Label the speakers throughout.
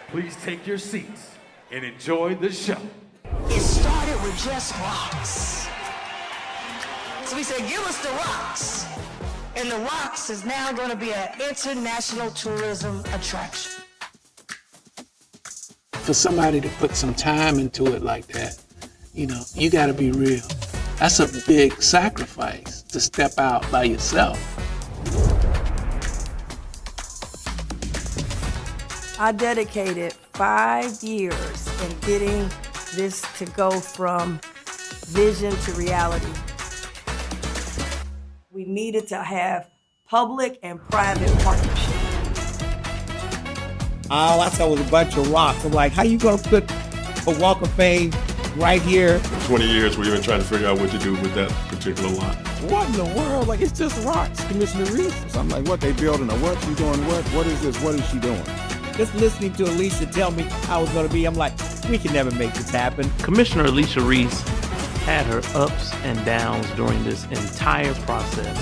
Speaker 1: Please take your seats and enjoy the show.
Speaker 2: It started with just rocks. So we said, give us the rocks. And the rocks is now going to be an international tourism attraction.
Speaker 3: For somebody to put some time into it like that, you gotta be real. That's a big sacrifice to step out by yourself.
Speaker 4: I dedicated 5 years in getting this to go from vision to reality. We needed to have public and private partnerships.
Speaker 5: All I saw was a bunch of rocks. I'm like, how you gonna put a Walk of Fame right here?
Speaker 6: 20 years we've been trying to figure out what to do with that particular lot.
Speaker 5: What in the world? Like, it's just rocks, Commissioner Reese. So I'm like, what, they building or what? You doing what? What is this? What is she doing? Just listening to Alicia tell me how it's gonna be, I'm like, we can never make this happen.
Speaker 7: Commissioner Alicia Reese had her ups and downs during this entire process.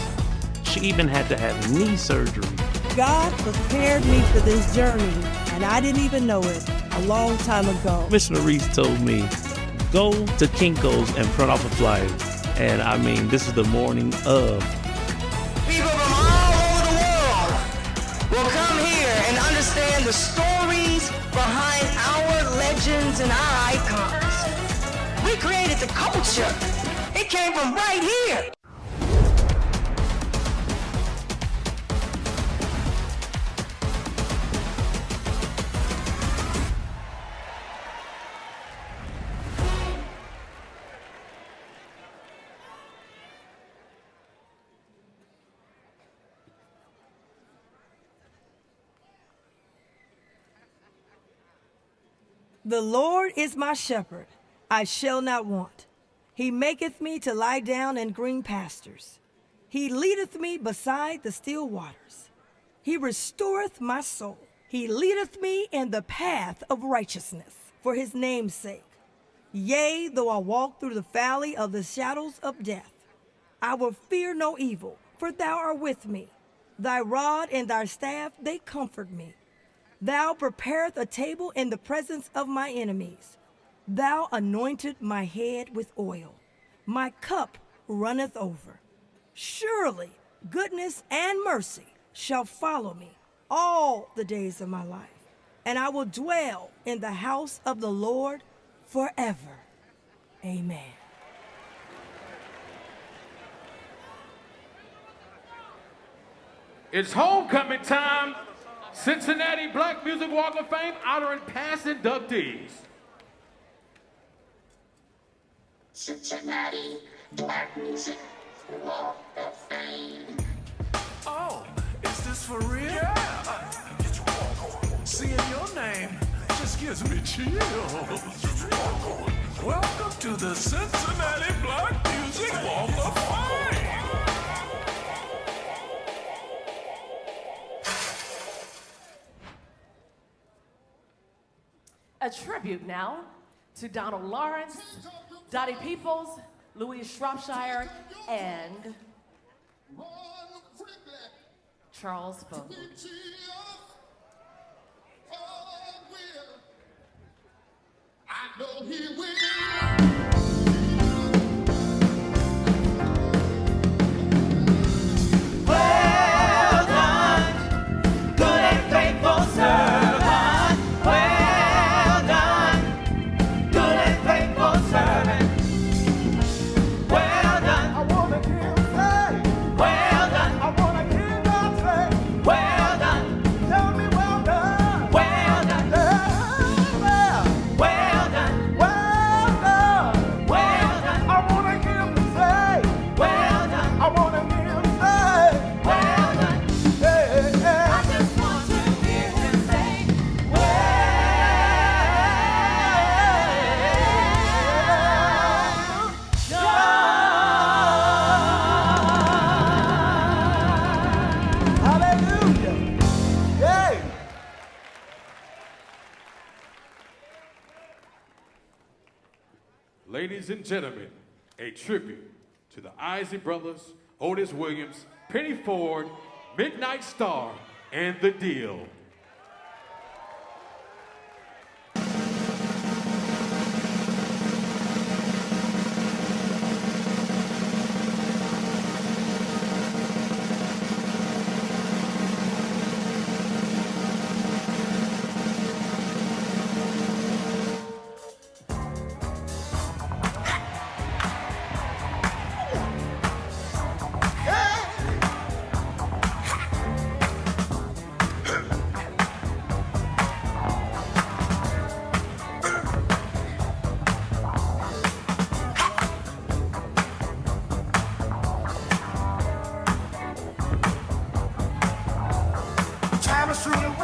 Speaker 7: She even had to have knee surgery.
Speaker 4: God prepared me for this journey, and I didn't even know it a long time ago.
Speaker 7: Commissioner Reese told me, go to Kinko's and print off a flyer. And I mean, this is the morning of.
Speaker 2: People from all over the world will come here and understand the stories behind our legends and our icons. We created the culture. It came from right here.
Speaker 4: The Lord is my shepherd, I shall not want. He maketh me to lie down in green pastures. He leadeth me beside the still waters. He restoreth my soul. He leadeth me in the path of righteousness for his name's sake. Yea, though I walk through the valley of the shadows of death, I will fear no evil, for thou art with me. Thy rod and thy staff, they comfort me. Thou preparest a table in the presence of my enemies. Thou anointed my head with oil. My cup runneth over. Surely goodness and mercy shall follow me all the days of my life, and I will dwell in the house of the Lord forever. Amen.
Speaker 1: It's homecoming time. Cincinnati Black Music Walk of Fame honoring past inductees.
Speaker 8: Cincinnati Black Music Walk of Fame.
Speaker 9: Oh, is this for real? Yeah. Seeing your name just gives me chills. Welcome to the Cincinnati Black Music Walk of Fame.
Speaker 10: A tribute now to Donald Lawrence, Dottie Peoples, Louise Shropshire, and Charles Fogle.
Speaker 8: I know he will.
Speaker 11: Well done, good and faithful servant. Well done, good and faithful servant. Well done. I wanna hear him say. Well done. I wanna hear God say. Well done. Tell me well done. Well done. Well done. Well done. Well done. I wanna hear him say. Well done. I wanna hear him say. Well done. Hey, hey. I just want to hear him say.
Speaker 5: Hallelujah. Yay.
Speaker 1: Ladies and gentlemen, a tribute to the Isley Brothers, Otis Williams, Penny Ford, Midnight Star, and The Deal.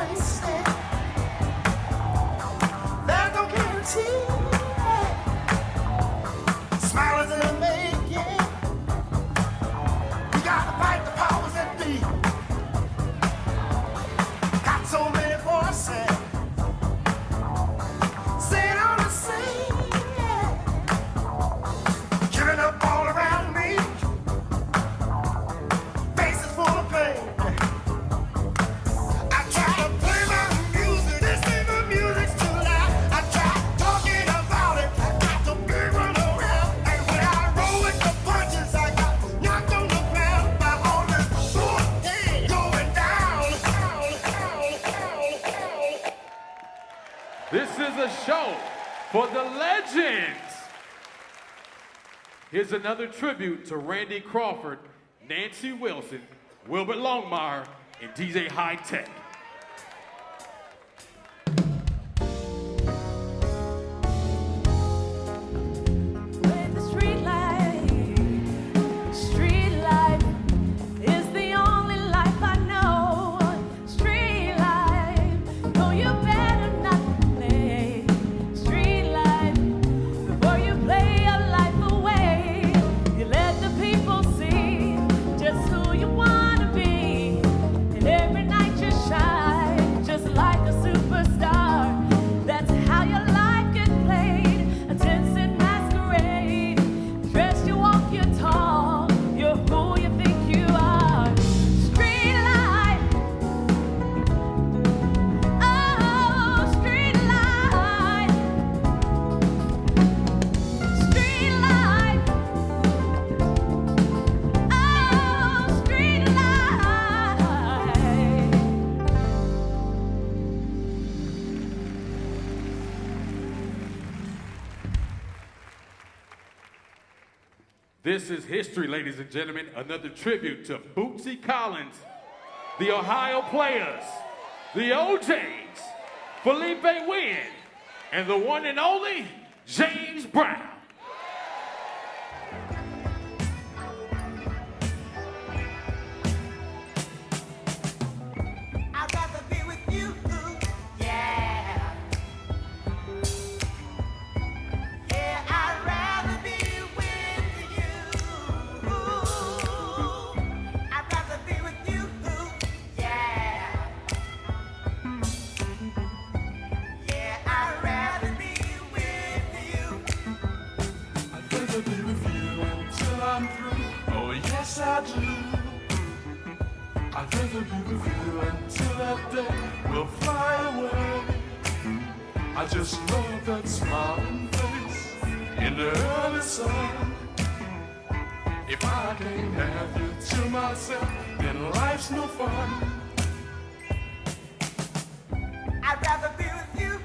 Speaker 11: always say there's no guarantee. Smile is in the making. We gotta fight the powers that be. Got so many voices saying all the same, giving up all around me. Faces full of pain. I try to play my music, listen to music's too loud. I try talking about it, I got the big one around. And when I roll with the punches, I got knocked on the ground by all this bullshit going down.
Speaker 1: This is a show for the legends. Here's another tribute to Randy Crawford, Nancy Wilson, Wilbert Longmire, and DJ High Tech.
Speaker 10: With the street life is the only life I know. Street life, no, you better not play. Street life, before you play your life away, you let the people see just who you wanna be, and every night you shine just like a superstar. That's how your life gets played, a ten-cent masquerade. Dressed, you walk, you tall, you're who you think you are. Street life, oh, street life, street life, oh, street life.
Speaker 1: This is history, ladies and gentlemen. Another tribute to Bootsy Collins, the Ohio Players, the OJs, Felipe Wynn, and the one and only James Brown.
Speaker 11: I'd rather be with you, yeah. Yeah, I'd rather be with you. I'd rather be with you, yeah. Yeah, I'd rather be with you.
Speaker 9: I'd rather be with you until I'm through. Oh, yes, I do. I'd rather be with you until that day will fly away. I just love that smiling face in the early sun. If I can't have you to myself, then life's no fun.
Speaker 11: I'd rather be with you,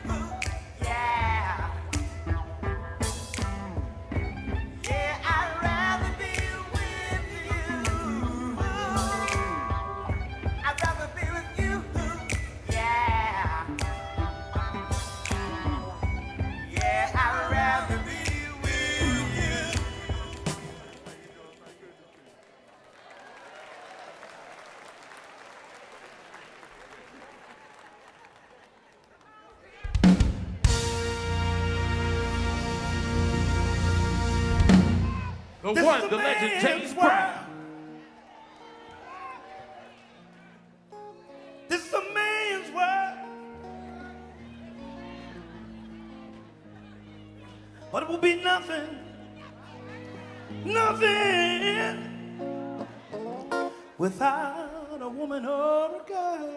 Speaker 11: yeah. Yeah, I'd rather be with you. I'd rather be with you, yeah. Yeah, I'd rather be with you.
Speaker 1: The
Speaker 11: This
Speaker 1: one,
Speaker 11: is
Speaker 1: the
Speaker 11: the
Speaker 1: legend,
Speaker 11: man's
Speaker 1: James
Speaker 11: world.
Speaker 1: Brown.
Speaker 11: This is a man's world. But it will be nothing, nothing without a woman or a girl.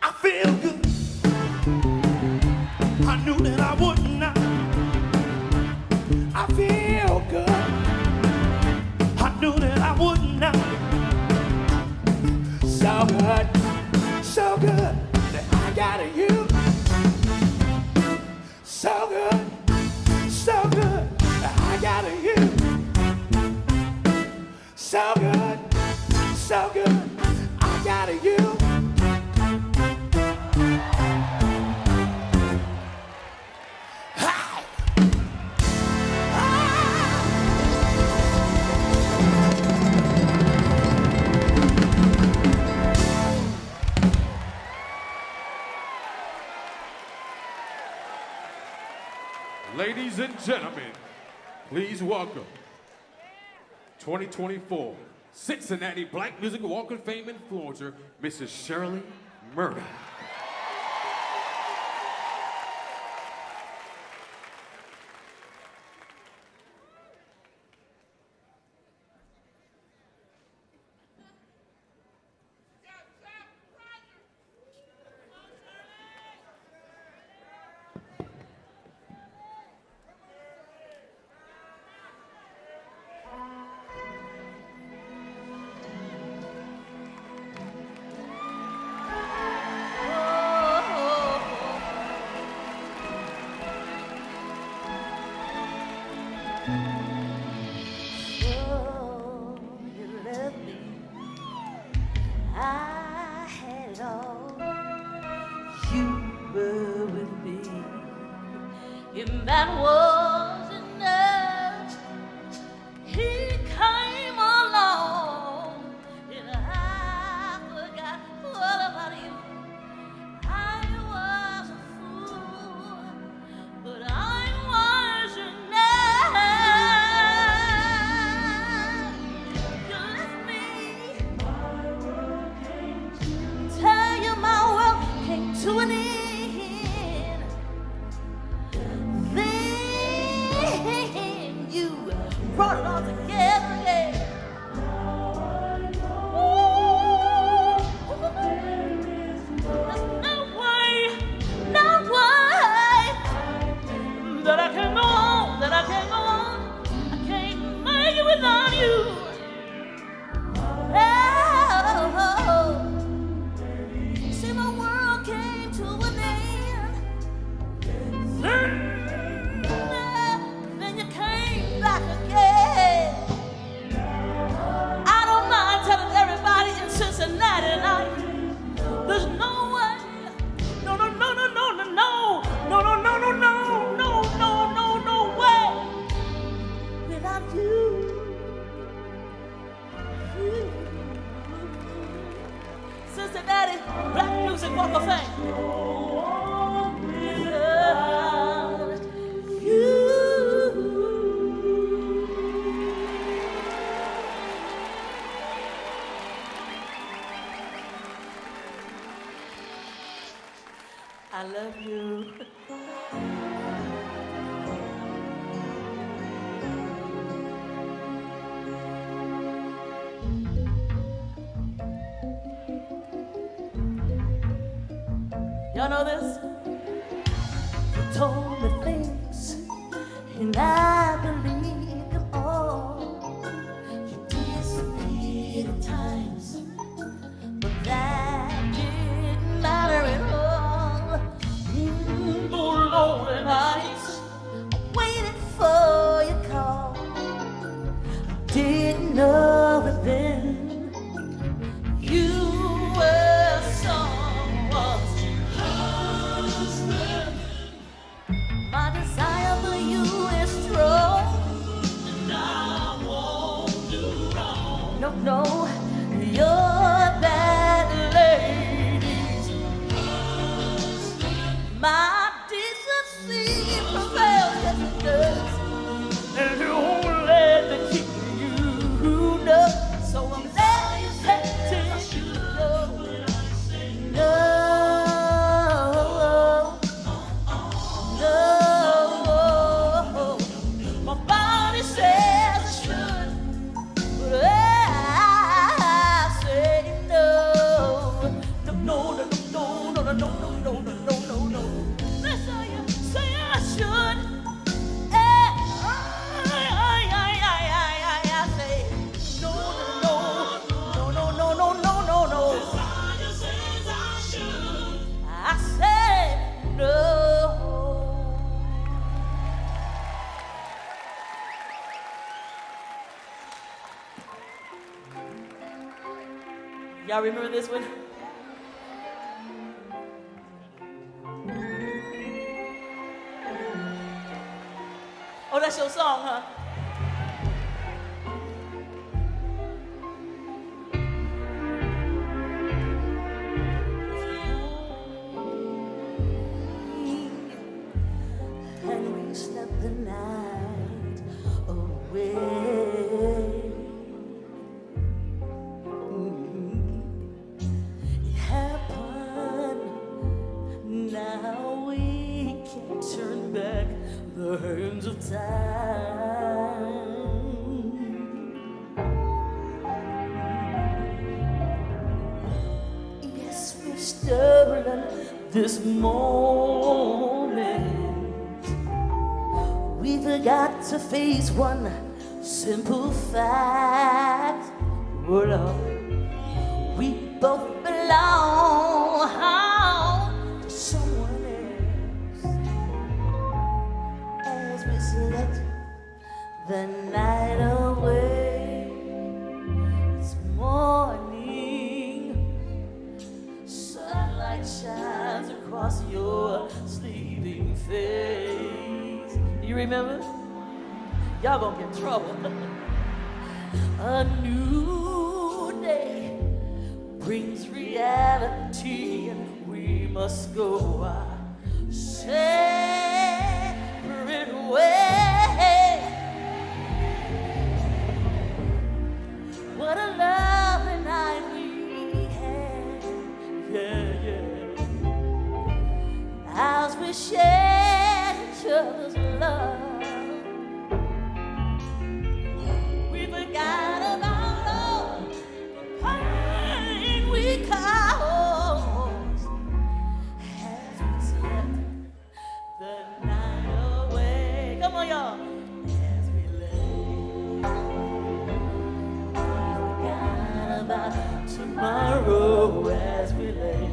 Speaker 11: I feel good. I knew that I would not. I feel good. I knew that I would not. So good that I got you. So good that I got you. So good, I got you. Hi. Ah.
Speaker 1: and gentlemen, please welcome 2024 Cincinnati Black Music Walk of Fame influencer, Mrs. Shirley Murdoch.
Speaker 10: Cincinnati tonight. There's no way, no, no, no, no, no, no, no, no, no, no, no, no, no, no, no, no way without you. Cincinnati Black Music Walk of Fame. I love you. Y'all know this? You told me things, and I believed them all. You disappeared at times, but that didn't matter at all. Lonely nights, I waited for your call. Didn't know it then. You were someone's husband. My desire for you is strong, and I won't do wrong. No, no, you're that lady's husband. My and you won't let me keep you up, so I'm letting you know. No, my body says I should, but I say no. No, no, no, no, no, no, no, no, no, no, no, no. Listen, you say I should. Y'all remember this one? Oh, that's your song, huh? And we slept the night.
Speaker 11: this moment. We forgot to face one simple fact. Oh Lord, we both belong to someone else. As we slept the night away, it's morning. Sunlight shines across your sleeping face. Do you remember? Y'all gonna get in trouble. A new day brings reality, and we must go our separate ways. What a lovely night we had, yeah, yeah. As we shared each other's love. Forgot about all the pain we caused as we slept the night away. Come on, y'all. As we lay, forgot about tomorrow as we lay.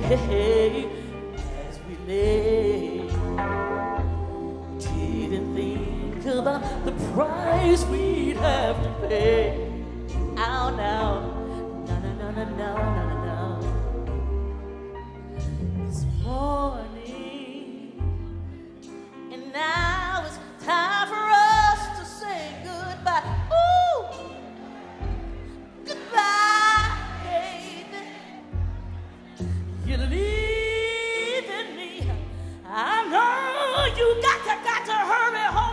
Speaker 11: Hey, as we lay. About the price we'd have to pay. Oh, no. It's morning, and now it's time for us to say goodbye. Ooh, goodbye, baby. You're leaving me. I know you got to hurry home.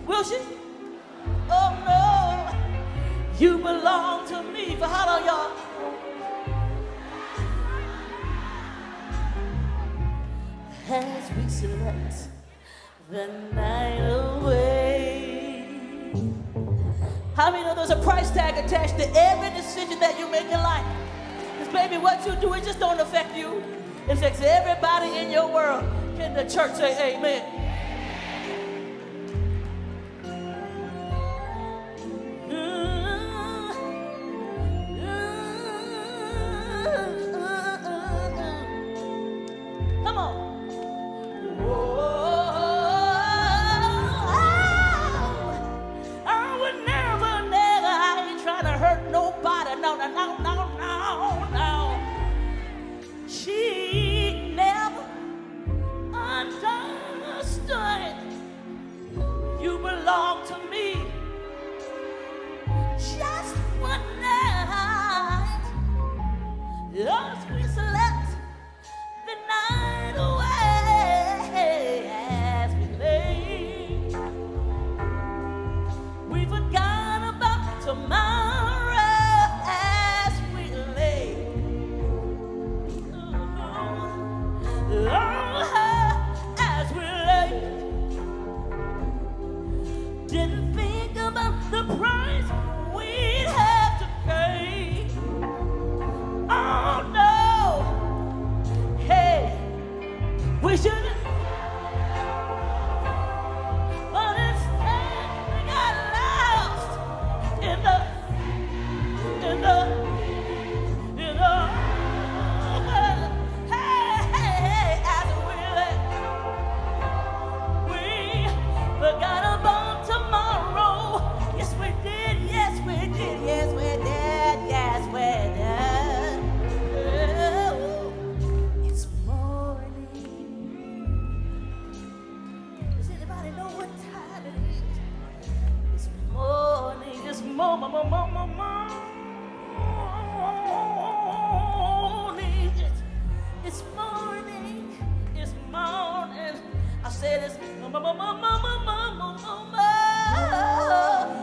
Speaker 11: Will she? Oh no, you belong to me. For how long, y'all? As we slept the night away. How many know there's a price tag attached to every decision that you make in life? Because baby, what you do, it just don't affect you. It affects everybody in your world. Can the church say amen?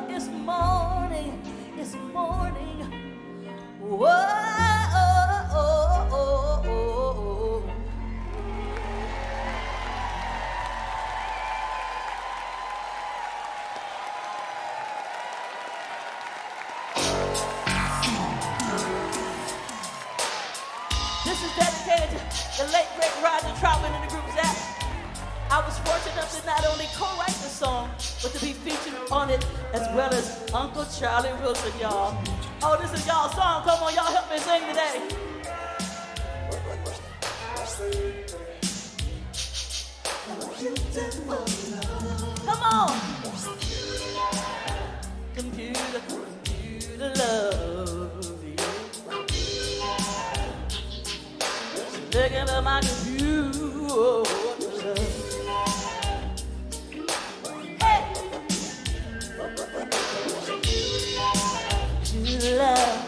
Speaker 11: It's
Speaker 10: the late great Roger Troutman in the group Zach. I was fortunate enough to not only co-write the song, but to be featured on it as well as Uncle Charlie Wilson, y'all. Oh, this is y'all's song. Come on, y'all help me sing today. Come on. Computer love you. Looking at my computer. Hey. Love.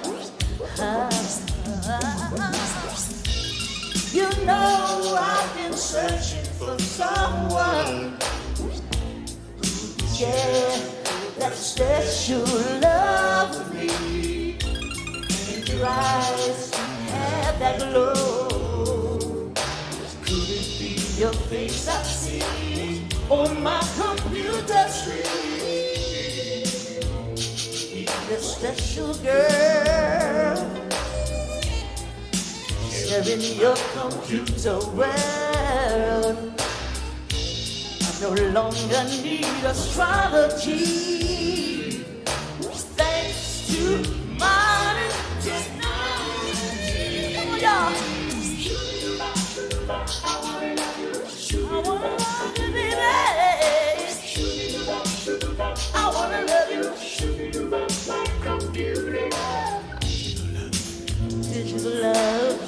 Speaker 10: You know I've been searching for someone. Yeah, that special love for me. And your eyes have that glow. Could it be your face I see on my computer screen? The special girl sharing your computer world. No longer need astrology, thanks to modern technology. Come on, y'all. I wanna love you, baby. I wanna love you. Digital love,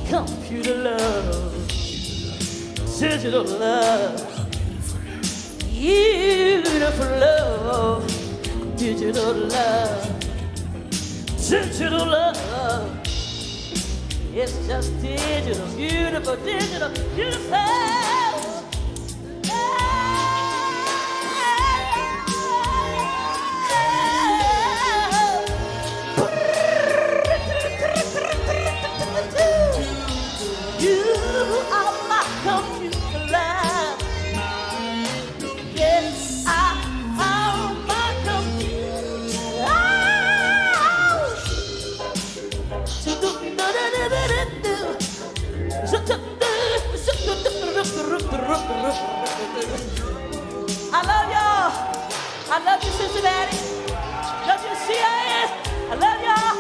Speaker 10: computer love. Digital love, beautiful love, digital love, digital love. It's just digital, beautiful, digital, beautiful. You are my computer love. Yes, I found my computer love. I love y'all. I love you, Cincinnati. Love you, CIS. I love y'all.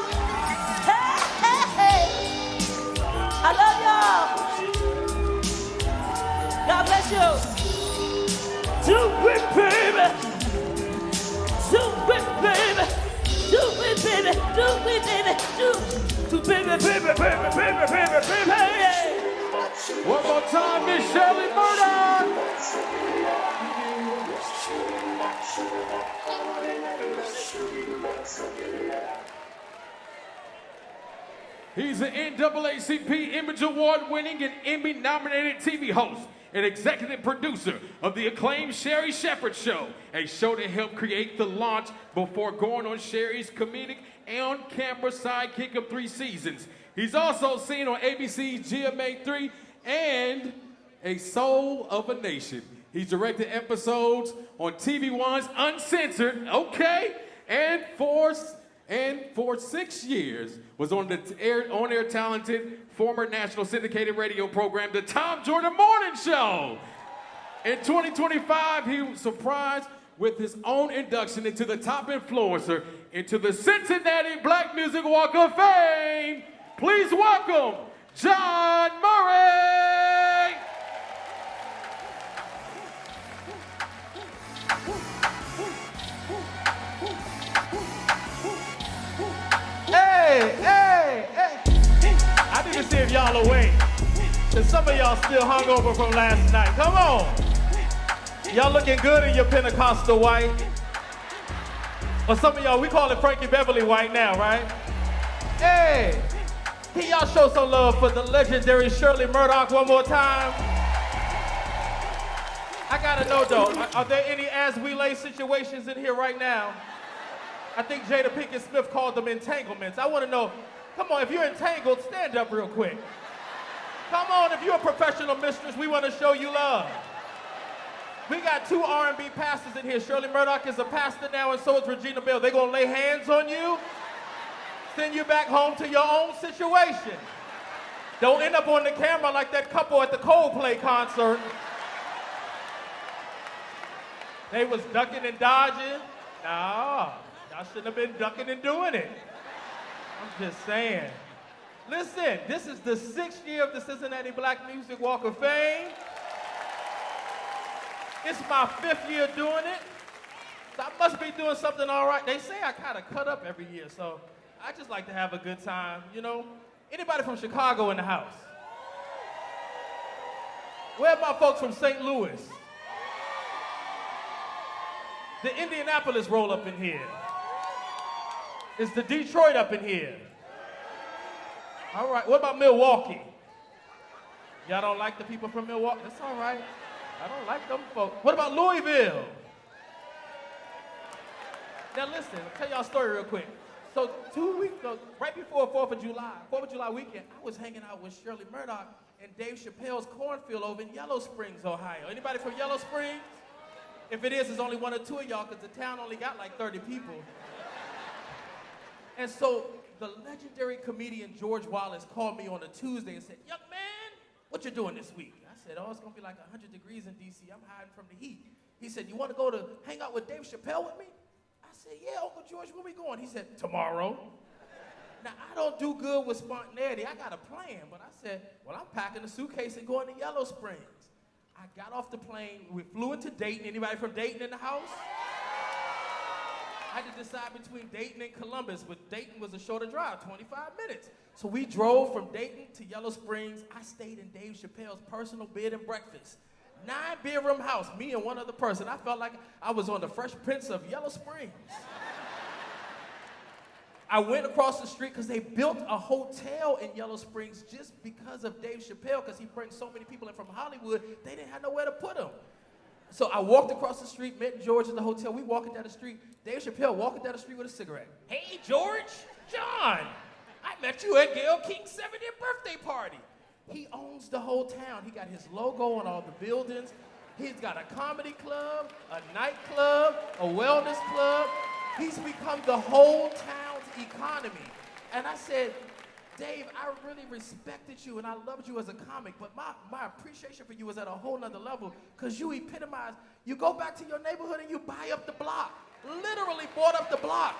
Speaker 10: Hey, hey, hey. I love y'all. God bless you. Do it, baby. Do it, baby. Do it, baby. Do it, baby. Do it, baby, baby, baby, baby, baby, baby.
Speaker 1: One more time, Miss Shirley Murdoch. He's an NAACP Image Award-winning and Emmy-nominated TV host and executive producer of the acclaimed Sherry Shepherd Show, a show that helped create the launch before going on Sherry's comedic and on-camera sidekick of 3 seasons. He's also seen on ABC's GMA3 and A Soul of a Nation. He's directed episodes on TV One's Uncensored, okay, and for 6 years was on the on-air talented former national syndicated radio program, The Tom Jordan Morning Show. In 2025, he was surprised with his own induction into the top influencer into the Cincinnati Black Music Walk of Fame. Please welcome John Murray.
Speaker 11: Hey, hey, hey. I need to see if y'all awake. Cause some of y'all still hungover from last night. Come on. Y'all looking good in your Pentecostal white. Or some of y'all, we call it Frankie Beverly white now, right? Hey, can y'all show some love for the legendary Shirley Murdoch one more time? I gotta know though, are there any as we lay situations in here right now? I think Jada Pinkett Smith called them entanglements. I want to know, come on, if you're entangled, stand up real quick. Come on, if you're a professional mistress, we want to show you love. We got 2 R&B pastors in here. Shirley Murdoch is a pastor now, and so is Regina Bell. They're going to lay hands on you, send you back home to your own situation. Don't end up on the camera like that couple at the Coldplay concert. They was ducking and dodging. Nah, y'all shouldn't have been ducking and doing it. I'm just saying. Listen, this is the 6th year of the Cincinnati Black Music Walk of Fame. It's my 5th year doing it. So I must be doing something all right. They say I kind of cut up every year, so I just like to have a good time, you know? Anybody from Chicago in the house? Where are my folks from St. Louis? The Indianapolis roll up in here. Is the Detroit up in here? All right, what about Milwaukee? Y'all don't like the people from Milwaukee? That's all right. I don't like them folks. What about Louisville? Now listen, I'll tell y'all a story real quick. So 2 weeks ago, right before 4th of July weekend, I was hanging out with Shirley Murdoch and Dave Chappelle's cornfield over in Yellow Springs, Ohio. Anybody from Yellow Springs? If it is, it's only 1 or 2 of y'all because the town only got like 30 people. And so the legendary comedian George Wallace called me on a Tuesday and said, "Young man, what you doing this week?" I said, "Oh, it's gonna be like 100 degrees in DC. I'm hiding from the heat." He said, "You want to go to hang out with Dave Chappelle with me?" I said, "Yeah, Uncle George, where we going?" He said, "Tomorrow." Now, I don't do good with spontaneity. I got a plan, but I said, "Well, I'm packing a suitcase and going to Yellow Springs." I got off the plane. We flew into Dayton. Anybody from Dayton in the house? I had to decide between Dayton and Columbus, but Dayton was a shorter drive, 25 minutes. So we drove from Dayton to Yellow Springs. I stayed in Dave Chappelle's personal bed and breakfast. 9-bedroom house, me and one other person. I felt like I was on the Fresh Prince of Yellow Springs. I went across the street because they built a hotel in Yellow Springs just because of Dave Chappelle, because he brings so many people in from Hollywood, they didn't have nowhere to put them. So I walked across the street, met George in the hotel. We walking down the street. Dave Chappelle walking down the street with a cigarette. "Hey, George, John, I met you at Gayle King's 70th birthday party." He owns the whole town. He got his logo on all the buildings. He's got a comedy club, a nightclub, a wellness club. He's become the whole town's economy. And I said, "Dave, I really respected you and I loved you as a comic, but my appreciation for you was at a whole nother level because you epitomize, you go back to your neighborhood and you buy up the block." Literally bought up the block.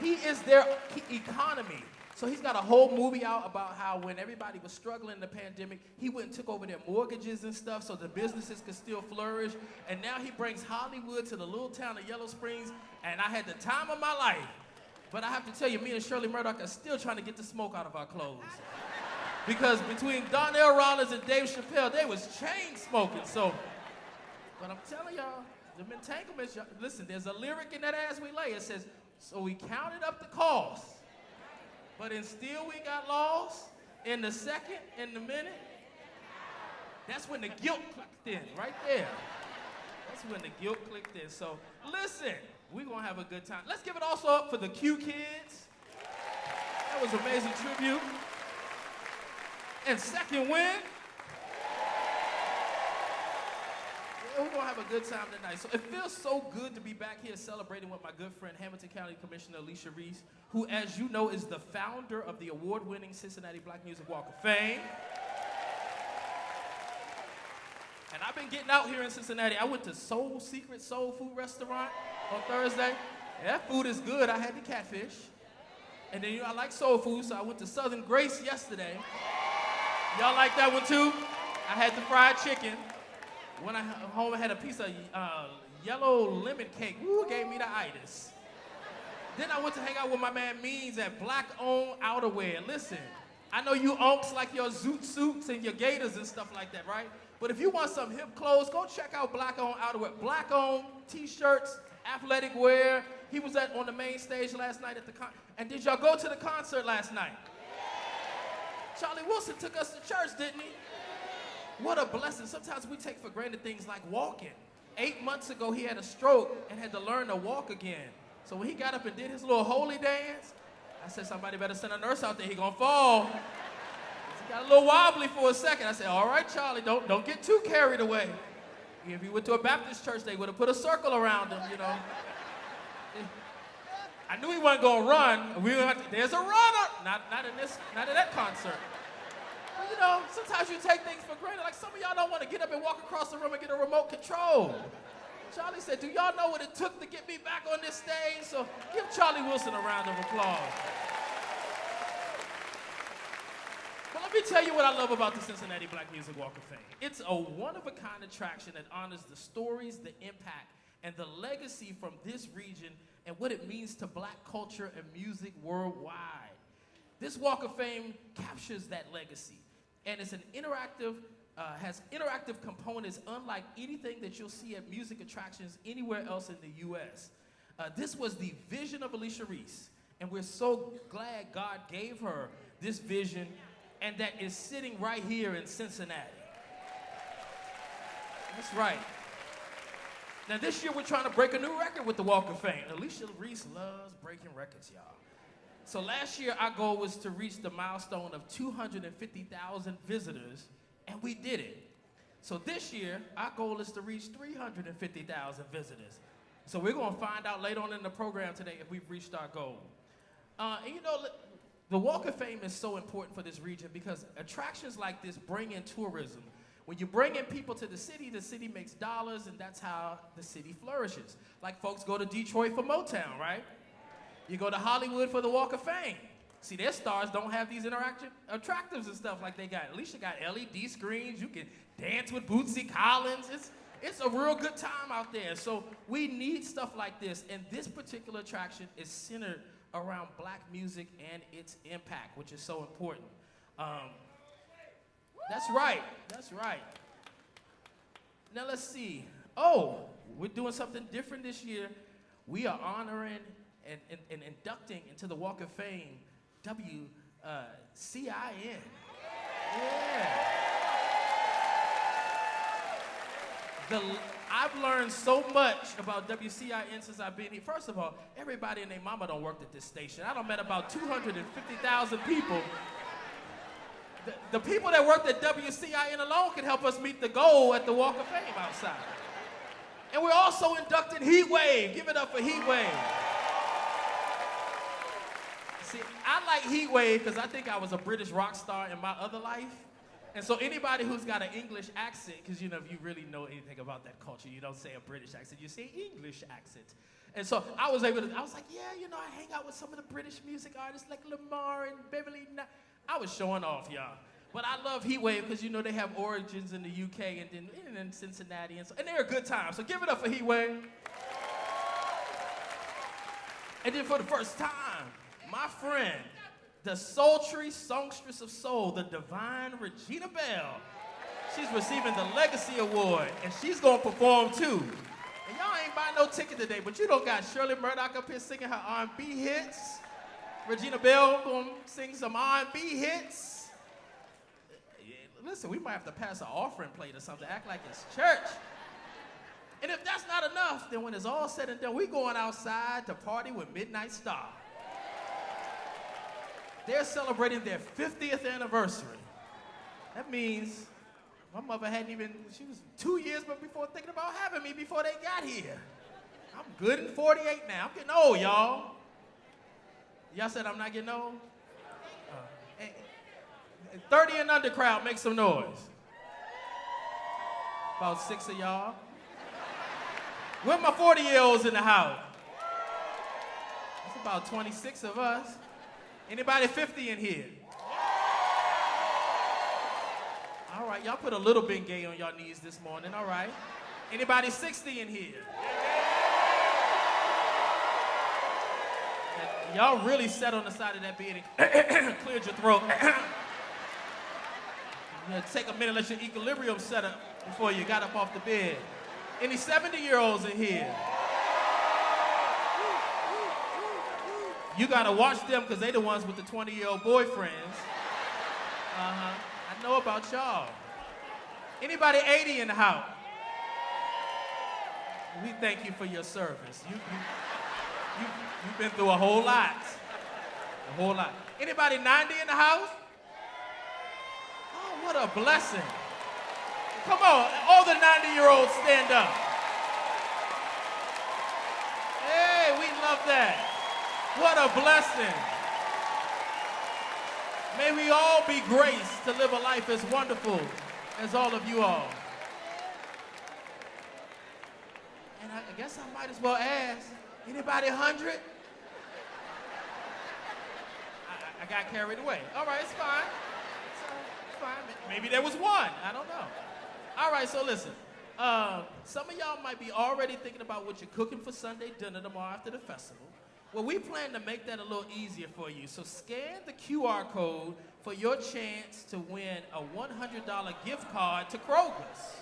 Speaker 11: He is their economy. So he's got a whole movie out about how when everybody was struggling in the pandemic, he went and took over their mortgages and stuff so the businesses could still flourish. And now he brings Hollywood to the little town of Yellow Springs, and I had the time of my life. But I have to tell you, me and Shirley Murdoch are still trying to get the smoke out of our clothes. Because between Donnell Rawlings and Dave Chappelle, they was chain smoking. So, but I'm telling y'all, the entanglements, listen, there's a lyric in that As We Lay. It says, "So we counted up the cost, but in still we got lost in the second, in the minute." That's when the guilt clicked in, right there. That's when the guilt clicked in. So listen, we're gonna have a good time. Let's give it also up for the Q Kids. That was an amazing tribute. And second win. Yeah, we're gonna have a good time tonight. So it feels so good to be back here celebrating with my good friend Hamilton County Commissioner Alicia Reese, who, as you know, is the founder of the award-winning Cincinnati Black Music Walk of Fame. And I've been getting out here in Cincinnati. I went to Secret Soul Food Restaurant on Thursday. That food is good. I had the catfish. And then, I like soul food, so I went to Southern Grace yesterday. Y'all like that one too? I had the fried chicken. When I home, I had a piece of yellow lemon cake. Ooh, gave me the itis. Then I went to hang out with my man Means at Black Owned Outerwear. Listen, I know you unks like your zoot suits and your gators and stuff like that, right? But if you want some hip clothes, go check out Black Owned Outerwear. Black Owned t-shirts, athletic wear. He was on the main stage last night at the concert. And did y'all go to the concert last night? Charlie Wilson took us to church, didn't he? What a blessing. Sometimes we take for granted things like walking. 8 months ago, he had a stroke and had to learn to walk again. So when he got up and did his little holy dance, I said, somebody better send a nurse out there. He gonna fall. He got a little wobbly for a second. I said, all right, Charlie, don't get too carried away. If he went to a Baptist church, they would have put a circle around him, you know. I knew he wasn't gonna run. There's a runner. Not in that concert.
Speaker 12: You know, sometimes you take things for granted. Like some of y'all don't want to get up and walk across the room and get a remote control. Charlie said, do y'all know what it took to get me back on this stage? So give Charlie Wilson a round of applause. But let me tell you what I love about the Cincinnati Black Music Walk of Fame. It's a one-of-a-kind attraction that honors the stories, the impact, and the legacy from this region and what it means to black culture and music worldwide. This Walk of Fame captures that legacy, and it's an interactive, has interactive components unlike anything that you'll see at music attractions anywhere else in the U.S. This was the vision of Alicia Reese, and we're so glad God gave her this vision, and that is sitting right here in Cincinnati. That's right. Now this year we're trying to break a new record with the Walk of Fame. Alicia Reese loves breaking records, y'all. So last year our goal was to reach the milestone of 250,000 visitors, and we did it. So this year our goal is to reach 350,000 visitors. So we're gonna find out later on in the program today if we've reached our goal. And you know, the Walk of Fame is so important for this region because attractions like this bring in tourism. When you bring in people to the city makes dollars, and that's how the city flourishes. Like folks go to Detroit for Motown, right? You go to Hollywood for the Walk of Fame. See, their stars don't have these attractives and stuff like they got. Alicia got LED screens. You can dance with Bootsy Collins. It's a real good time out there. So we need stuff like this, and this particular attraction is centered around black music and its impact, which is so important. That's right. That's right. Now let's see. Oh, we're doing something different this year. We are honoring and inducting into the Walk of Fame WCIN. Yeah. I've learned so much about WCIN since I've been here. First of all, everybody and their mama don't work at this station. I done met about 250,000 people. The people that worked at WCIN alone can help us meet the goal at the Walk of Fame outside. And we're also inducting Heat Wave. Give it up for Heat Wave. See, I like Heat Wave because I think I was a British rock star in my other life. And so anybody who's got an English accent, because you know, if you really know anything about that culture, you don't say a British accent, you say English accent. And so I was like, yeah, you know, I hang out with some of the British music artists like Lamar and Beverly. I was showing off, y'all. But I love Heat Wave because, you know, they have origins in the UK and then in Cincinnati. And they're a good time. So give it up for Heat Wave. And then for the first time, my friend, the sultry songstress of soul, the divine Regina Bell. She's receiving the Legacy Award, and she's gonna perform too. And y'all ain't buying no ticket today, but you don't got Shirley Murdoch up here singing her R&B hits. Regina Bell gonna sing some R&B hits. Listen, we might have to pass an offering plate or something, act like it's church. And if that's not enough, then when it's all said and done, we going outside to party with Midnight Star. They're celebrating their 50th anniversary. That means my mother she was 2 years before thinking about having me before they got here. I'm good and 48 now. I'm getting old, y'all. Y'all said I'm not getting old? 30 and under crowd, make some noise. About 6 of y'all. Where my 40-year-olds in the house? It's about 26 of us. Anybody 50 in here? All right, y'all put a little Bengay on y'all knees this morning, all right. Anybody 60 in here? And y'all really sat on the side of that bed and cleared your throat. You know, take a minute, let your equilibrium set up before you got up off the bed. Any 70-year-olds in here? You gotta watch them because they the ones with the 20-year-old boyfriends. I know about y'all. Anybody 80 in the house? We thank you for your service. You've been through a whole lot. A whole lot. Anybody 90 in the house? Oh, what a blessing. Come on, all the 90-year-olds stand up. Hey, we love that. What a blessing. May we all be graced to live a life as wonderful as all of you all. And I guess I might as well ask, anybody 100? I got carried away. All right, it's fine. It's fine. Maybe there was one. I don't know. All right, so listen. Some of y'all might be already thinking about what you're cooking for Sunday dinner tomorrow after the festival. Well, we plan to make that a little easier for you. So scan the QR code for your chance to win a $100 gift card to Kroger's.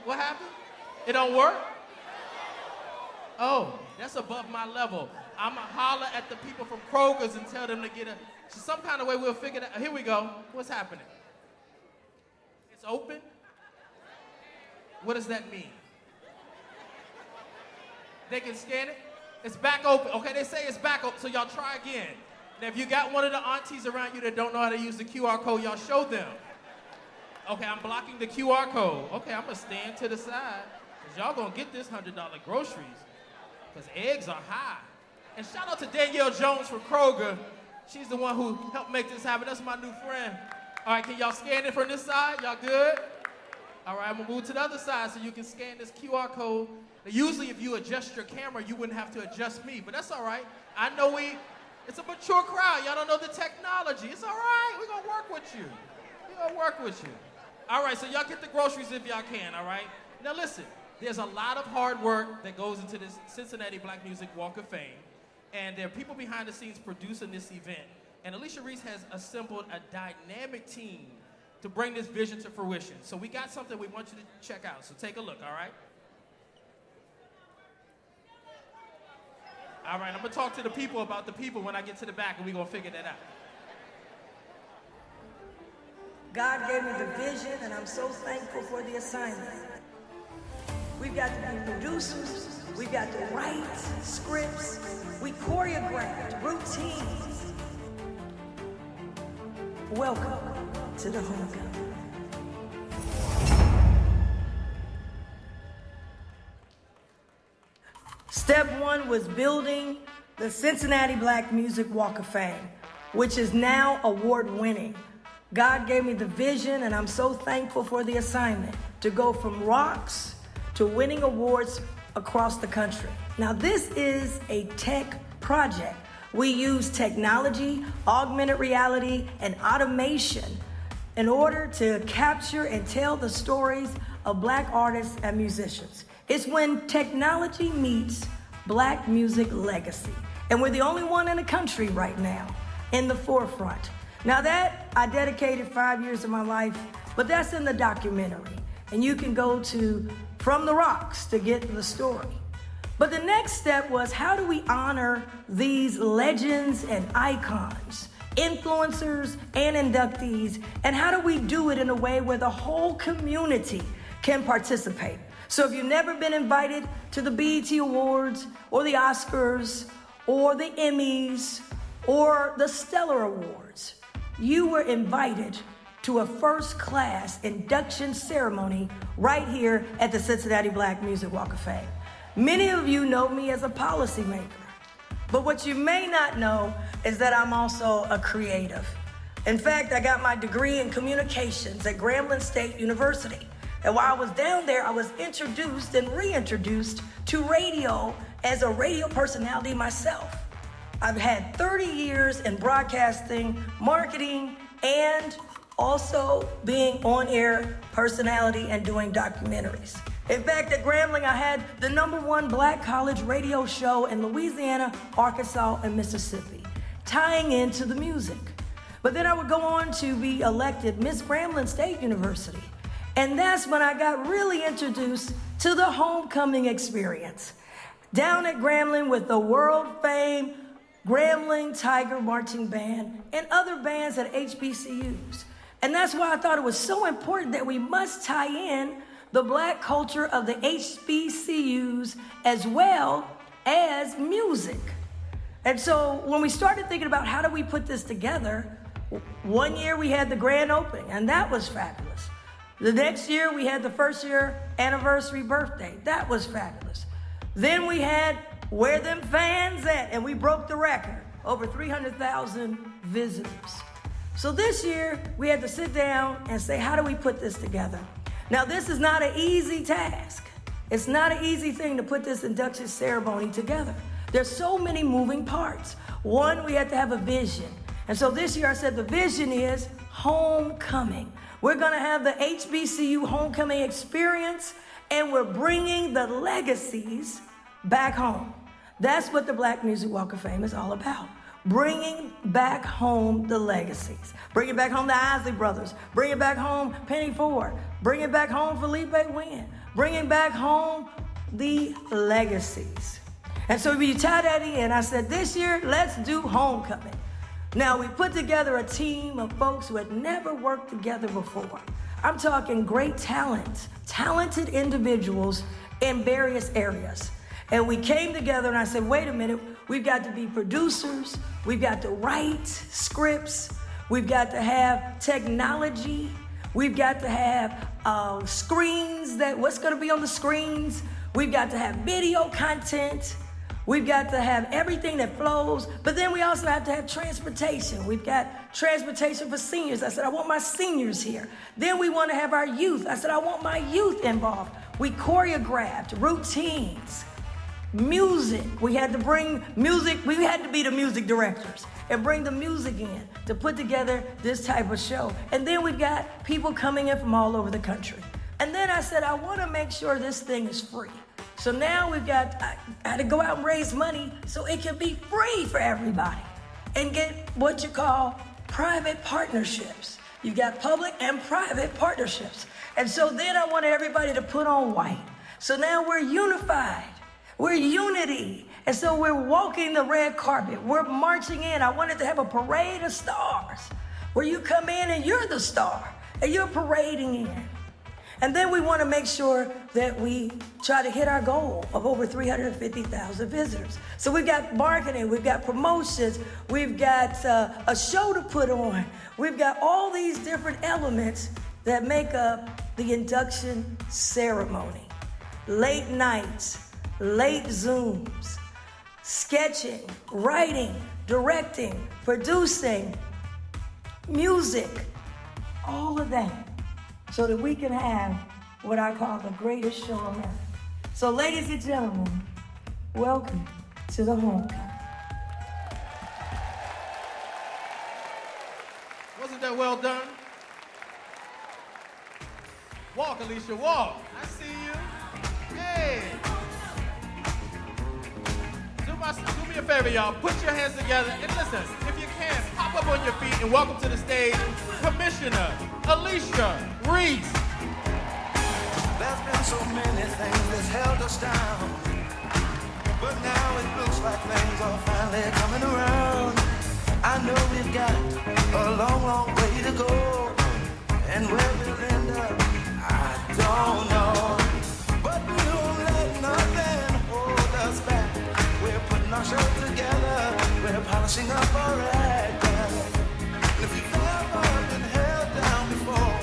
Speaker 12: What happened? It don't work? Oh, that's above my level. I'm going to holler at the people from Kroger's and tell them to get some kind of way we'll figure that out. Here we go. What's happening? It's open? What does that mean? They can scan it? It's back open. Okay, they say it's back open, so y'all try again. Now, if you got one of the aunties around you that don't know how to use the QR code, y'all show them. Okay, I'm blocking the QR code. Okay, I'm going to stand to the side, because y'all going to get this $100 groceries, because eggs are high. And shout out to Danielle Jones from Kroger. She's the one who helped make this happen. That's my new friend. All right, can y'all scan it from this side? Y'all good? All right, I'm going to move to the other side so you can scan this QR code. Now, usually if you adjust your camera, you wouldn't have to adjust me, but that's all right. I know it's a mature crowd. Y'all don't know the technology. It's all right. We're going to work with you. We're going to work with you. All right, so y'all get the groceries if y'all can, all right? Now, listen, there's a lot of hard work that goes into this Cincinnati Black Music Walk of Fame, and there are people behind the scenes producing this event. And Alicia Reese has assembled a dynamic team to bring this vision to fruition. So we got something we want you to check out. So take a look, all right? All right, I'm gonna talk to the people about the people when I get to the back, and we're gonna figure that out.
Speaker 4: God gave me the vision, and I'm so thankful for the assignment. We've got to be producers, we've got to write scripts, we choreographed routines. Welcome to the homecoming. Step one was building the Cincinnati Black Music Walk of Fame, which is now award-winning. God gave me the vision, and I'm so thankful for the assignment to go from rocks to winning awards across the country. Now, this is a tech project. We use technology, augmented reality, and automation in order to capture and tell the stories of Black artists and musicians. It's when technology meets Black music legacy. And we're the only one in the country right now in the forefront. Now that, I dedicated 5 years of my life, but that's in the documentary. And you can go to From the Rocks to get the story. But the next step was, how do we honor these legends and icons, influencers and inductees, and how do we do it in a way where the whole community can participate? So if you've never been invited to the BET Awards or the Oscars or the Emmys or the Stellar Awards, you were invited to a first-class induction ceremony right here at the Cincinnati Black Music Walk of Fame. Many of you know me as a policymaker, but what you may not know is that I'm also a creative. In fact, I got my degree in communications at Grambling State University. And while I was down there, I was introduced and reintroduced to radio as a radio personality myself. I've had 30 years in broadcasting, marketing, and also being on-air personality and doing documentaries. In fact, at Grambling, I had the #1 Black college radio show in Louisiana, Arkansas, and Mississippi, tying into the music. But then I would go on to be elected Miss Grambling State University. And that's when I got really introduced to the homecoming experience. Down at Grambling with the world-famed Grambling Tiger Marching Band and other bands at HBCUs. And that's why I thought it was so important that we must tie in the Black culture of the HBCUs as well as music. And so when we started thinking about how do we put this together, one year we had the grand opening, and that was fabulous. The next year, we had the first year anniversary birthday. That was fabulous. Then we had Where Them Fans At, and we broke the record. over 300,000 visitors. So this year, we had to sit down and say, how do we put this together? Now, this is not an easy task. It's not an easy thing to put this induction ceremony together. There's so many moving parts. One, we had to have a vision. And so this year I said the vision is homecoming. We're gonna have the HBCU homecoming experience, and we're bringing the legacies back home. That's what the Black Music Walk of Fame is all about. Bringing back home the legacies. Bringing back home the Isley Brothers. Bringing back home Penny Ford. Bringing back home Felipe Wynn. Bringing back home the legacies. And so when you tie that in, I said, this year, let's do homecoming. Now, we put together a team of folks who had never worked together before. I'm talking great talent, talented individuals in various areas. And we came together and I said, wait a minute, we've got to be producers, we've got to write scripts, we've got to have technology, we've got to have screens, what's gonna be on the screens, we've got to have video content, we've got to have everything that flows, but then we also have to have transportation. We've got transportation for seniors. I said, I want my seniors here. Then we want to have our youth. I said, I want my youth involved. We choreographed routines, music. We had to bring music. We had to be the music directors and bring the music in to put together this type of show. And then we've got people coming in from all over the country. And then I said, I want to make sure this thing is free. So now I had to go out and raise money so it can be free for everybody and get what you call private partnerships. You've got public and private partnerships. And so then I wanted everybody to put on white. So now we're unified. We're unity. And so we're walking the red carpet. We're marching in. I wanted to have a parade of stars where you come in and you're the star and you're parading in. And then we want to make sure that we try to hit our goal of over 350,000 visitors. So we've got marketing, we've got promotions, we've got a show to put on. We've got all these different elements that make up the induction ceremony. Late nights, late Zooms, sketching, writing, directing, producing, music, all of that, so that we can have what I call the greatest show on earth. So ladies and gentlemen, welcome to the homecoming.
Speaker 12: Wasn't that well done? Walk, Alicia, walk. I see you. Hey. Do me a favor, y'all. Put your hands together and listen, if you can, pop up on your feet and welcome to the stage, Commissioner Alicia Reese.
Speaker 9: There's been so many things that's held us down, but now it looks like things are finally coming around. I know we've got a long, long way to go, and where we'll end up, I don't know. But we won't let nothing hold us back. We're putting our show together, we're polishing up our act. And if you've ever been held down before,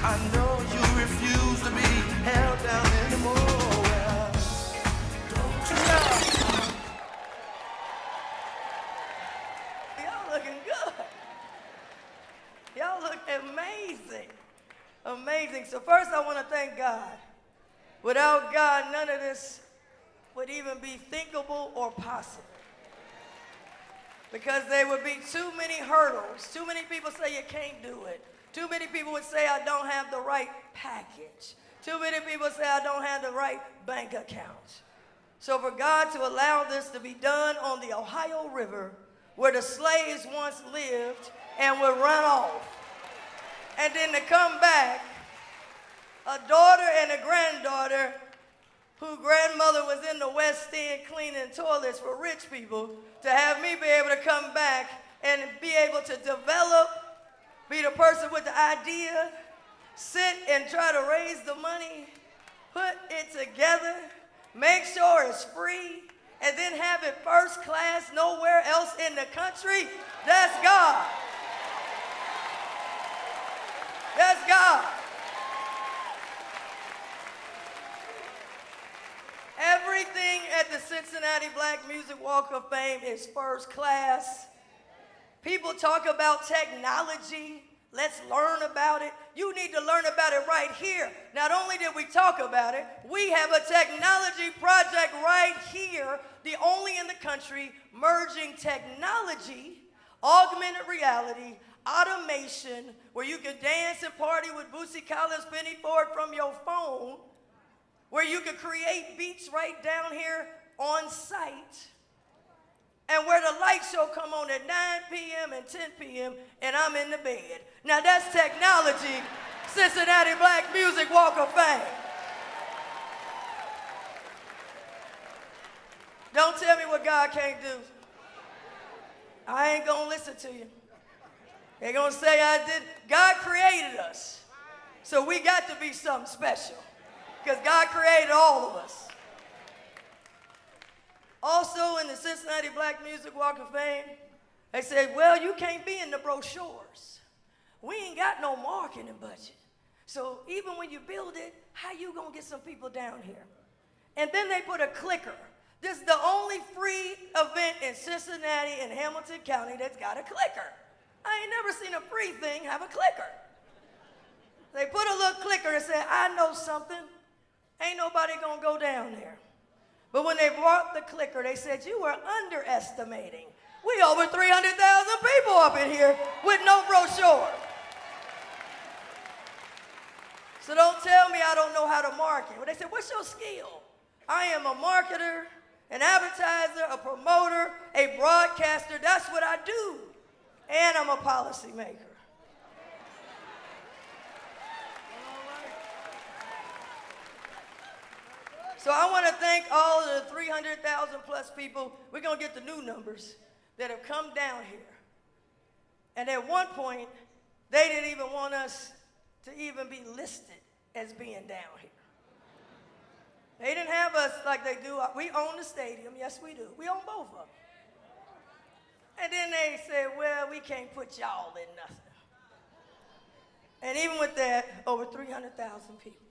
Speaker 9: I know you refuse to be held down anymore. Well, don't you?
Speaker 4: Y'all looking good. Y'all look amazing. Amazing. So first I want to thank God. Without God, none of this would even be thinkable or possible. Because there would be too many hurdles. Too many people say you can't do it. Too many people would say I don't have the right package. Too many people say I don't have the right bank account. So for God to allow this to be done on the Ohio River, where the slaves once lived and would run off, and then to come back, a daughter and a granddaughter whose grandmother was in the West End cleaning toilets for rich people, to have me be able to come back and be able to develop, be the person with the idea, sit and try to raise the money, put it together, make sure it's free, and then have it first class nowhere else in the country, that's God. That's God. Everything at the Cincinnati Black Music Walk of Fame is first class. People talk about technology. Let's learn about it. You need to learn about it right here. Not only did we talk about it, we have a technology project right here, the only in the country, merging technology, augmented reality, automation, where you can dance and party with Bootsy Collins, Penny Ford from your phone, where you can create beats right down here on site, and where the light show come on at 9 p.m. and 10 p.m. and I'm in the bed. Now that's technology, Cincinnati Black Music Walk of Fame. Don't tell me what God can't do. I ain't gonna listen to you. They're gonna say I did. God created us, so we got to be something special, because God created all of us. Also in the Cincinnati Black Music Walk of Fame, they said, well, you can't be in the brochures. We ain't got no marketing budget. So even when you build it, how you gonna get some people down here? And then they put a clicker. This is the only free event in Cincinnati and Hamilton County that's got a clicker. I ain't never seen a free thing have a clicker. They put a little clicker and said, I know something. Ain't nobody gonna go down there. But when they brought the clicker, they said, you were underestimating. We over 300,000 people up in here with no brochure. So don't tell me I don't know how to market. Well, they said, what's your skill? I am a marketer, an advertiser, a promoter, a broadcaster. That's what I do. And I'm a policymaker. So I want to thank all of the 300,000 plus people, we're going to get the new numbers, that have come down here. And at one point, they didn't even want us to even be listed as being down here. They didn't have us like they do. We own the stadium. Yes, we do. We own both of them. And then they said, well, we can't put y'all in nothing. And even with that, over 300,000 people.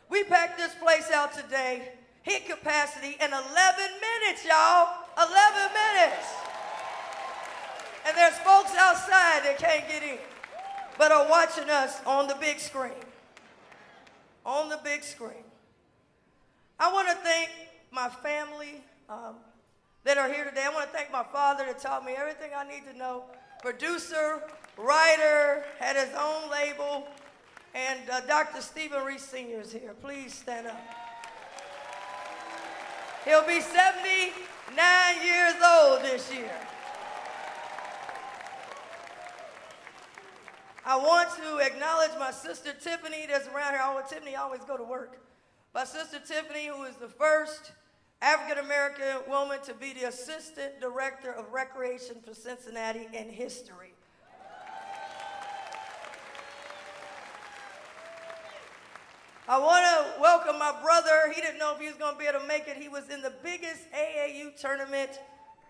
Speaker 4: We packed this place out today, hit capacity in 11 minutes, y'all. 11 minutes. And there's folks outside that can't get in, but are watching us on the big screen. On the big screen. I want to thank my family that are here today. I want to thank my father that taught me everything I need to know. Producer, writer, had his own label. And Dr. Stephen Reese Sr. is here. Please stand up. He'll be 79 years old this year. I want to acknowledge my sister Tiffany that's around here. Tiffany always go to work. My sister Tiffany, who is the first African-American woman to be the Assistant Director of Recreation for Cincinnati in history. I want to welcome my brother. He didn't know if he was going to be able to make it. He was in the biggest AAU tournament,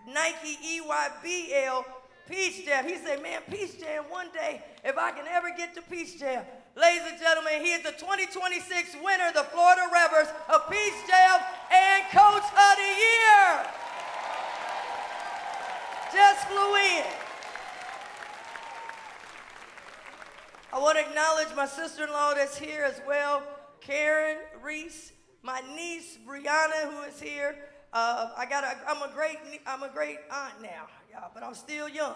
Speaker 4: Nike EYBL Peach Jam. He said, man, Peach Jam, one day, if I can ever get to Peach Jam. Ladies and gentlemen, he is the 2026 winner, the Florida Rebels of Peach Jam and Coach of the Year. Just flew in. I want to acknowledge my sister-in-law that's here as well, Karen Reese, my niece Brianna, who is here. I'm a great aunt now, y'all, but I'm still young.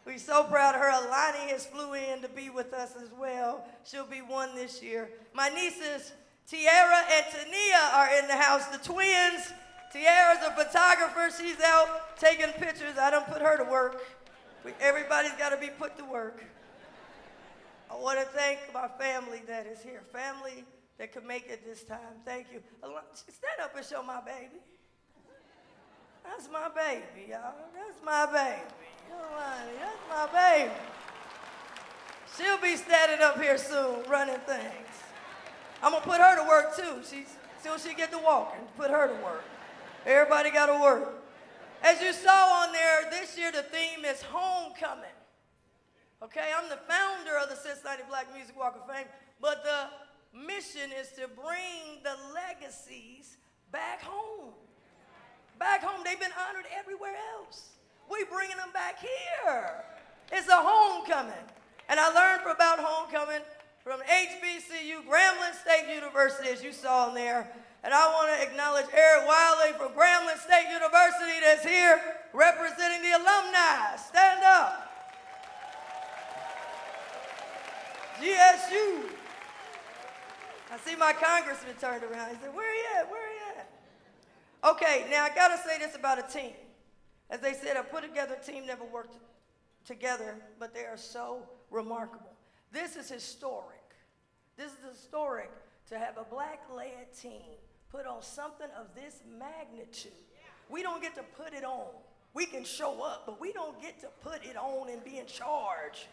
Speaker 4: We're so proud of her. Alani has flew in to be with us as well. She'll be one this year. My nieces Tiara and Tania are in the house, the twins. Tiara's a photographer. She's out taking pictures. I done put her to work. Everybody's got to be put to work. I want to thank my family that is here. Family that could make it this time. Thank you. Stand up and show my baby. That's my baby, y'all. That's my baby. That's my baby. She'll be standing up here soon, running things. I'm going to put her to work, too. Till she get to walking, put her to work. Everybody got to work. As you saw on there, this year the theme is homecoming. Okay, I'm the founder of the Cincinnati Black Music Walk of Fame, but the mission is to bring the legacies back home. Back home, they've been honored everywhere else. We bringing them back here. It's a homecoming. And I learned about homecoming from HBCU, Grambling State University, as you saw in there. And I want to acknowledge Eric Wiley from Grambling State University that's here representing the alumni. Stand up. GSU. I see my congressman turned around. He said, where he at? Where he at? Okay, now I got to say this about a team. As they said, a put together team never worked together, but they are so remarkable. This is historic. This is historic to have a black-led team put on something of this magnitude. We don't get to put it on. We can show up, but we don't get to put it on and be in charge.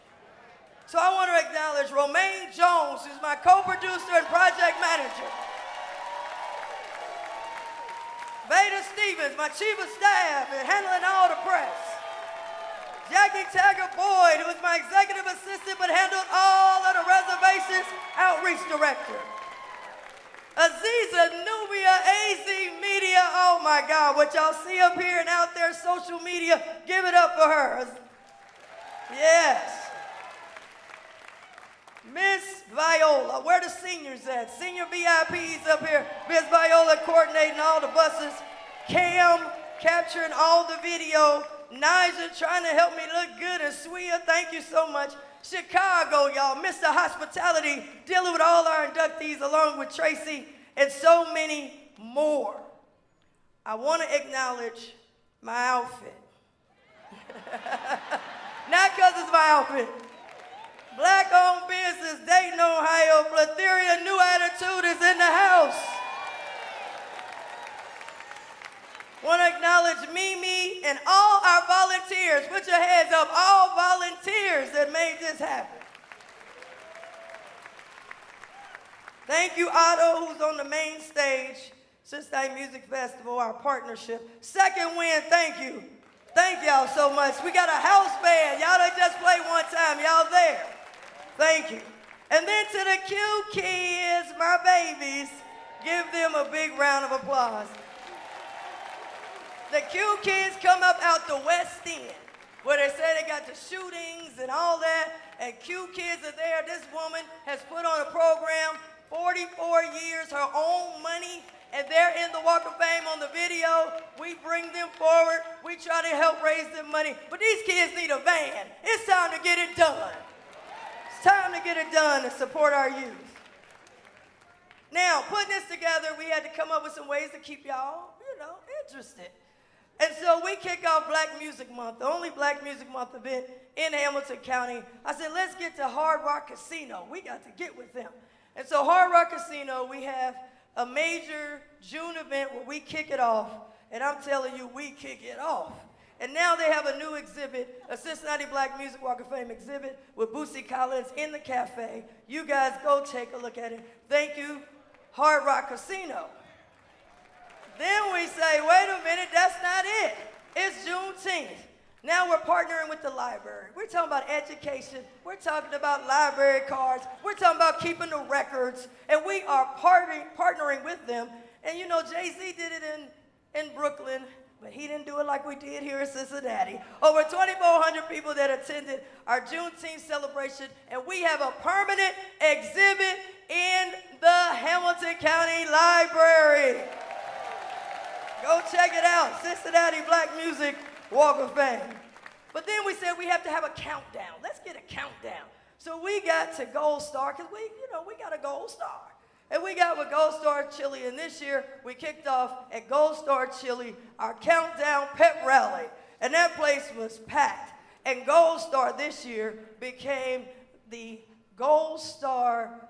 Speaker 4: So I want to acknowledge Romaine Jones, who's my co-producer and project manager. Veda Stevens, my chief of staff and handling all the press. Jackie Taggart Boyd, who is my executive assistant but handled all of the reservations outreach director. Aziza Nubia, AZ Media, oh my God, what y'all see up here and out there, social media, give it up for her. Yes. Miss Viola, where the seniors at? Senior VIPs up here. Miss Viola coordinating all the buses. Cam capturing all the video. Nigel trying to help me look good. And Swea, thank you so much. Chicago, y'all. Mr. Hospitality, dealing with all our inductees along with Tracy and so many more. I want to acknowledge my outfit. Not because it's my outfit. Black-owned business, Dayton, Ohio, Platheria New Attitude is in the house. Want to acknowledge Mimi and all our volunteers. Put your hands up, all volunteers that made this happen. Thank you, Otto, who's on the main stage. Cincinnati Music Festival, our partnership. Second Wind, thank you. Thank y'all so much. We got a house band. Y'all done just played one time. Y'all there. Thank you. And then to the Q kids, my babies, give them a big round of applause. The Q kids come up out the West End, where they say they got the shootings and all that, and Q kids are there. This woman has put on a program, 44 years, her own money, and they're in the Walk of Fame on the video. We bring them forward. We try to help raise them money. But these kids need a van. It's time to get it done. It's time to get it done to support our youth. Now, putting this together, we had to come up with some ways to keep y'all, interested. And so we kick off Black Music Month, the only Black Music Month event in Hamilton County. I said, let's get to Hard Rock Casino. We got to get with them. And so Hard Rock Casino, we have a major June event where we kick it off. And I'm telling you, we kick it off. And now they have a new exhibit, a Cincinnati Black Music Walk of Fame exhibit with Bootsy Collins in the cafe. You guys go take a look at it. Thank you, Hard Rock Casino. Then we say, wait a minute, that's not it. It's Juneteenth. Now we're partnering with the library. We're talking about education. We're talking about library cards. We're talking about keeping the records. And we are partnering with them. And you know, Jay-Z did it in Brooklyn, but he didn't do it like we did here in Cincinnati. Over 2,400 people that attended our Juneteenth celebration, and we have a permanent exhibit in the Hamilton County Library. Go check it out, Cincinnati Black Music Walk of Fame. But then we said we have to have a countdown. Let's get a countdown. So we got to Gold Star, because we got a Gold Star. And we got with Gold Star Chili, and this year we kicked off at Gold Star Chili, our countdown pep rally. And that place was packed. And Gold Star this year became the Gold Star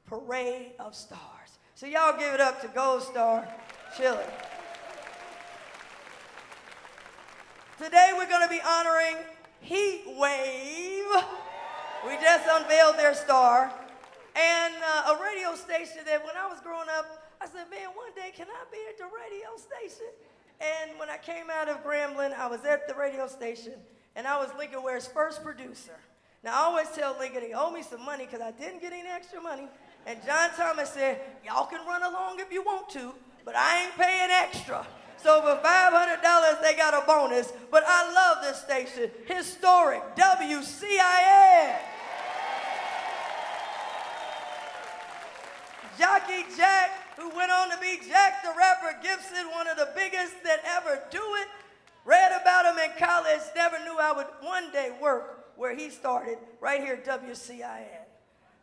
Speaker 4: Parade of Stars. So y'all give it up to Gold Star Chili. Today we're going to be honoring Heat Wave. We just unveiled their star. And a radio station that when I was growing up, I said, man, one day can I be at the radio station? And when I came out of Grambling, I was at the radio station, and I was Lincoln Ware's first producer. Now, I always tell Lincoln he owed me some money because I didn't get any extra money. And John Thomas said, y'all can run along if you want to, but I ain't paying extra. So for $500, they got a bonus. But I love this station. Historic WCIN. Jockey Jack, who went on to be Jack the Rapper Gibson, one of the biggest that ever do it. Read about him in college, never knew I would one day work where he started, right here at WCIN.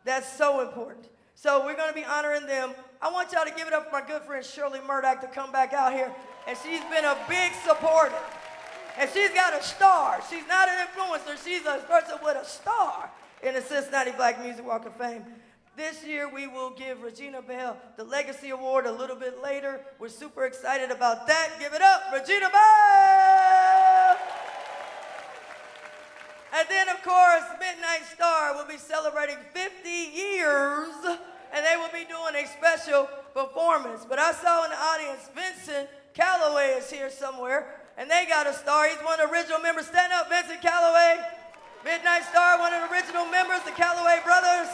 Speaker 4: That's so important. So we're going to be honoring them. I want y'all to give it up for my good friend Shirley Murdoch to come back out here. And she's been a big supporter. And she's got a star. She's not an influencer. She's a person with a star in the Cincinnati Black Music Walk of Fame. This year, we will give Regina Bell the Legacy Award a little bit later. We're super excited about that. Give it up, Regina Bell! And then, of course, Midnight Star will be celebrating 50 years, and they will be doing a special performance. But I saw in the audience, Vincent Calloway is here somewhere, and they got a star. He's one of the original members. Stand up, Vincent Calloway. Midnight Star, one of the original members, the Calloway brothers.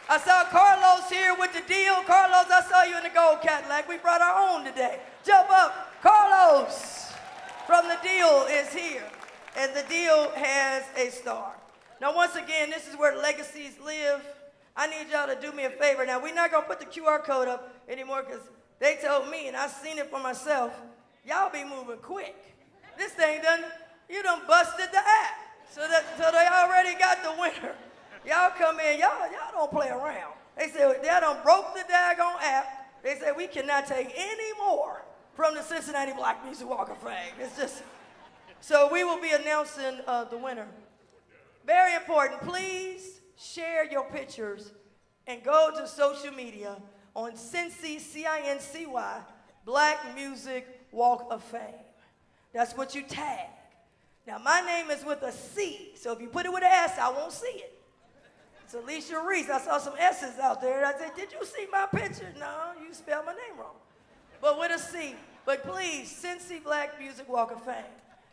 Speaker 4: I saw Carlos here with the deal. Carlos, I saw you in the gold Cadillac. We brought our own today. Jump up. Carlos from the deal is here. And the deal has a star. Now, once again, this is where legacies live. I need y'all to do me a favor. Now, we're not going to put the QR code up anymore because they told me, and I've seen it for myself, y'all be moving quick. This thing you done busted the app. So they already got the winner. Y'all come in, y'all don't play around. They said, they done broke the daggone app. They said, we cannot take any more from the Cincinnati Black Music Walk of Fame. It's just, so we will be announcing the winner. Very important, please share your pictures and go to social media on Cincy, C-I-N-C-Y, Black Music Walk of Fame. That's what you tag. Now, my name is with a C, so if you put it with an S, I won't see it. It's Alicia Reese. I saw some S's out there. I said, did you see my picture? No, you spelled my name wrong. But with a C. But please, Cincy Black Music Walk of Fame.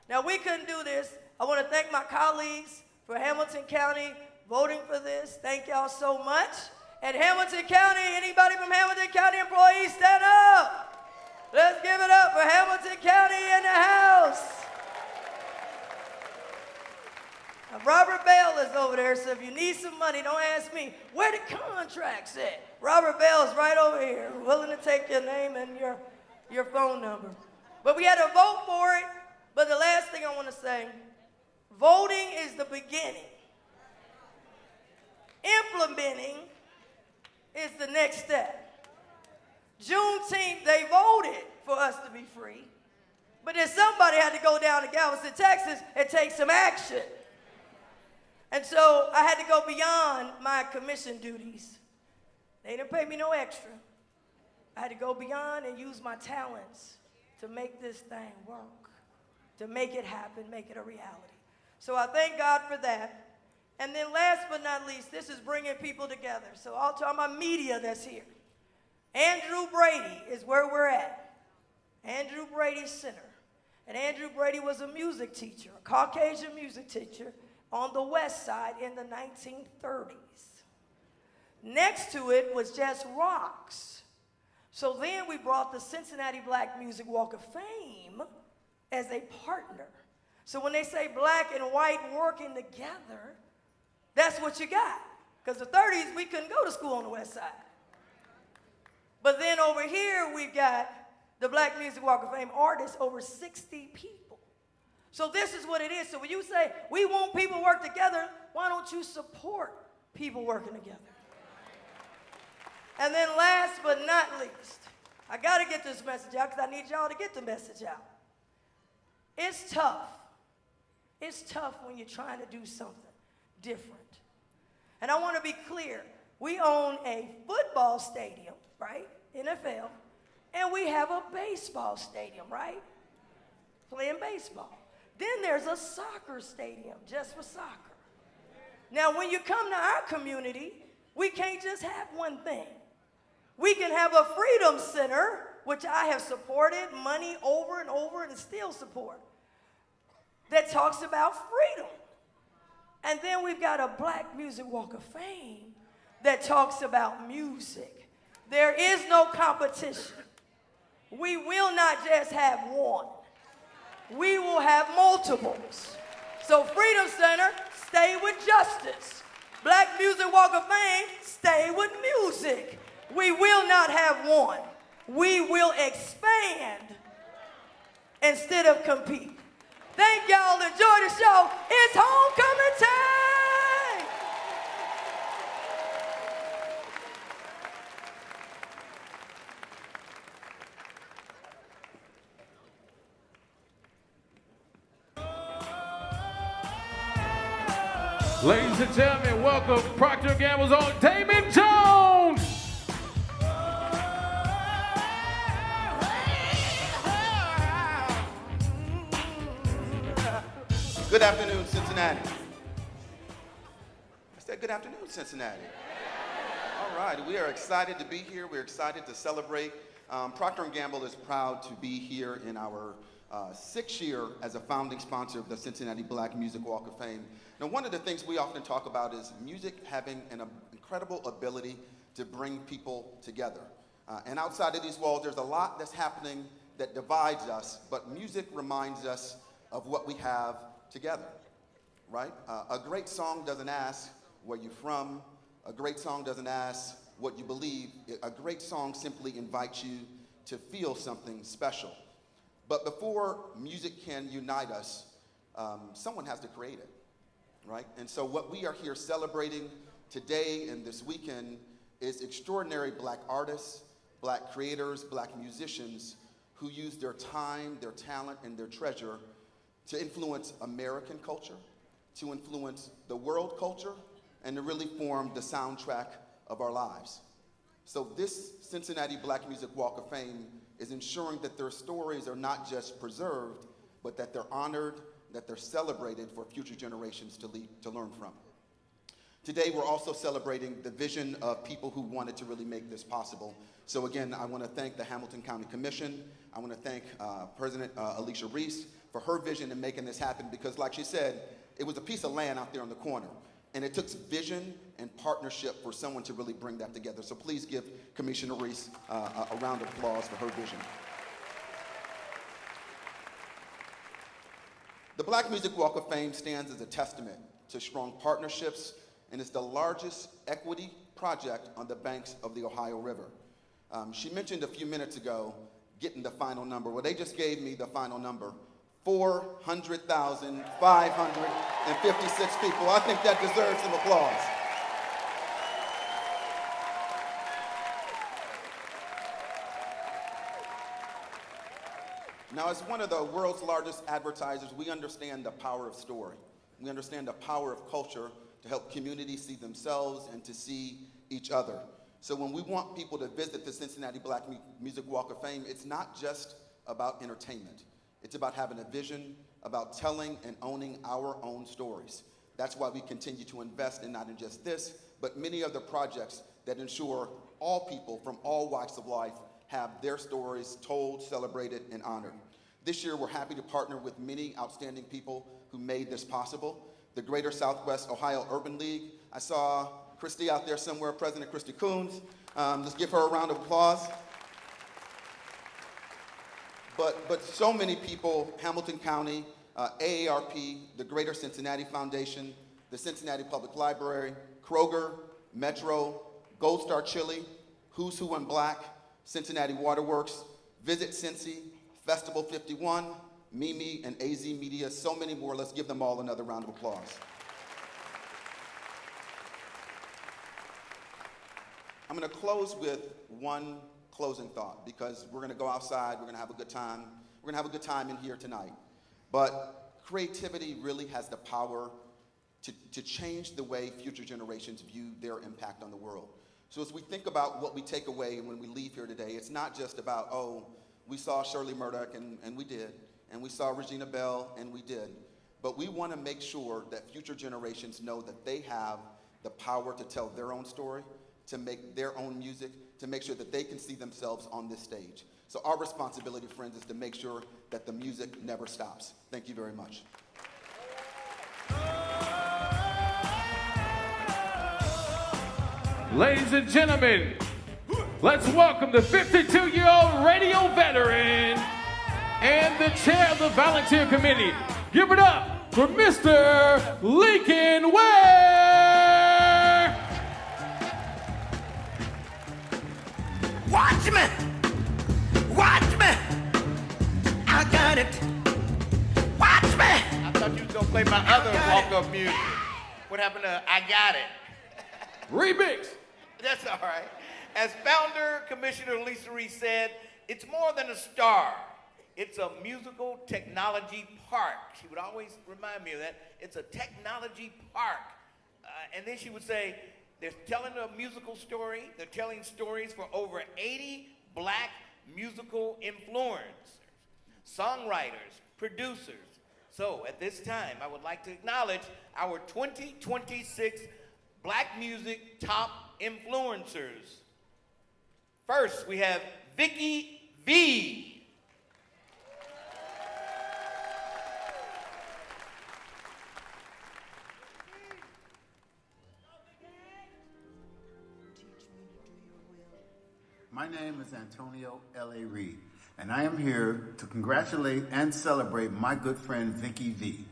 Speaker 4: Now, we couldn't do this. I want to thank my colleagues for Hamilton County voting for this. Thank y'all so much. And Hamilton County, anybody from Hamilton County employees, stand up. Let's give it up for Hamilton County in the house. Now, Robert Bell is over there, so if you need some money, don't ask me, where the contracts at? Robert Bell's right over here, willing to take your name and your phone number. But we had to vote for it. But the last thing I want to say, voting is the beginning. Implementing is the next step. Juneteenth, they voted for us to be free. But then somebody had to go down to Galveston, Texas, and take some action. And so I had to go beyond my commission duties. They didn't pay me no extra. I had to go beyond and use my talents to make this thing work, to make it happen, make it a reality. So I thank God for that. And then last but not least, this is bringing people together. So I'll tell my media that's here. Andrew Brady is where we're at. Andrew Brady Center. And Andrew Brady was a music teacher, a Caucasian music teacher, on the west side in the 1930s. Next to it was just rocks. So then we brought the Cincinnati Black Music Walk of Fame as a partner. So when they say black and white working together, that's what you got. Because the 30s, we couldn't go to school on the west side. But then over here, we've got the Black Music Walk of Fame artists, over 60 people. So this is what it is. So when you say, we want people to work together, why don't you support people working together? And then last but not least, I got to get this message out because I need y'all to get the message out. It's tough. It's tough when you're trying to do something different. And I want to be clear. We own a football stadium, right? NFL. And we have a baseball stadium, right? Playing baseball. Then there's a soccer stadium just for soccer. Now, when you come to our community, we can't just have one thing. We can have a freedom center, which I have supported money over and over and still support, that talks about freedom. And then we've got a Black Music Walk of Fame that talks about music. There is no competition. We will not just have one. We will have multiples. So Freedom Center, stay with justice. Black Music Walk of Fame, stay with music. We will not have one. We will expand instead of compete. Thank y'all. Enjoy the show. It's homecoming time.
Speaker 1: Ladies and gentlemen, welcome Procter & Gamble's own Damon Jones.
Speaker 13: Good afternoon, Cincinnati. I said good afternoon, Cincinnati. All right, we are excited to be here. We're excited to celebrate. Procter & Gamble is proud to be here in our 6th year as a founding sponsor of the Cincinnati Black Music Walk of Fame. Now, one of the things we often talk about is music having an incredible ability to bring people together. And outside of these walls, there's a lot that's happening that divides us, but music reminds us of what we have together, right? A great song doesn't ask where you're from. A great song doesn't ask what you believe. A great song simply invites you to feel something special. But before music can unite us, someone has to create it, right? And so what we are here celebrating today and this weekend is extraordinary Black artists, Black creators, Black musicians who use their time, their talent, and their treasure to influence American culture, to influence the world culture, and to really form the soundtrack of our lives. So this Cincinnati Black Music Walk of Fame is ensuring that their stories are not just preserved, but that they're honored, that they're celebrated for future generations to learn from. Today, we're also celebrating the vision of people who wanted to really make this possible. So again, I want to thank the Hamilton County Commission. I want to thank President Alicia Reese for her vision in making this happen, because like she said, it was a piece of land out there in the corner. And it took vision and partnership for someone to really bring that together. So please give Commissioner Reese a round of applause for her vision. The Black Music Walk of Fame stands as a testament to strong partnerships, and is the largest equity project on the banks of the Ohio River. She mentioned a few minutes ago getting the final number. Well, they just gave me the final number. 400,556 people. I think that deserves some applause. Now, as one of the world's largest advertisers, we understand the power of story. We understand the power of culture to help communities see themselves and to see each other. So when we want people to visit the Cincinnati Black Music Walk of Fame, it's not just about entertainment. It's about having a vision, about telling and owning our own stories. That's why we continue to invest in not in just this, but many other projects that ensure all people from all walks of life have their stories told, celebrated, and honored. This year, we're happy to partner with many outstanding people who made this possible. The Greater Southwest Ohio Urban League. I saw Christy out there somewhere, President Christy Coons. Let's give her a round of applause. But so many people, Hamilton County, AARP, the Greater Cincinnati Foundation, the Cincinnati Public Library, Kroger, Metro, Gold Star Chili, Who's Who in Black, Cincinnati Waterworks, Visit Cincy, Festival 51, Mimi, and AZ Media, so many more. Let's give them all another round of applause. I'm going to close with one closing thought, because we're going to go outside, we're going to have a good time. We're going to have a good time in here tonight. But creativity really has the power to change the way future generations view their impact on the world. So as we think about what we take away when we leave here today, it's not just about, oh, we saw Shirley Murdoch, and we did, and we saw Regina Bell, and we did. But we want to make sure that future generations know that they have the power to tell their own story, to make their own music, to make sure that they can see themselves on this stage. So our responsibility, friends, is to make sure that the music never stops. Thank you very much.
Speaker 1: Ladies and gentlemen, let's welcome the 52-year-old radio veteran and the chair of the volunteer committee. Give it up for Mr. Lincoln Ware!
Speaker 11: Watch me! Watch me! I got it! Watch me!
Speaker 14: I thought you was gonna play my other walk-up music. What happened to I Got It?
Speaker 1: Remix!
Speaker 14: That's all right. As founder, Commissioner Lisa Reese said, it's more than a star. It's a musical technology park. She would always remind me of that. It's a technology park. And then she would say, they're telling a musical story. They're telling stories for over 80 black musical influencers, songwriters, producers. So at this time, I would like to acknowledge our 2026 Black Music Top Influencers. First, we have Vicky V.
Speaker 15: My name is Antonio L.A. Reed, and I am here to congratulate and celebrate my good friend Vicky V.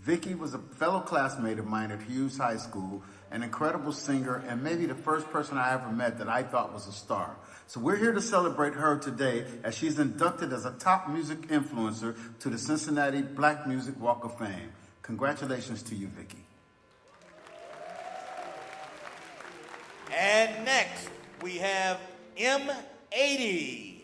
Speaker 15: Vicky was a fellow classmate of mine at Hughes High School, an incredible singer, and maybe the first person I ever met that I thought was a star. So we're here to celebrate her today as she's inducted as a top music influencer to the Cincinnati Black Music Walk of Fame. Congratulations to you, Vicky.
Speaker 14: And next, we have M80.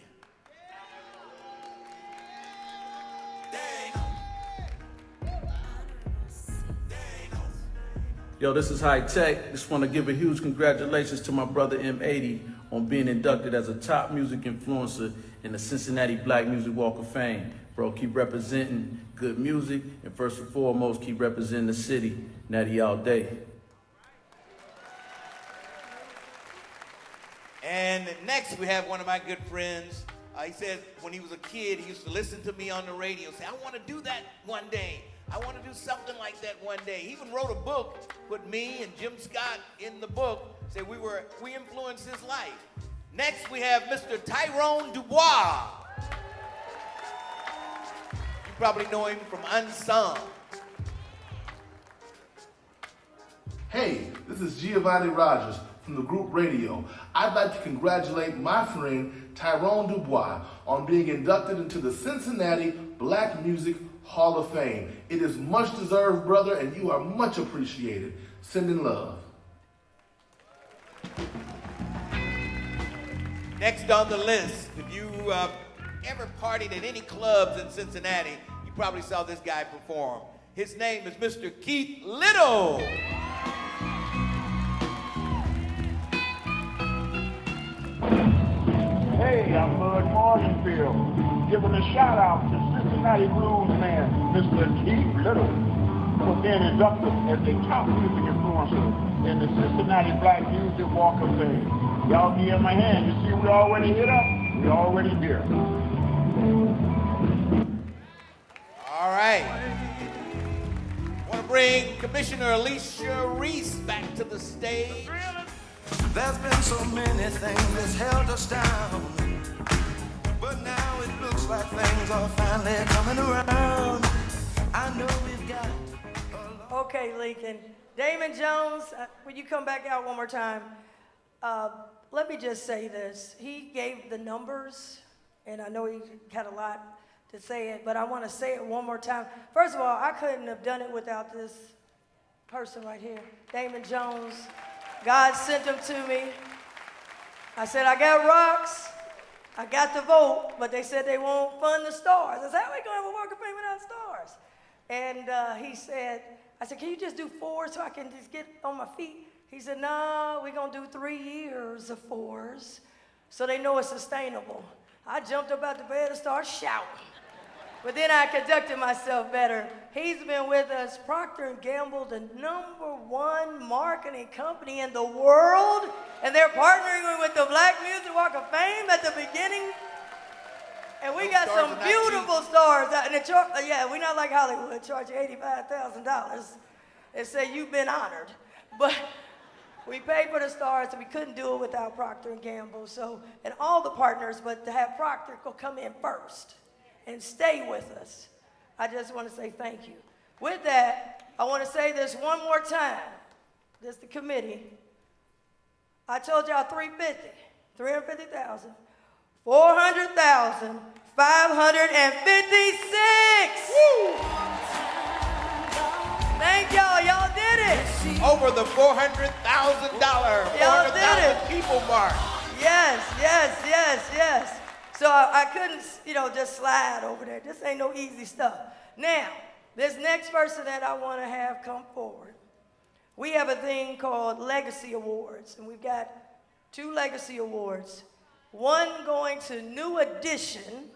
Speaker 16: Yo, this is High Tech. Just want to give a huge congratulations to my brother M80 on being inducted as a top music influencer in the Cincinnati Black Music Walk of Fame. Bro, keep representing good music, and first and foremost, keep representing the city. Natty all day.
Speaker 14: And next, we have one of my good friends. He said when he was a kid, he used to listen to me on the radio, say, I want to do that one day. I want to do something like that one day. He even wrote a book, put me and Jim Scott in the book, said we influenced his life. Next, we have Mr. Tyrone Dubois. You probably know him from Unsung.
Speaker 17: Hey, this is Giovanni Rogers from the group Radio. I'd like to congratulate my friend Tyrone Dubois on being inducted into the Cincinnati Black Music Hall of Fame. It is much deserved, brother, and you are much appreciated. Sending love.
Speaker 14: Next on the list, if you ever partied at any clubs in Cincinnati, you probably saw this guy perform. His name is Mr. Keith Little.
Speaker 18: Hey, I'm Bud Marshfield, giving a shout out to Cincinnati blues man, Mr. Keith Little, for being inducted as a top music influencer in the Cincinnati Black Music Walk of Fame. Y'all give my hand. You see, we already hit up. We already here.
Speaker 14: All right. I want to bring Commissioner Alicia Reese back to the stage.
Speaker 11: There's been so many things that's held us down, but now it looks like things are finally coming around. I know we've got
Speaker 4: Okay, Lincoln. Damon Jones, will you come back out one more time? Let me just say this. He gave the numbers, and I know he had a lot to say it, but I want to say it one more time. First of all, I couldn't have done it without this person right here, Damon Jones. God sent him to me. I said, I got rocks. I got the vote, but they said they won't fund the stars. I said, how are we going to have a Walk of Fame without stars? And he said, I said, can you just do 4 so I can just get on my feet? He said, no, we're going to do 3 years of 4s so they know it's sustainable. I jumped up out the bed and started shouting. But then I conducted myself better. He's been with us, Procter & Gamble, the #1 marketing company in the world, and they're partnering with the Black Music Walk of Fame at the beginning. And we got some beautiful stars. And we're not like Hollywood, charge you $85,000 and say you've been honored. But We paid for the stars, and we couldn't do it without Procter & Gamble. So, and all the partners, but to have Procter go come in first and stay with us, I just want to say thank you. With that, I want to say this one more time. This is the committee. I told y'all 350,000, 400,000, 556. Thank y'all, y'all did it.
Speaker 14: Over the $400,000, 400,000 people mark.
Speaker 4: Yes. So I couldn't, just slide over there. This ain't no easy stuff. Now, this next person that I want to have come forward, we have a thing called Legacy Awards, and we've got 2 Legacy Awards. One going to New Edition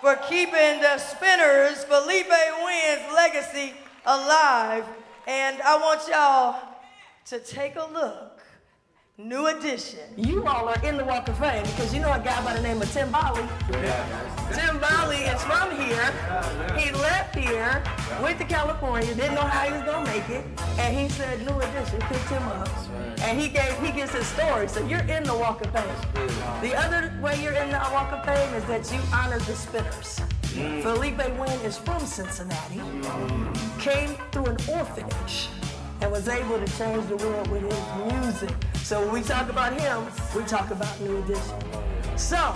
Speaker 4: for keeping the Spinners Felipe Wynn's legacy alive. And I want y'all to take a look. New Edition. You all are in the Walk of Fame because you know a guy by the name of Tim Bali. Tim Bali is from here. He left here, went to California, didn't know how he was gonna make it, and he said New Edition picked him up. And he gives his story. So you're in the Walk of Fame. The other way you're in the Walk of Fame is that you honor the Spinners. Felipe Wynn is from Cincinnati, came through an orphanage, and was able to change the world with his music. So when we talk about him, we talk about New Edition. So,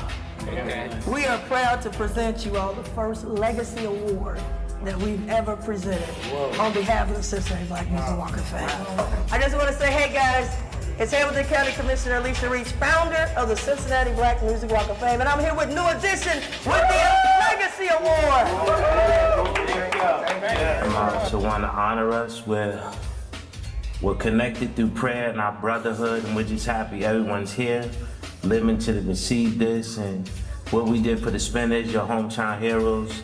Speaker 4: we are proud to present you all the first Legacy Award that we've ever presented on behalf of the Cincinnati Black Music Walk of Fame. I just want to say, hey guys, it's Hamilton County Commissioner Alicia Reach, founder of the Cincinnati Black Music Walk of Fame, and I'm here with New Edition with the Legacy Award.
Speaker 19: To want to honor us, we're connected through prayer and our brotherhood, and we're just happy everyone's here, living to receive this. And what we did for the Spinners, your hometown heroes,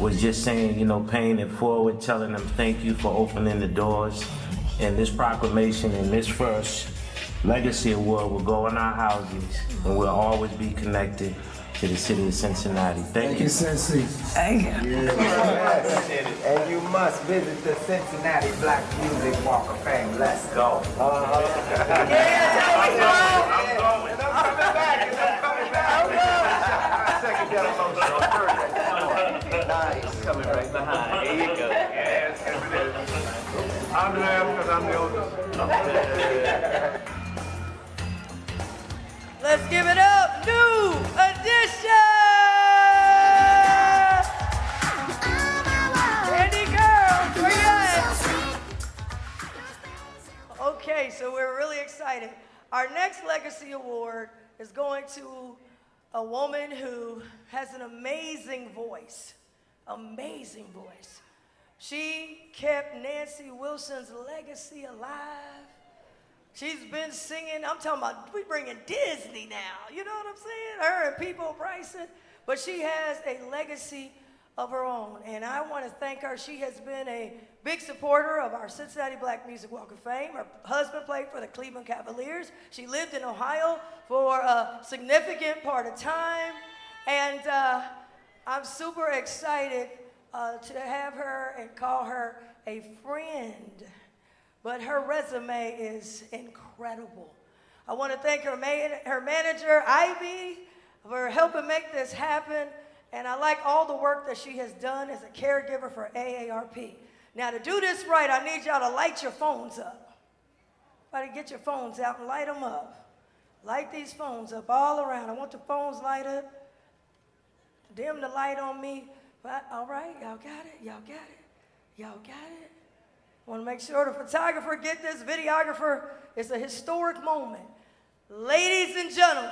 Speaker 19: was just saying, paying it forward, telling them thank you for opening the doors. And this proclamation and this first Legacy Award will go in our houses, and we'll always be connected to the city of Cincinnati. Thank you,
Speaker 11: Cincy.
Speaker 4: Thank you.
Speaker 11: Yes. And you must visit the Cincinnati Black Music Walk of Fame. Let's go. I'm coming back. Second Nice. Coming right behind. There you go. Yes, it is. I'm there because I'm the oldest.
Speaker 4: Let's give it up, New Edition! Candy girls, where you at? Okay, so we're really excited. Our next Legacy Award is going to a woman who has an amazing voice. Amazing voice. She kept Nancy Wilson's legacy alive. She's been singing, I'm talking about, we bringing Disney now, you know what I'm saying? Her and People Bryson, but she has a legacy of her own, and I want to thank her. She has been a big supporter of our Cincinnati Black Music Walk of Fame. Her husband played for the Cleveland Cavaliers. She lived in Ohio for a significant part of time, and I'm super excited to have her and call her a friend. But her resume is incredible. I want to thank her manager, Ivy, for helping make this happen. And I like all the work that she has done as a caregiver for AARP. Now, to do this right, I need y'all to light your phones up. Everybody get your phones out and light them up. Light these phones up all around. I want the phones light up. Dim the light on me. But, all right, y'all got it? Y'all got it? Y'all got it? I want to make sure the photographer get this, videographer. It's a historic moment. Ladies and gentlemen,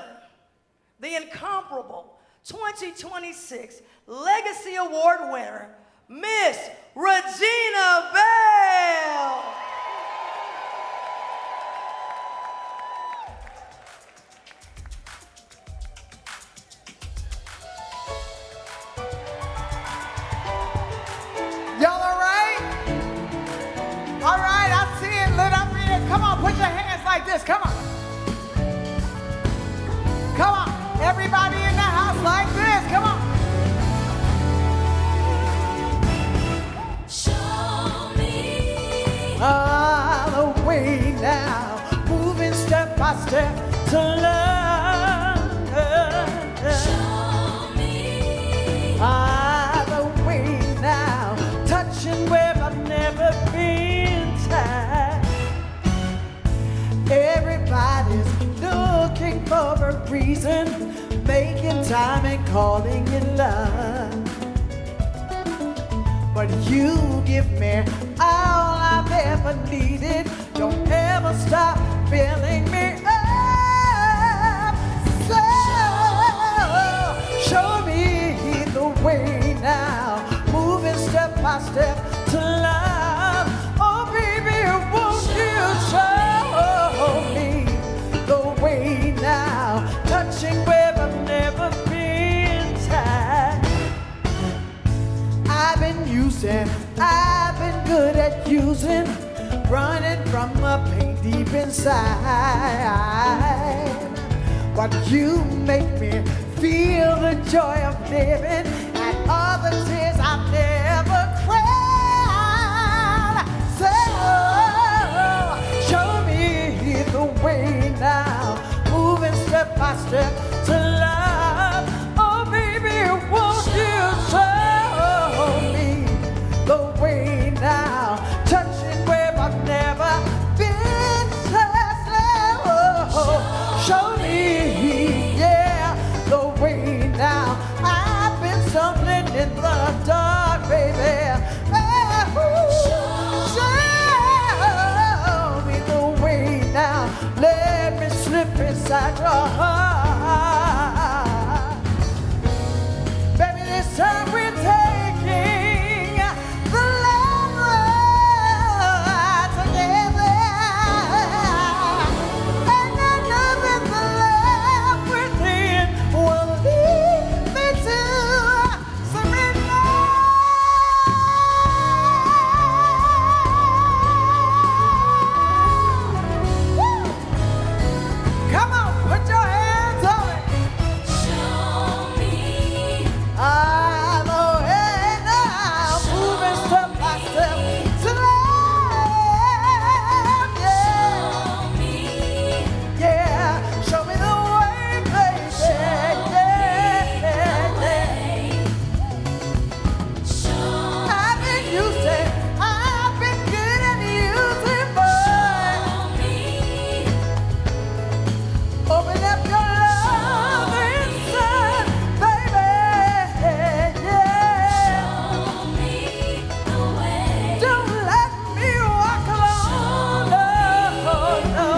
Speaker 4: the incomparable 2026 Legacy Award winner, Miss Regina Bell.
Speaker 11: Y'all all right? All right, I see it lit up here. Come on, put your hands like this. Come on. Come on. Everybody in the house like this. Come on. Show me all the way now. Moving by step to love.
Speaker 10: Show me
Speaker 11: The way now, touching where I've never been touched. Everybody's looking for a reason, making time and calling it love. But you give me all I've ever needed. Don't ever stop filling me up. So show me the way now, moving step by step to love. Oh baby, won't you show me the way now, touching where I've never been touched. I've been using, I've been good at using, running from a pain deep inside. But you make me feel the joy of living and all the tears I've never cried. So show me the way now, moving step by step to love. Oh baby, won't you show me the way now, touching where I've never been touched. Show me, yeah, the way now. I've been stumbling in the dark, baby. Show me the way now. Let me slip inside your heart. Baby, this time we're taking the long ride together. And I know that the love within will lead me to surrender. Woo! Come on, put your hands on it.
Speaker 10: show me
Speaker 11: I'm away now, moving step by step to love. Yeah, yeah, show me the way, baby. Yeah. I've been using, I've been good at using, boy. Open up your love inside, baby. Yeah. Don't let me walk alone. No, no.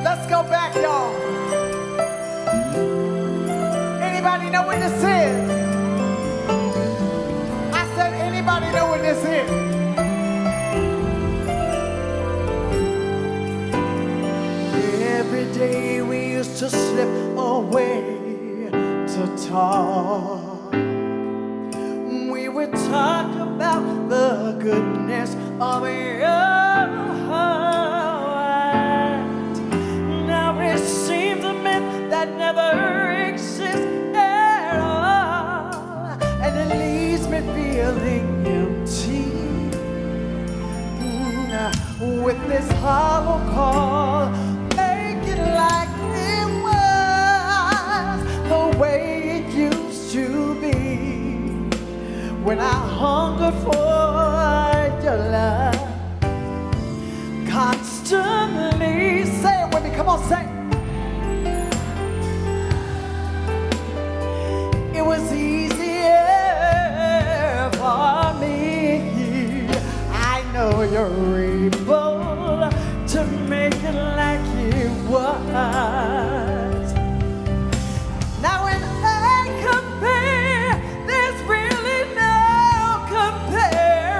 Speaker 11: Let's go back, y'all. Anybody know what this is? I said, anybody know what this is? Every day we used to slip away to talk. We would talk about the goodness of your heart. Now it seems a myth that never exists at all, and it leaves me feeling empty. With this hollow call, make it like it was the way it used to be, when I hungered for your love constantly. Say it with me, come on, say it. It was easier for me. I know you're able to make it like it was. Now when I compare, there's really no compare.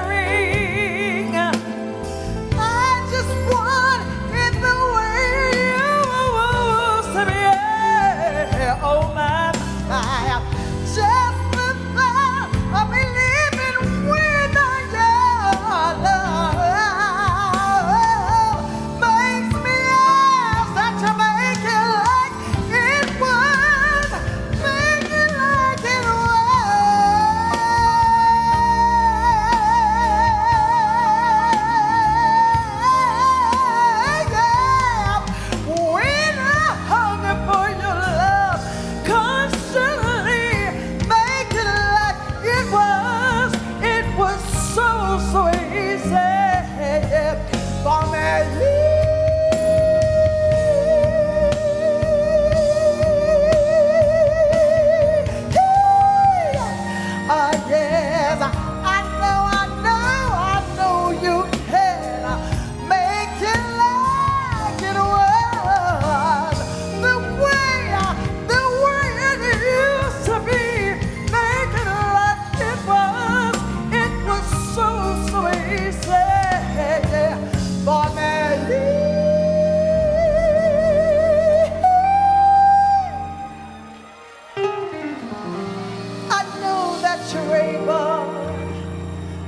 Speaker 11: that you're able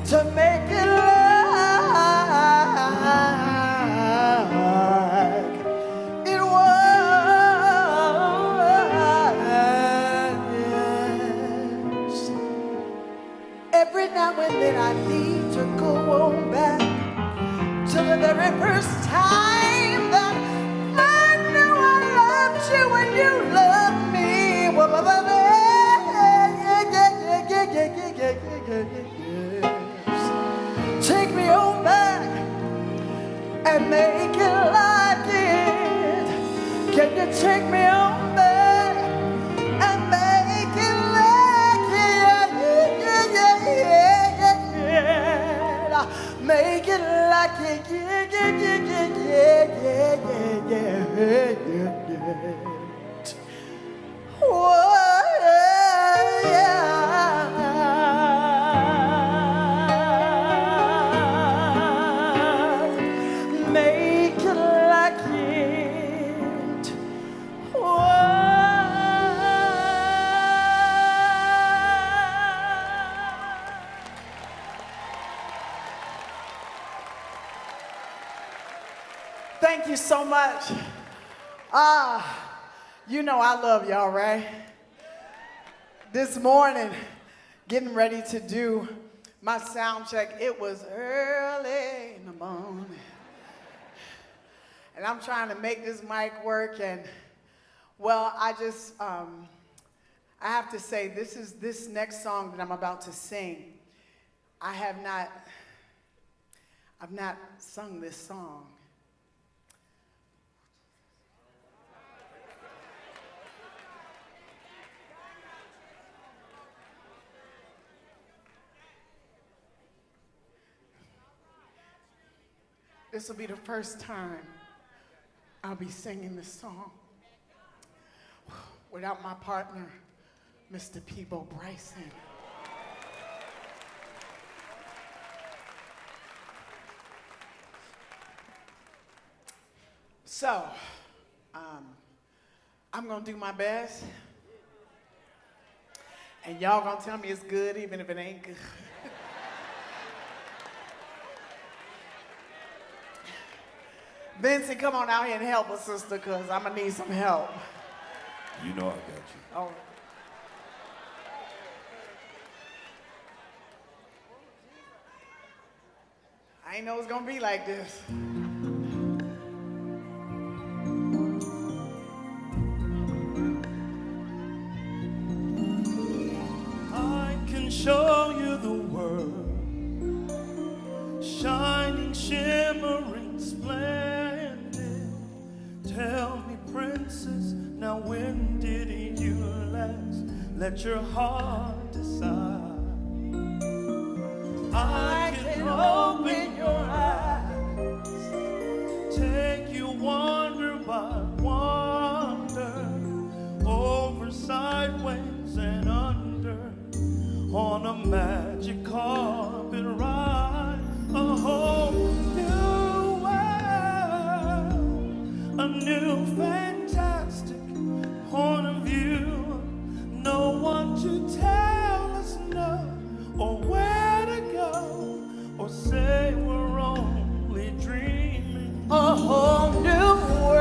Speaker 11: to make it like it was. Every now and then I need to go on back to the very first time that I knew I loved you and you loved me. Take me on back and make it like it. Can you take me on back and make it like it? Make it like it. Make it like it. Thank you so much. You know I love y'all, right? This morning, getting ready to do my sound check, it was early in the morning. And I'm trying to make this mic work, and well, I have to say, this next song that I'm about to sing, I've not sung this song. This will be the first time I'll be singing this song without my partner, Mr. Peebo Bryson. So, I'm gonna do my best, and y'all gonna tell me it's good even if it ain't good. Vincent, come on out here and help us, sister, because I'm going to need some help.
Speaker 6: You know I got you.
Speaker 11: All right. I ain't know it was going to be like this.
Speaker 9: I can show you the world, shining, shimmering, splendid. Tell me, princess, now when did you last let your heart decide? I can open your eyes, take you wonder by wonder, over, sideways, and under, on a magic carpet ride, a whole new world, a new fantastic point of view. No one to tell us no, or where to go, or say we're only dreaming.
Speaker 11: A whole new world,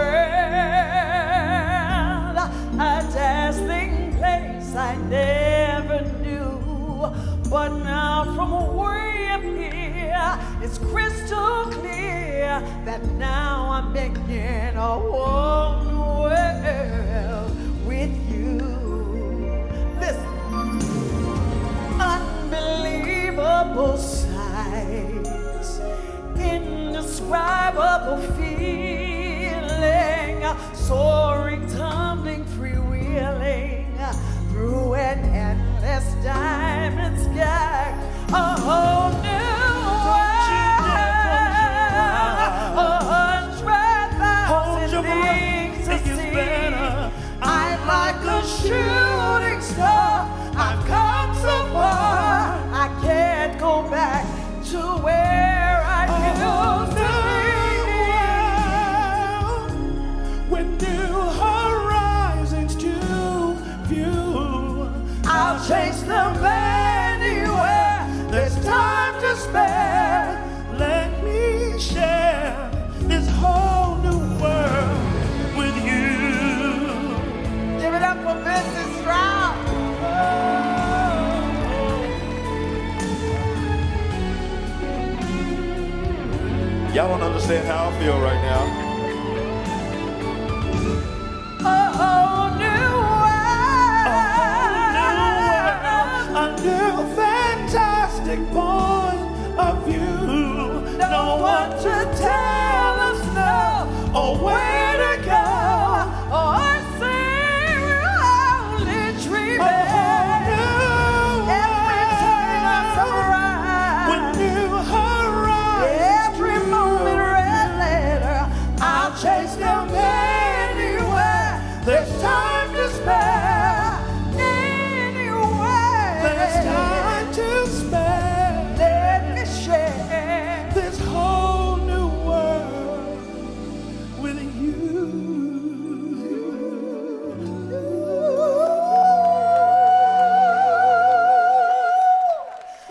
Speaker 11: a dazzling place I never knew. But now from way up here, it's crystal clear that now I'm making a whole new world with you. Listen, unbelievable sights, indescribable feeling, soaring, tumbling, freewheeling through an endless diamond sky. A whole new world, 100,000 things to see. I'm like a shooting star. I've come so far, I can't go back to where I used to be.
Speaker 9: With new horizons to view,
Speaker 11: I'll chase the man.
Speaker 9: Y'all don't understand how I feel right now.
Speaker 11: A new fantastic point of view. No one to tell us no or where to go. Or say we're only dreaming. Every turn us around. With new horizons. Every moment red letter. I'll chase them anywhere. There's time to spare. There's time to spare. Let me share this whole new world with you.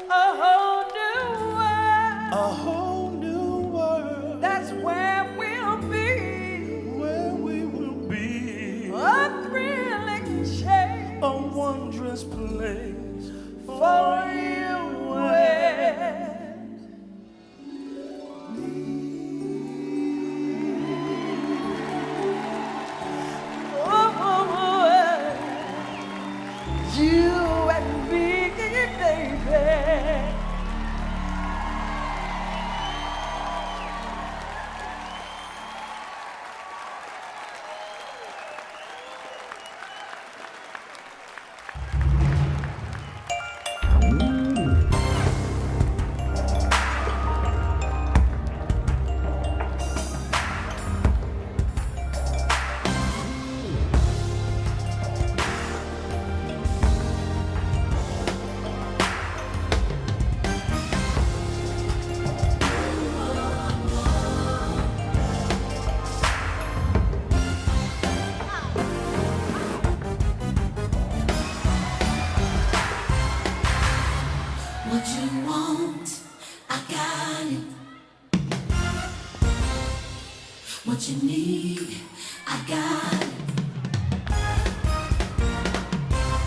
Speaker 11: A whole new world. A whole new world. That's where we'll be. Where we will be. A thrilling change. A wondrous place. For you and me. Oh, you and me, baby.
Speaker 10: What you want, I got it. What you need, I got it.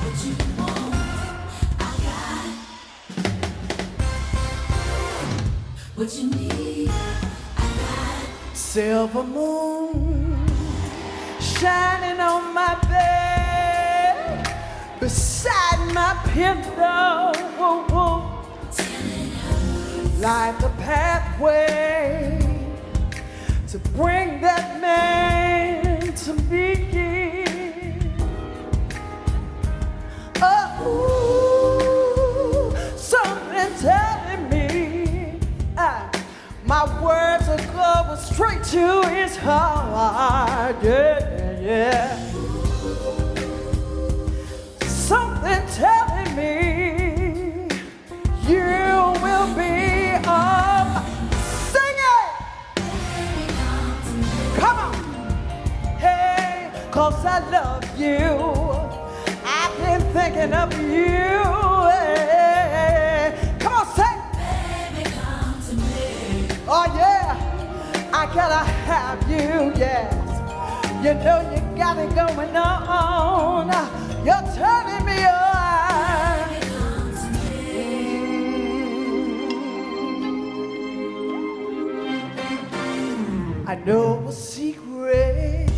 Speaker 10: What you want, I got it. What you need, I got it.
Speaker 11: Silver moon shining on my bed, beside my pillow, like a pathway to bring that man to me. Oh, something telling me my words are going straight to his heart. Yeah, yeah. Something telling me you will be singing. Come on. Hey, 'cause I love you. I've been thinking of you. Hey, come on, say.
Speaker 10: Baby, come to me.
Speaker 11: Oh yeah, I gotta have you, yes. You know you got it going on. You're turning me on. I know a secret,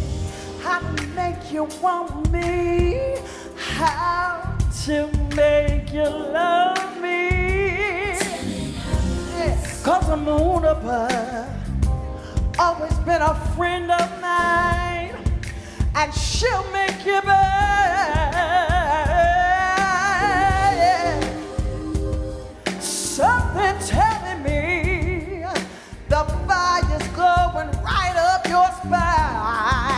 Speaker 11: how to make you want me, how to make you love me. Yeah, 'cause I'm on above, always been a friend of mine, and she'll make you burn. Yeah. Something telling me the fire's glowing right up your spine.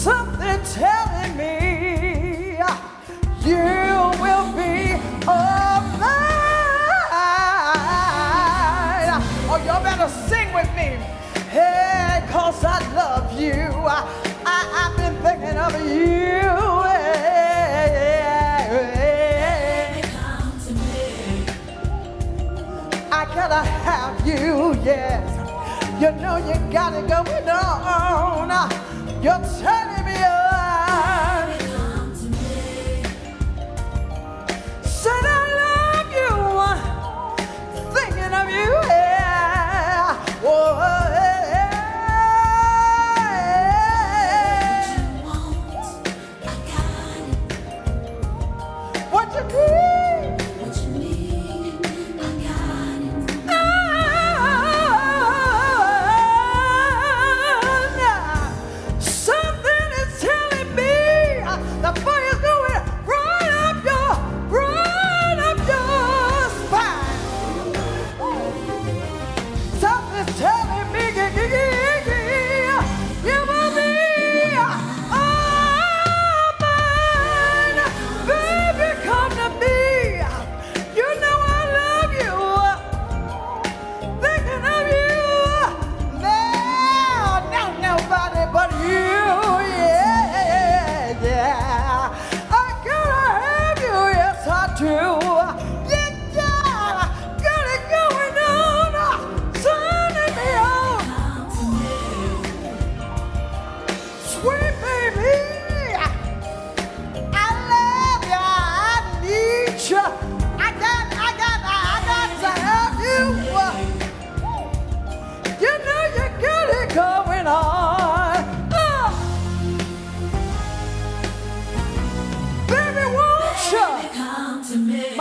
Speaker 11: Something telling me you will be all mine. Oh, y'all better sing with me. Hey, 'cause I love you. I've been thinking of you. I gotta have you, yes. You know you got it going on. You're turning me on. Said I love you.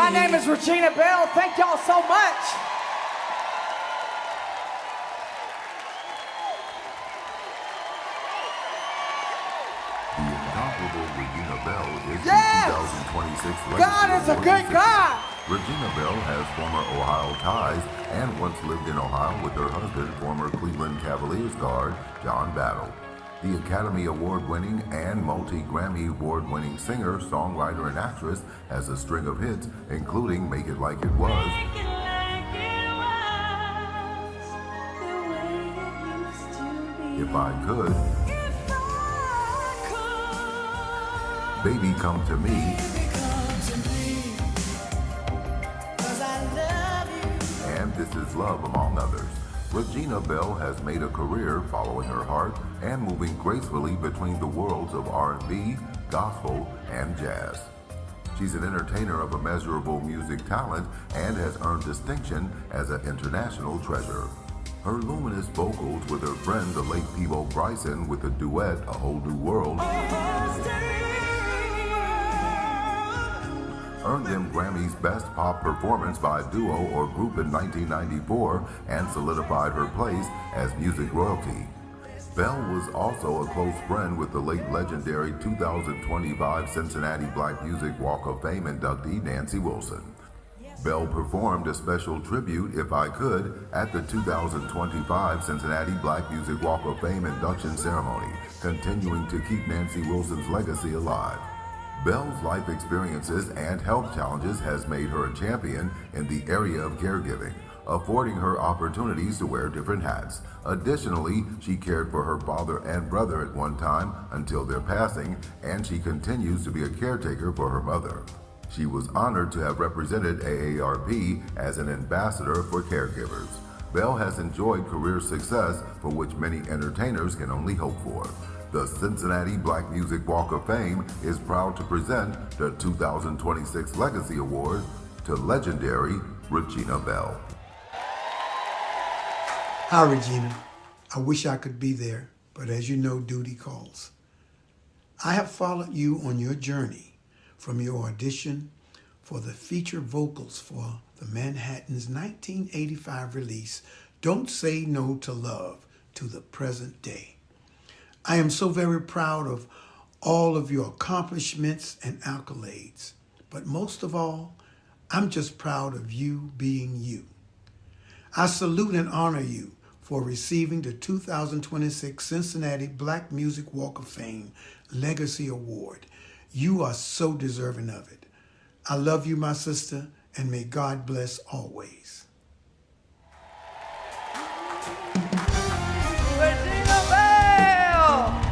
Speaker 11: My name is Regina Bell. Thank y'all so much.
Speaker 20: The incomparable Regina Bell is
Speaker 11: Yes!
Speaker 20: the 2026 Legacy
Speaker 11: God is a
Speaker 20: Award
Speaker 11: good God.
Speaker 20: Regina Bell has former Ohio ties and once lived in Ohio with her husband, former Cleveland Cavaliers guard John Battle. The Academy Award-winning and multi-Grammy Award-winning singer, songwriter, and actress has a string of hits, including Make It Like It Was, If I Could, Baby Come to Me, and This Is Love, among others. Regina Bell has made a career following her heart and moving gracefully between the worlds of R&B, gospel, and jazz. She's an entertainer of immeasurable music talent and has earned distinction as an international treasure. Her luminous vocals with her friend, the late Peebo Bryson, with the duet A Whole New World, earned them Grammy's Best Pop Performance by Duo or Group in 1994 and solidified her place as music royalty. Bell was also a close friend with the late legendary 2025 Cincinnati Black Music Walk of Fame inductee Nancy Wilson. Bell performed a special tribute, If I Could, at the 2025 Cincinnati Black Music Walk of Fame induction ceremony, continuing to keep Nancy Wilson's legacy alive. Bell's life experiences and health challenges has made her a champion in the area of caregiving, affording her opportunities to wear different hats. Additionally, she cared for her father and brother at one time until their passing, and she continues to be a caretaker for her mother. She was honored to have represented AARP as an ambassador for caregivers. Bell has enjoyed career success for which many entertainers can only hope for. The Cincinnati Black Music Walk of Fame is proud to present the 2026 Legacy Award to legendary Regina Bell.
Speaker 21: Hi, Regina. I wish I could be there, but as you know, duty calls. I have followed you on your journey from your audition for the feature vocals for the Manhattan's 1985 release, Don't Say No to Love, to the present day. I am so very proud of all of your accomplishments and accolades, but most of all, I'm just proud of you being you. I salute and honor you for receiving the 2026 Cincinnati Black Music Walk of Fame Legacy Award. You are so deserving of it. I love you, my sister, and may God bless always.
Speaker 11: Regina Bell!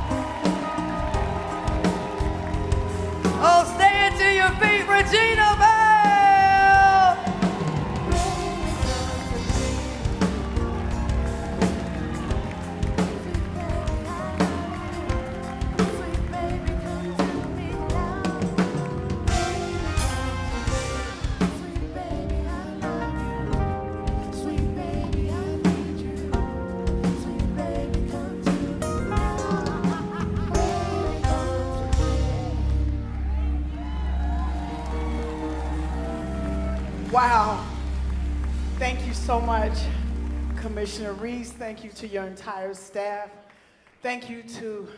Speaker 11: Oh, stand to your feet, Regina Bell! Wow. Thank you so much, Commissioner Reese. Thank you to your entire staff. Thank you to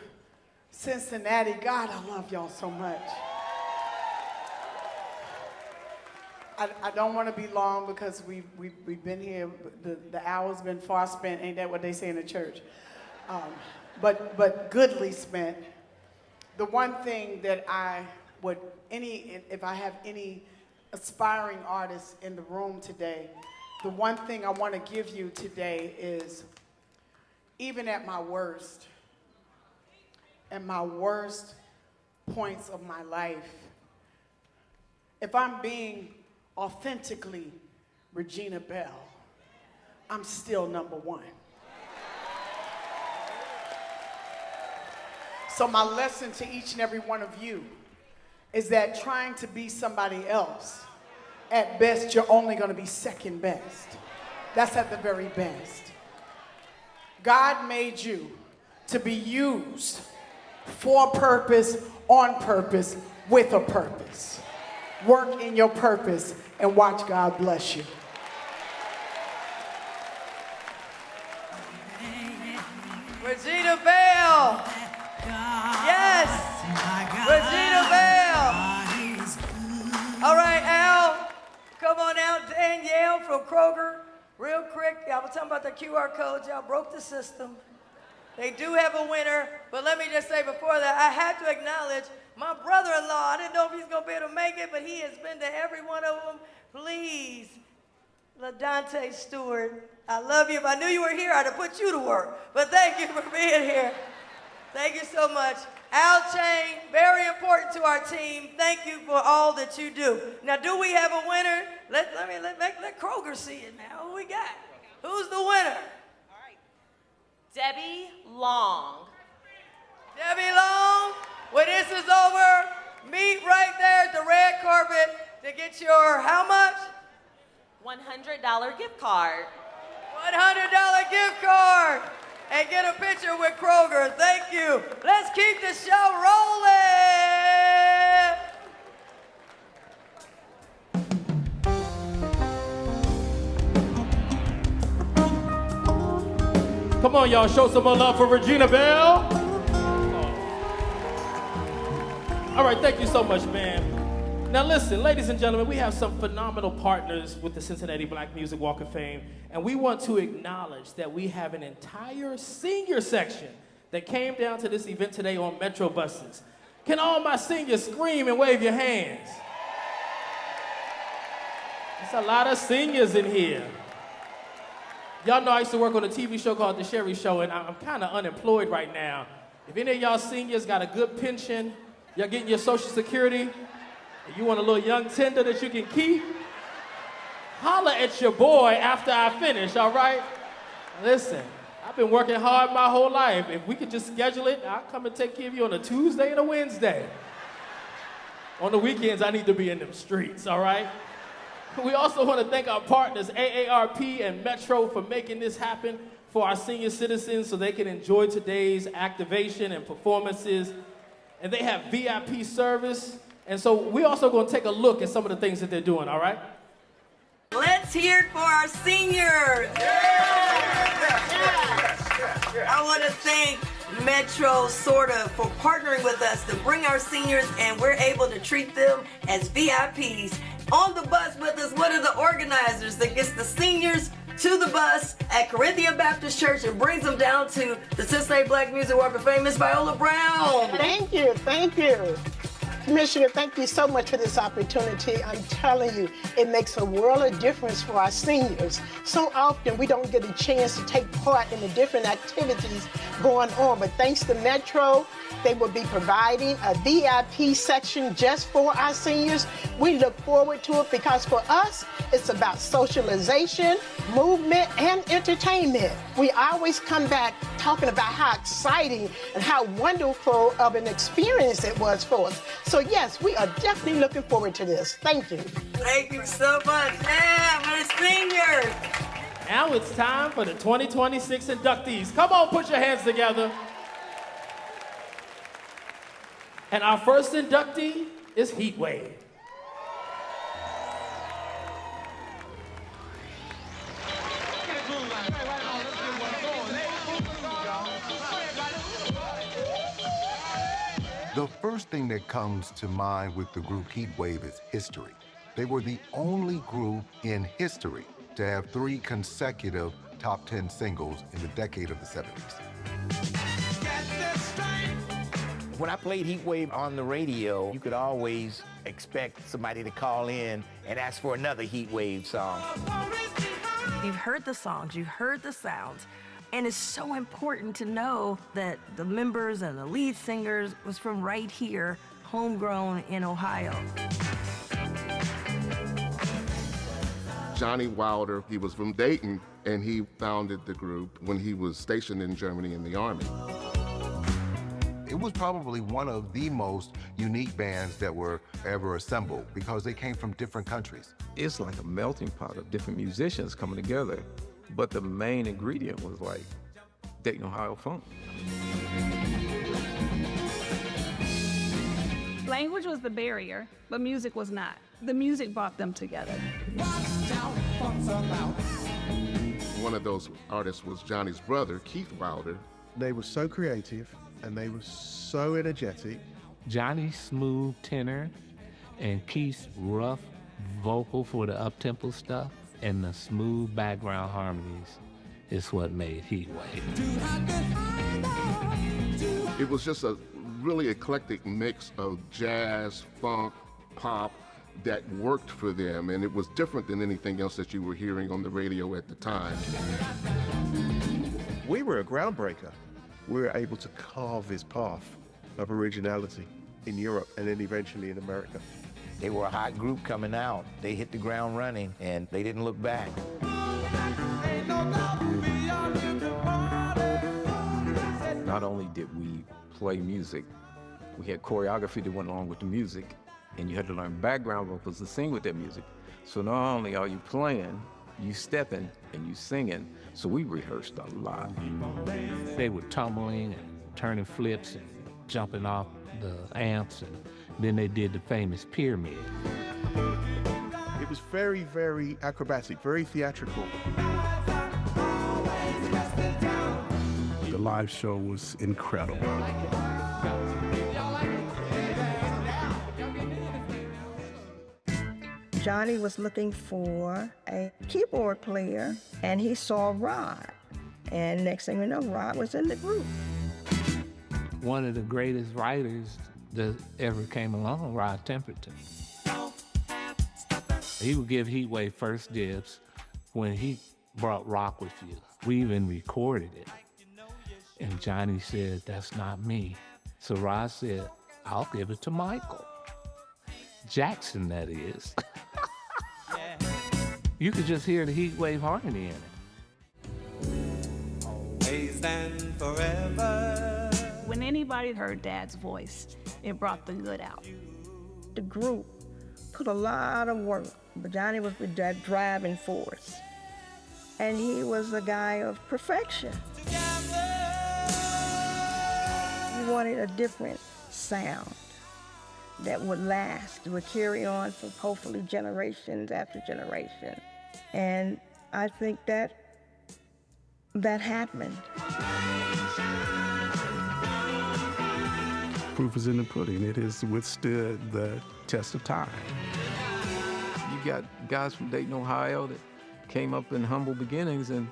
Speaker 11: Cincinnati. God, I love y'all so much. I don't want to be long because we've been here. The hour's been far spent. Ain't that what they say in the church? But goodly spent. The one thing that I would, if I have any aspiring artists in the room today, the one thing I want to give you today is, even at my worst points of my life, if I'm being authentically Regina Bell, I'm still number one. So my lesson to each and every one of you is that trying to be somebody else, at best, you're only going to be second best. That's at the very best. God made you to be used for purpose, on purpose, with a purpose.
Speaker 3: work in your purpose, and watch God bless you.
Speaker 22: Regina Bell. Yes. Regina Bell. All right, Al. Come on out. Danielle from Kroger. Real quick, I was talking about the QR codes. Y'all broke the system. They do have a winner, but let me just say before that, I had to acknowledge my brother-in-law. I didn't know if he's going to be able to make it, but he has been to every one of them. Please, LaDante Stewart, I love you. If I knew you were here, I'd have put you to work. But thank you for being here. Thank you so much. Al Chain, very important to our team. Thank you for all that you do. Now, do we have a winner? Let Kroger see it now. Who we got? Who's the winner?
Speaker 23: Debbie Long.
Speaker 22: Debbie Long, when this is over, meet right there at the red carpet to get your how much?
Speaker 23: $100 gift card.
Speaker 22: $100 gift card. And get a picture with Kroger. Thank you. Let's keep the show rolling.
Speaker 12: Come on, y'all, show some more love for Regina Bell. All right, thank you so much, man. Now listen, ladies and gentlemen, we have some phenomenal partners with the Cincinnati Black Music Walk of Fame, and we want to acknowledge that we have an entire senior section that came down to this event today on Metro buses. Can all my seniors scream and wave your hands? There's a lot of seniors in here. Y'all know I used to work on a TV show called The Sherry Show, and I'm kind of unemployed right now. If any of y'all seniors got a good pension, y'all getting your Social Security, and you want a little young tender that you can keep, holler at your boy after I finish, all right? Listen, I've been working hard my whole life. If we could just schedule it, I'll come and take care of you on a Tuesday and a Wednesday. On the weekends, I need to be in them streets, all right? We also want to thank our partners, AARP and Metro, for making this happen for our senior citizens so they can enjoy today's activation and performances. And they have VIP service. And so we're also going to take a look at some of the things that they're doing, all right?
Speaker 4: Let's hear it for our seniors. I want to thank Metro sorta for partnering with us to bring our seniors, and we're able to treat them as VIPs. On the bus with us, one of the organizers that gets the seniors to the bus at Corinthian Baptist Church and brings them down to the Cincinnati Black Music Walk of Fame, Miss Viola Brown.
Speaker 24: Thank you. Commissioner, thank you so much for this opportunity. I'm telling you, it makes a world of difference for our seniors. So often we don't get a chance to take part in the different activities going on, but thanks to Metro, they will be providing a VIP section just for our seniors. We look forward to it because for us, it's about socialization, movement, and entertainment. We always come back talking about how exciting and how wonderful of an experience it was for us. So yes, we are definitely looking forward to this. Thank you.
Speaker 4: Thank you so much. Yeah, my seniors.
Speaker 12: Now it's time for the 2026 inductees. Come on, put your hands together. And our first inductee is Heatwave.
Speaker 20: The first thing that comes to mind with the group Heatwave is history. They were the only group in history to have 3 consecutive top 10 singles in the decade of the 70s.
Speaker 25: When I played Heatwave on the radio, you could always expect somebody to call in and ask for another Heatwave song.
Speaker 4: You've heard the songs, you've heard the sounds, and it's so important to know that the members and the lead singers was from right here, homegrown in Ohio.
Speaker 26: Johnny Wilder, he was from Dayton, and he founded the group when he was stationed in Germany in the Army.
Speaker 20: It was probably one of the most unique bands that were ever assembled because they came from different countries.
Speaker 5: It's like a melting pot of different musicians coming together, but the main ingredient was like Dayton, Ohio funk.
Speaker 1: Language was the barrier, but music was not. The music brought them together.
Speaker 26: One of those artists was Johnny's brother, Keith Wilder.
Speaker 2: They were so creative and they were so energetic.
Speaker 7: Johnny's smooth tenor and Keith's rough vocal for the up-tempo stuff and the smooth background harmonies is what made Heatwave.
Speaker 26: It was just a really eclectic mix of jazz, funk, pop that worked for them, and it was different than anything else that you were hearing on the radio at the time.
Speaker 2: We were a groundbreaker. We were able to carve this path of originality in Europe and then eventually in America.
Speaker 25: They were a hot group coming out. They hit the ground running, and they didn't look back.
Speaker 8: Not only did we play music, we had choreography that went along with the music, and you had to learn background vocals to sing with that music. So not only are you playing, you stepping and you singing. So we rehearsed a lot.
Speaker 7: They were tumbling and turning flips and jumping off the amps, and then they did the famous pyramid.
Speaker 2: It was very, very acrobatic, very theatrical.
Speaker 13: The live show was incredible.
Speaker 23: Johnny was looking for a keyboard player, and he saw Rod. And next thing you know, Rod was in the group.
Speaker 7: One of the greatest writers that ever came along, Rod Temperton. He would give Heatwave first dibs when he brought Rock With You. We even recorded it. And Johnny said, that's not me. So Rod said, I'll give it to Michael Jackson, that is. You could just hear the Heatwave harmony in it.
Speaker 27: Always and forever.
Speaker 1: When anybody heard Dad's voice, it brought the good out.
Speaker 23: The group put a lot of work, but Johnny was that driving force. And he was a guy of perfection. He wanted a different sound that would last, would carry on for hopefully generations after generation. And I think that happened.
Speaker 13: Proof is in the pudding. It has withstood the test of time.
Speaker 8: You got guys from Dayton, Ohio that came up in humble beginnings, and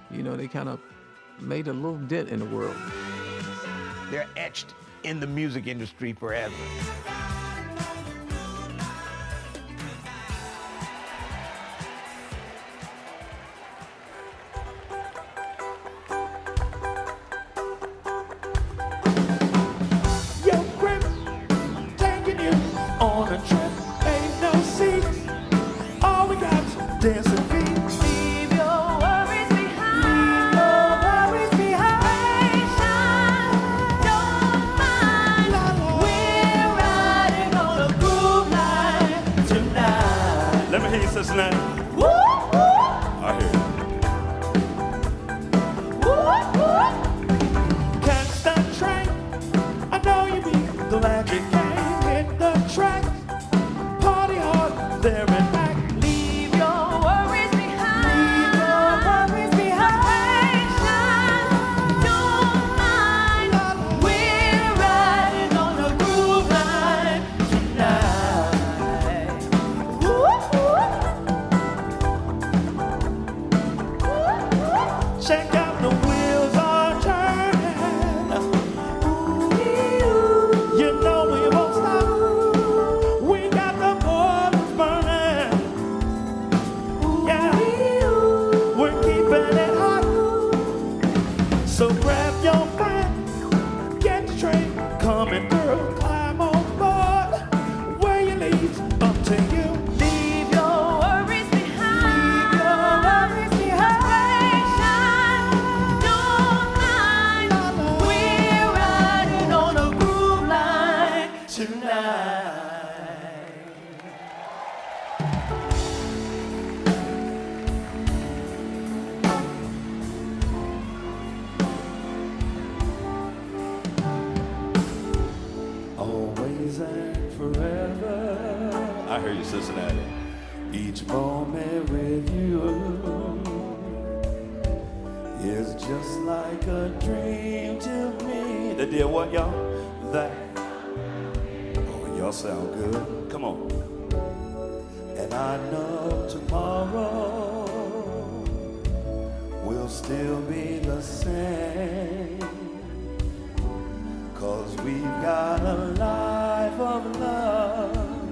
Speaker 8: they kind of made a little dent in the world.
Speaker 25: They're etched in the music industry forever.
Speaker 11: Your grip, taking you on a trip. Ain't no seats. All we got's dancing feet.
Speaker 10: Leave your worries behind.
Speaker 11: Leave your worries behind.
Speaker 10: Don't mind. We're riding on a groove line tonight.
Speaker 28: Let me hear you, Cincinnati.
Speaker 10: Woo, woo,
Speaker 28: I hear you.
Speaker 10: woo, woo.
Speaker 11: Catch that train. I know you'll be glad you came. Hit the track. Party hard there and back.
Speaker 10: Leave your worries behind.
Speaker 11: Leave your worries behind.
Speaker 10: Don't mind. We're riding on a groove line tonight. Woo, woo.
Speaker 11: Check out the wheels are turning. You know we won't stop. We got the boilers burning. Yeah, we're keeping it hot. So grab your friend, get the train coming through. Climb on board. Where you leads up to you.
Speaker 10: Leave your worries behind.
Speaker 11: Leave your worries behind.
Speaker 10: Don't mind. We're riding on a groove line tonight.
Speaker 27: always and forever. I hear you, Cincinnati. Each moment with you is just like a dream to me. That did what, y'all? That. Oh, y'all sound good. Come on. And I know tomorrow will still be the same. 'Cause we've got a life of love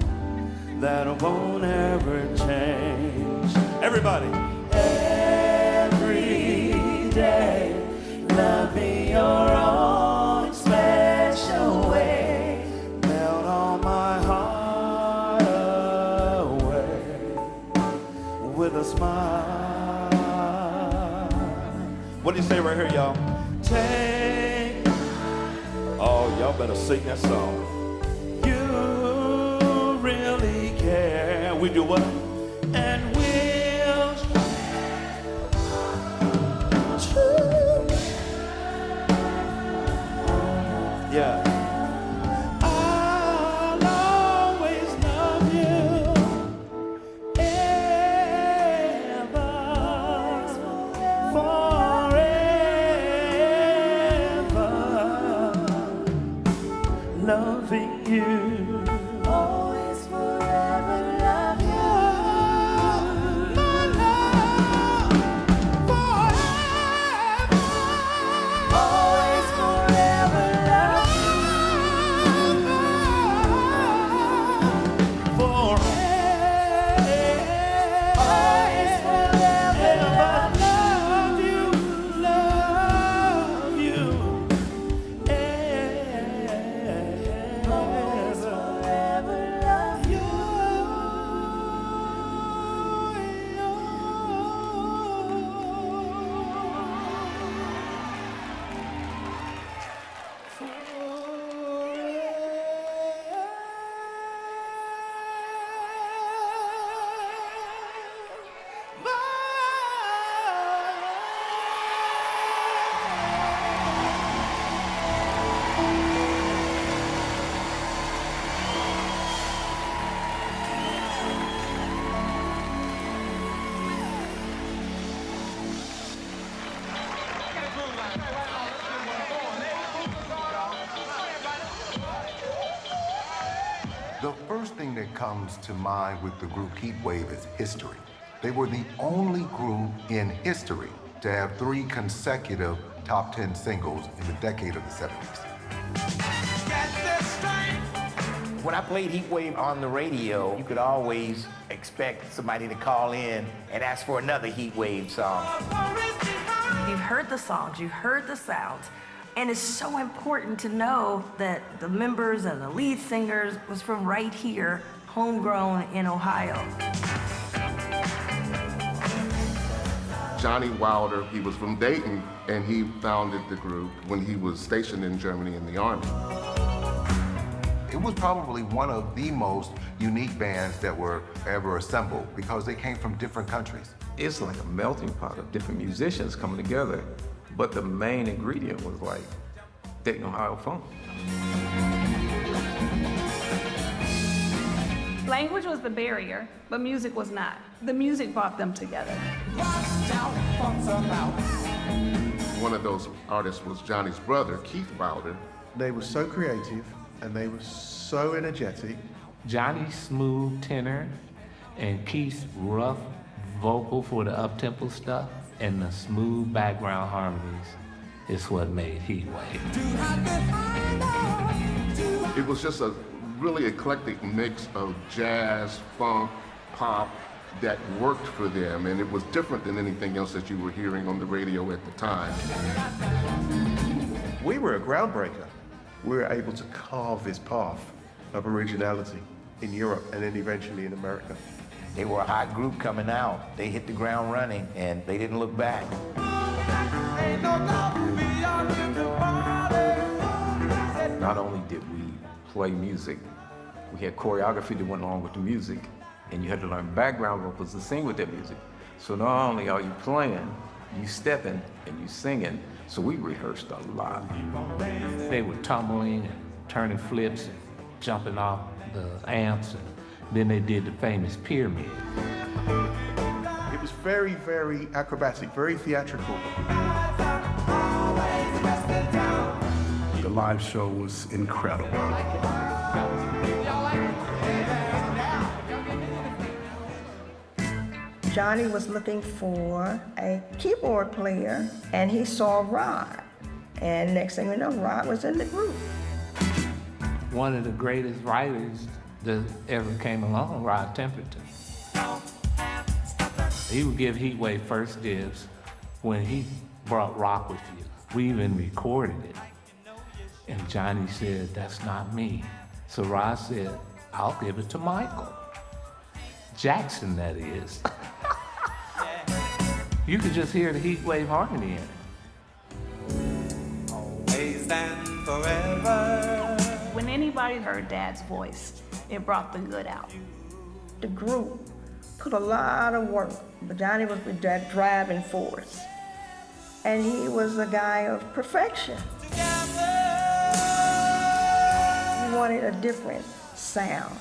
Speaker 27: that won't ever change. Everybody. Every day, love me your own special way. Melt all my heart away with a smile. What do you say right here, y'all? Take. Oh, y'all better sing that song. You really care. We do what? And we'll. Yeah. I'll always love you. Ever. Forever. Loving you. Always forever love you. My love. Forever. Always forever love you. Forever. Always forever love you. Love you. Always forever love you.
Speaker 20: The first thing that comes to mind with the group Heatwave is history. They were the only group in history to have 3 consecutive top 10 singles in the decade of the 70s.
Speaker 25: When I played Heatwave on the radio, you could always expect somebody to call in and ask for another Heatwave song.
Speaker 6: You've heard the songs, you've heard the sounds, and it's so important to know that the members and the lead singers was from right here, homegrown in Ohio.
Speaker 26: Johnny Wilder, he was from Dayton, and he founded the group when he was stationed in Germany in the Army.
Speaker 20: It was probably one of the most unique bands that were ever assembled because they came from different countries.
Speaker 8: It's like a melting pot of different musicians coming together, but the main ingredient was like Dayton, Ohio funk.
Speaker 1: Language was the barrier, but music was not. The music brought them together.
Speaker 26: One of those artists was Johnny's brother, Keith Wilder.
Speaker 2: They were so creative and they were so energetic.
Speaker 7: Johnny's smooth tenor and Keith's rough vocal for the up-tempo stuff and the smooth background harmonies is what made Heatwave.
Speaker 26: It was just a really eclectic mix of jazz, funk, pop that worked for them, and it was different than anything else that you were hearing on the radio at the time.
Speaker 2: We were a groundbreaker. We were able to carve this path of originality in Europe and then eventually in America.
Speaker 25: They were a hot group coming out. They hit the ground running and they didn't look back.
Speaker 8: Not only did we play music, we had choreography that went along with the music, and you had to learn background vocals to sing with that music. So not only are you playing, you stepping and you singing. So we rehearsed a lot.
Speaker 7: They were tumbling and turning flips and jumping off the amps, and then they did the famous pyramid.
Speaker 13: It was very, very acrobatic, very theatrical. The live show was incredible.
Speaker 23: Johnny was looking for a keyboard player, and he saw Rod. And next thing we know, Rod was in the group.
Speaker 7: One of the greatest writers that ever came along, Rod Temperton. He would give Heatwave first dibs when he brought Rock With You. We even recorded it. And Johnny said, that's not me. So Rod said, I'll give it to Michael Jackson, that is. You could just hear the Heatwave harmony in it.
Speaker 11: Always and forever.
Speaker 1: When anybody heard Dad's voice, it brought the good out.
Speaker 23: The group put a lot of work, but Johnny was that driving force. And he was a guy of perfection. We wanted a different sound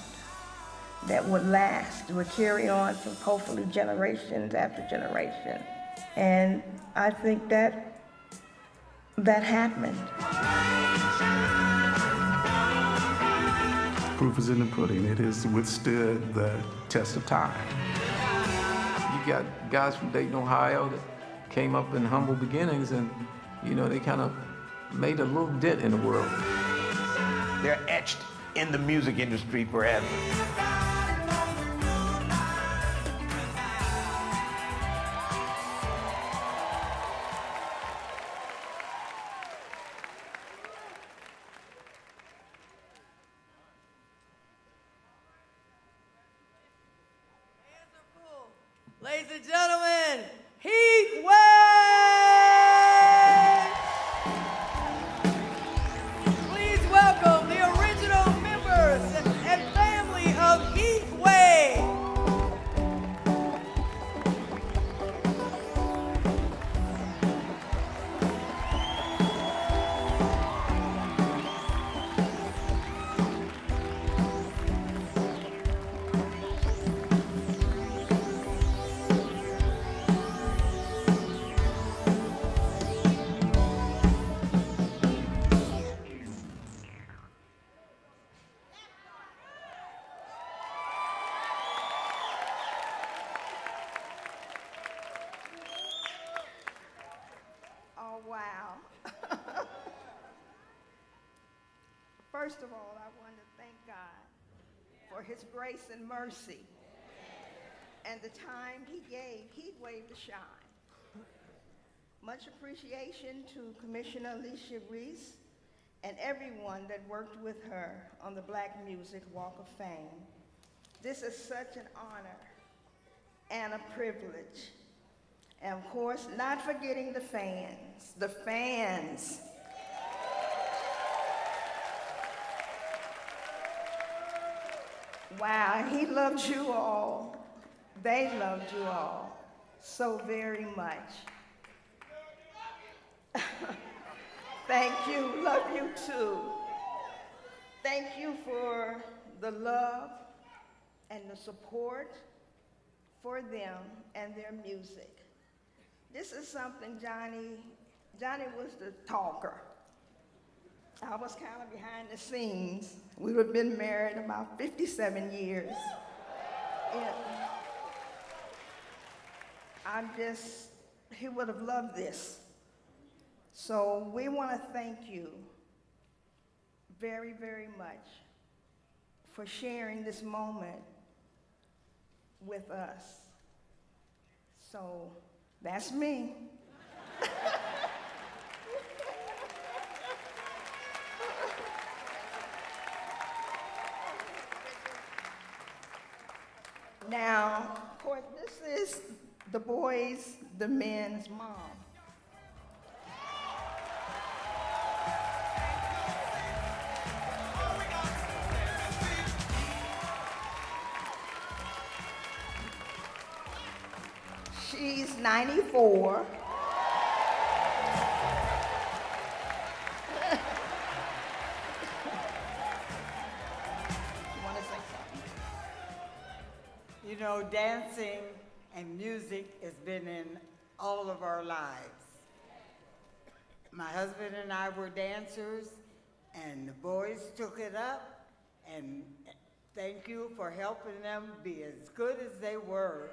Speaker 23: that would last, would carry on for hopefully generations after generation. And I think that happened.
Speaker 13: Proof is in the pudding. It has withstood the test of time.
Speaker 8: You got guys from Dayton, Ohio that came up in humble beginnings, and they kind of made a little dent in the world.
Speaker 25: They're etched in the music industry forever.
Speaker 22: Ladies and gentlemen, Heatwave! Please welcome the original members and family of Heatwave.
Speaker 23: Oh, wow. First of all, I want to thank God for his grace and mercy and the time he gave Heatwave to shine. Much appreciation to Commissioner Alicia Reese and everyone that worked with her on the Black Music Walk of Fame. This is such an honor and a privilege. And of course, not forgetting the fans, the fans. Wow, he loved you all. They loved you all so very much. Thank you, love you too. Thank you for the love and the support for them and their music. This is something Johnny was the talker. I was kind of behind the scenes. We would have been married about 57 years. He would have loved this. So we want to thank you very, very much for sharing this moment with us. So that's me. Now, of course, this is the boys, the men's mom. She's 94.
Speaker 9: You know, dancing and music has been in all of our lives. My husband and I were dancers, and the boys took it up, and thank you for helping them be as good as they were.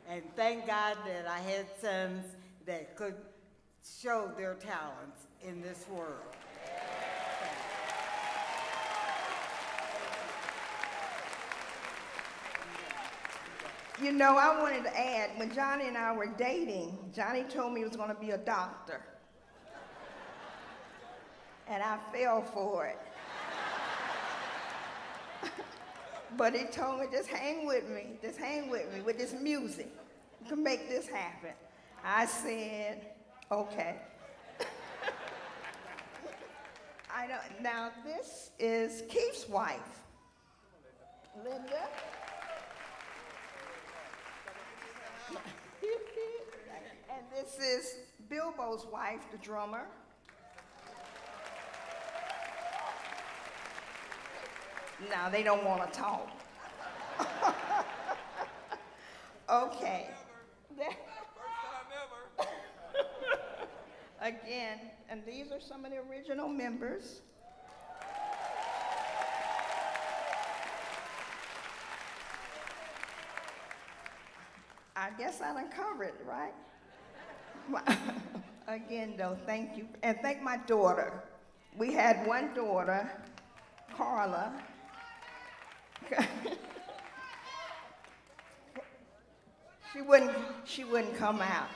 Speaker 9: And thank God that I had sons that could show their talents in this world.
Speaker 23: You know, I wanted to add, when Johnny and I were dating, Johnny told me he was going to be a doctor. And I fell for it. But he told me, just hang with me with this music. You can make this happen. I said, okay. Now this is Keith's wife, Linda. And this is Bilbo's wife, the drummer. Now they don't want to talk. Okay. Again, and these are some of the original members. I guess I done covered it, right? Again, though, thank you. And thank my daughter. We had one daughter, Carla. She wouldn't come out.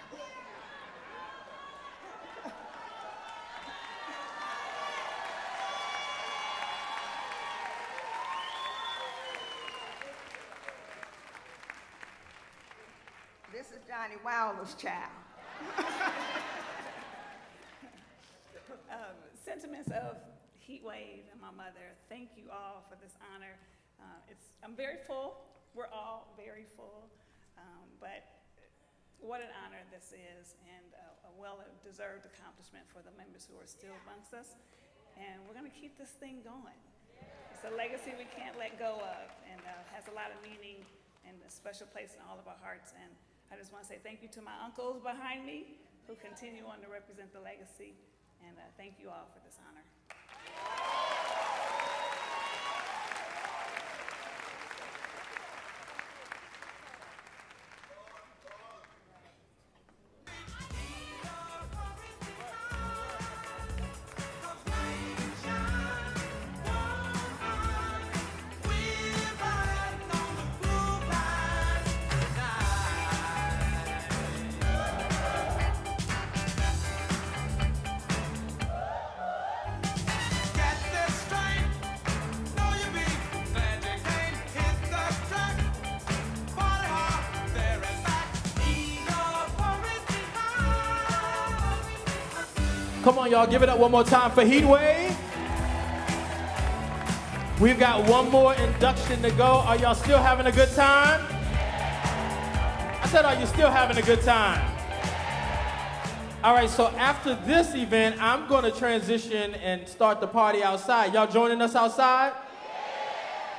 Speaker 23: This is Johnny Wilder's child.
Speaker 1: Sentiments of Heat Wave and my mother, thank you all for this honor. I'm very full. We're all very full. But what an honor this is, and a well-deserved accomplishment for the members who are still amongst us. And we're going to keep this thing going. It's a legacy we can't let go of, and has a lot of meaning and a special place in all of our hearts. And I just want to say thank you to my uncles behind me who continue on to represent the legacy, and thank you all for this honor.
Speaker 12: Come on, y'all, give it up one more time for Heatwave. We've got one more induction to go. Are y'all still having a good time? I said, are you still having a good time? All right, so after this event, I'm going to transition and start the party outside. Y'all joining us outside?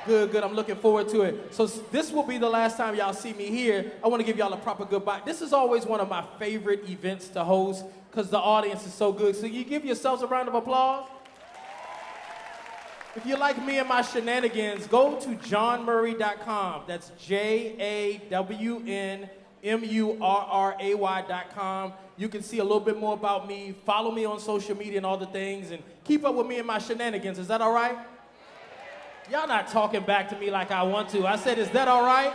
Speaker 12: Good, good. I'm looking forward to it. So this will be the last time y'all see me here. I want to give y'all a proper goodbye. This is always one of my favorite events to host because the audience is so good. So you give yourselves a round of applause. If you like me and my shenanigans, go to johnmurray.com. That's JAWNMURRAY.com. You can see a little bit more about me. Follow me on social media and all the things, and keep up with me and my shenanigans. Is that all right? Y'all not talking back to me like I want to. I said, is that all right?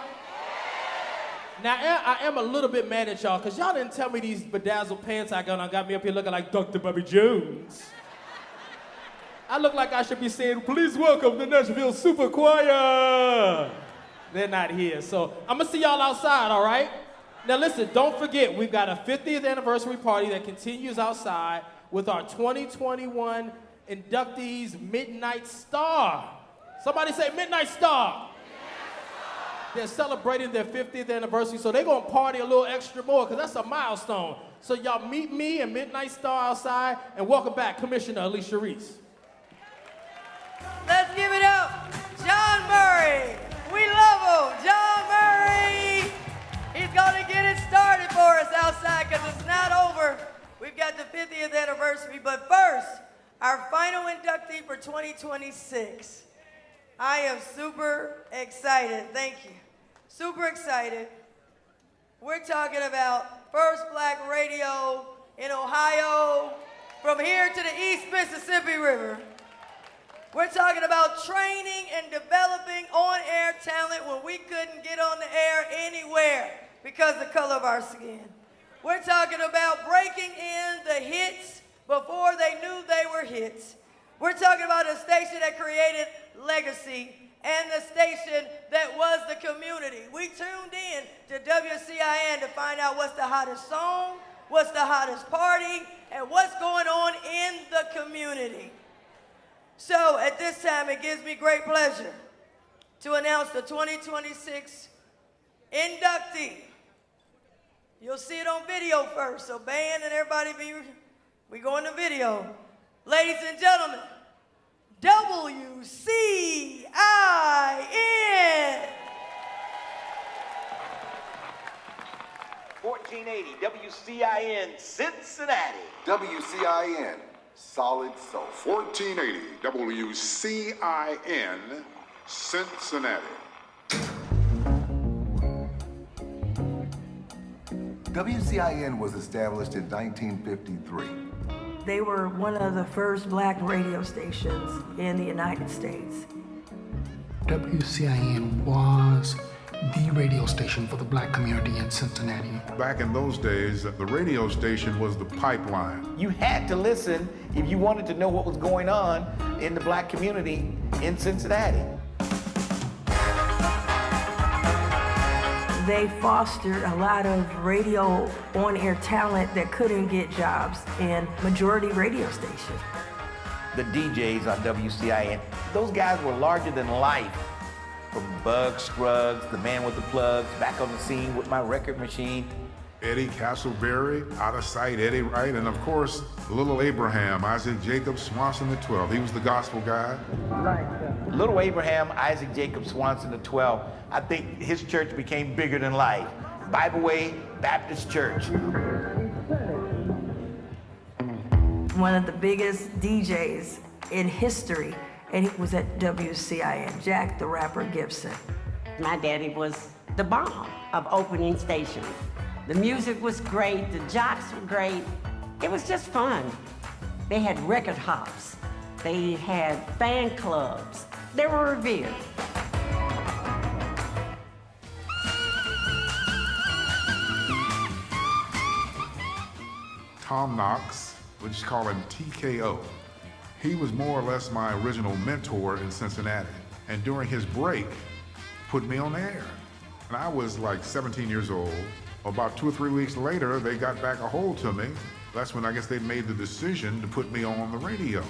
Speaker 12: Now, I am a little bit mad at y'all because y'all didn't tell me these bedazzled pants I got me up here looking like Dr. Bobby Jones. I look like I should be saying, please welcome the Nashville Super Choir. They're not here, so I'm gonna see y'all outside, all right? Now listen, don't forget, we've got a 50th anniversary party that continues outside with our 2021 inductees Midnight Star. Somebody say Midnight Star. They're celebrating their 50th anniversary, so they're gonna party a little extra more because that's a milestone. So y'all meet me and Midnight Star outside, and welcome back, Commissioner Alicia Reese.
Speaker 22: Let's give it up, John Murray. We love him, John Murray. 50th anniversary, but first, our final inductee for 2026. I am super excited, thank you. Super excited. We're talking about First Black Radio in Ohio, from here to the East Mississippi River. We're talking about training and developing on-air talent when we couldn't get on the air anywhere because of the color of our skin. We're talking about breaking in the hits before they knew they were hits. We're talking about a station that created legacy and the station that was the community. We tuned in to WCIN to find out what's the hottest song, what's the hottest party, and what's going on in the community. So at this time, it gives me great pleasure to announce the 2026 inductee. You'll see it on video first, so band and everybody we go into video. Ladies and gentlemen, WCIN.
Speaker 3: 1480 WCIN Cincinnati.
Speaker 14: WCIN Solid Soul.
Speaker 15: 1480 WCIN Cincinnati.
Speaker 20: WCIN was established in 1953.
Speaker 6: They were one of the first black radio stations in the United States.
Speaker 16: WCIN was the radio station for the black community in Cincinnati.
Speaker 26: Back in those days, the radio station was the pipeline.
Speaker 25: You had to listen if you wanted to know what was going on in the black community in Cincinnati.
Speaker 6: They fostered a lot of radio on-air talent that couldn't get jobs in majority radio stations.
Speaker 25: The DJs on WCIN, those guys were larger than life. From Bug Scruggs, the man with the plugs, back on the scene with my record machine.
Speaker 26: Eddie Castleberry, Out of Sight, Eddie Wright, and of course, Little Abraham, Isaac Jacob Swanson the 12. He was the gospel guy.
Speaker 25: Little Abraham, Isaac Jacob Swanson the 12. I think his church became bigger than life. Bible Way Baptist Church.
Speaker 6: One of the biggest DJs in history, and he was at WCIN, Jack the Rapper Gibson.
Speaker 17: My daddy was the bomb of opening stations. The music was great, the jocks were great. It was just fun. They had record hops. They had fan clubs. They were revered.
Speaker 26: Tom Knox, we just call him TKO. He was more or less my original mentor in Cincinnati. And during his break, put me on the air. And I was like 17 years old. About 2 or 3 weeks later, they got back a hold to me. That's when I guess they made the decision to put me on the radio.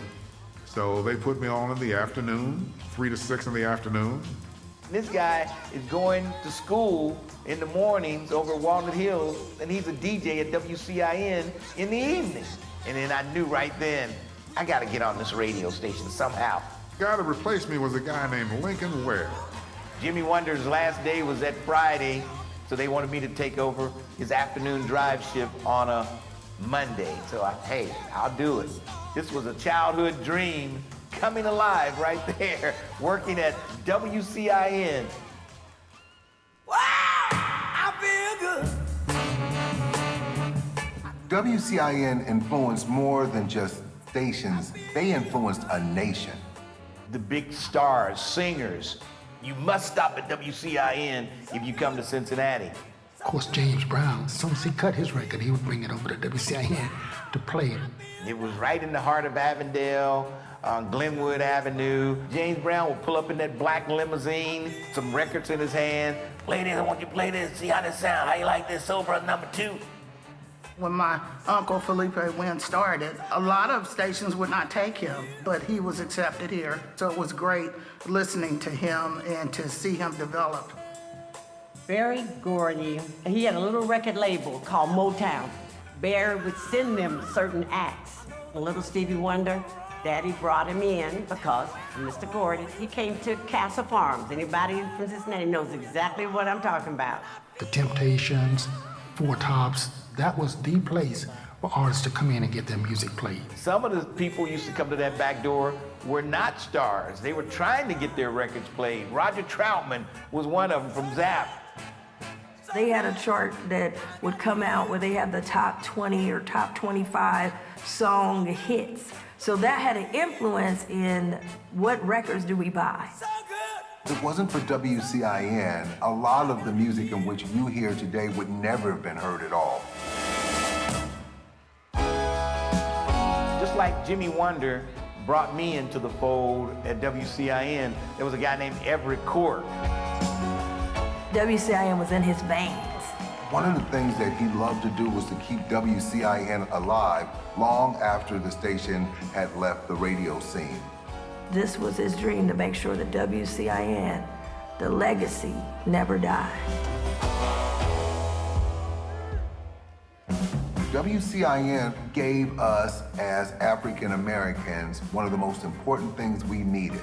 Speaker 26: So they put me on in the afternoon, 3 to 6 in the afternoon.
Speaker 25: This guy is going to school in the mornings over Walnut Hills, and he's a DJ at WCIN in the evening. And then I knew right then, I gotta get on this radio station somehow.
Speaker 26: The guy that replaced me was a guy named Lincoln Ware.
Speaker 25: Jimmy Wonder's last day was that Friday, so they wanted me to take over his afternoon drive shift on a Monday. So hey, I'll do it. This was a childhood dream coming alive right there, working at WCIN.
Speaker 22: Wow, I feel good.
Speaker 20: WCIN influenced more than just stations. They influenced a nation.
Speaker 25: The big stars, singers. You must stop at WCIN if you come to Cincinnati.
Speaker 16: Of course, James Brown, as soon as he cut his record, he would bring it over to WCIN to play it.
Speaker 25: It was right in the heart of Avondale, on Glenwood Avenue. James Brown would pull up in that black limousine, some records in his hand. Play this, I want you to play this, see how this sound. How you like this, Sobra number 2?
Speaker 18: When my uncle Felipe Wynn started, a lot of stations would not take him, but he was accepted here. So it was great listening to him and to see him develop.
Speaker 17: Barry Gordy, he had a little record label called Motown. Barry would send them certain acts. Little Stevie Wonder, Daddy brought him in because Mr. Gordy, he came to Castle Farms. Anybody from Cincinnati knows exactly what I'm talking about.
Speaker 16: The Temptations, Four Tops, that was the place for artists to come in and get their music played.
Speaker 25: Some of the people used to come to that back door were not stars. They were trying to get their records played. Roger Troutman was one of them from Zapp.
Speaker 6: They had a chart that would come out where they had the top 20 or top 25 song hits. So that had an influence in what records do we buy.
Speaker 20: If it wasn't for WCIN, a lot of the music in which you hear today would never have been heard at all.
Speaker 25: Just like Jimmy Wonder brought me into the fold at WCIN, there was a guy named Everett Cork.
Speaker 6: WCIN was in his veins.
Speaker 20: One of the things that he loved to do was to keep WCIN alive long after the station had left the radio scene.
Speaker 6: This was his dream, to make sure that WCIN, the legacy, never died.
Speaker 20: WCIN gave us, as African Americans, one of the most important things we needed: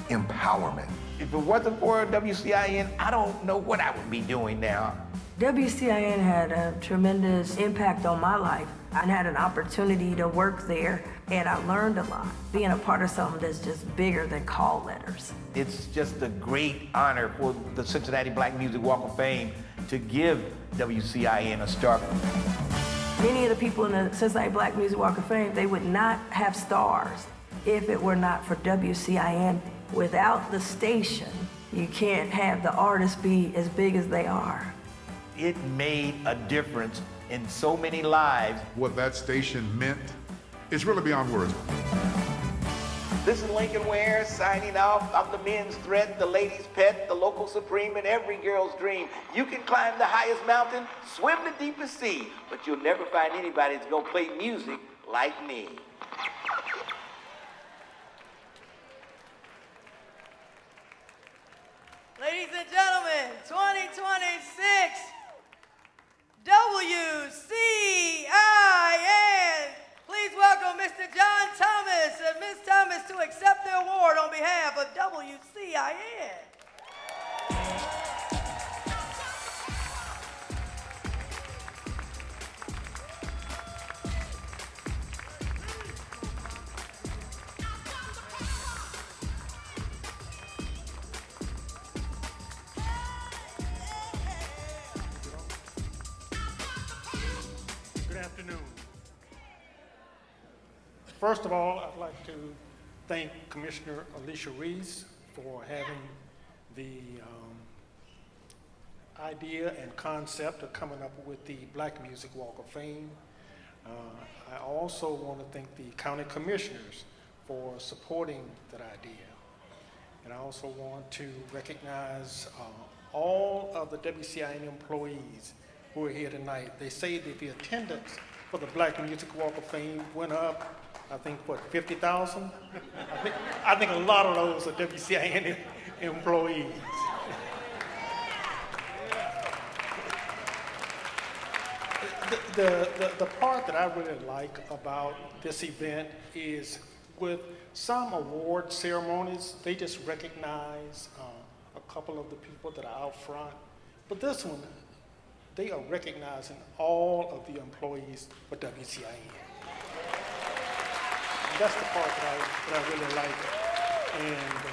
Speaker 20: empowerment.
Speaker 25: If it wasn't for WCIN, I don't know what I would be doing now.
Speaker 6: WCIN had a tremendous impact on my life. I had an opportunity to work there, and I learned a lot, being a part of something that's just bigger than call letters.
Speaker 25: It's just a great honor for the Cincinnati Black Music Walk of Fame to give WCIN a star.
Speaker 6: Many of the people in the Cincinnati Black Music Walk of Fame, they would not have stars if it were not for WCIN. Without the station, you can't have the artists be as big as they are.
Speaker 25: It made a difference in so many lives.
Speaker 26: What that station meant, it's really beyond words.
Speaker 3: This is Lincoln Ware signing off. I'm the men's threat, the ladies' pet, the local supreme, and every girl's dream. You can climb the highest mountain, swim the deepest sea, but you'll never find anybody that's gonna play music like me.
Speaker 22: Ladies and gentlemen, 2026 WCIN. Please welcome Mr. John Thomas and Ms. Thomas to accept the award on behalf of WCIN.
Speaker 4: Good afternoon. First of all, I'd like to thank Commissioner Alicia Reese for having the idea and concept of coming up with the Black Music Walk of Fame. I also want to thank the county commissioners for supporting that idea. And I also want to recognize all of the WCIN employees who are here tonight. They say that the attendance for the Black Music Walk of Fame went up, I think, what, 50,000? I think a lot of those are WCIN employees. The part that I really like about this event is with some award ceremonies, they just recognize a couple of the people that are out front. But this one, they are recognizing all of the employees for WCIN. And that's the part that I really like and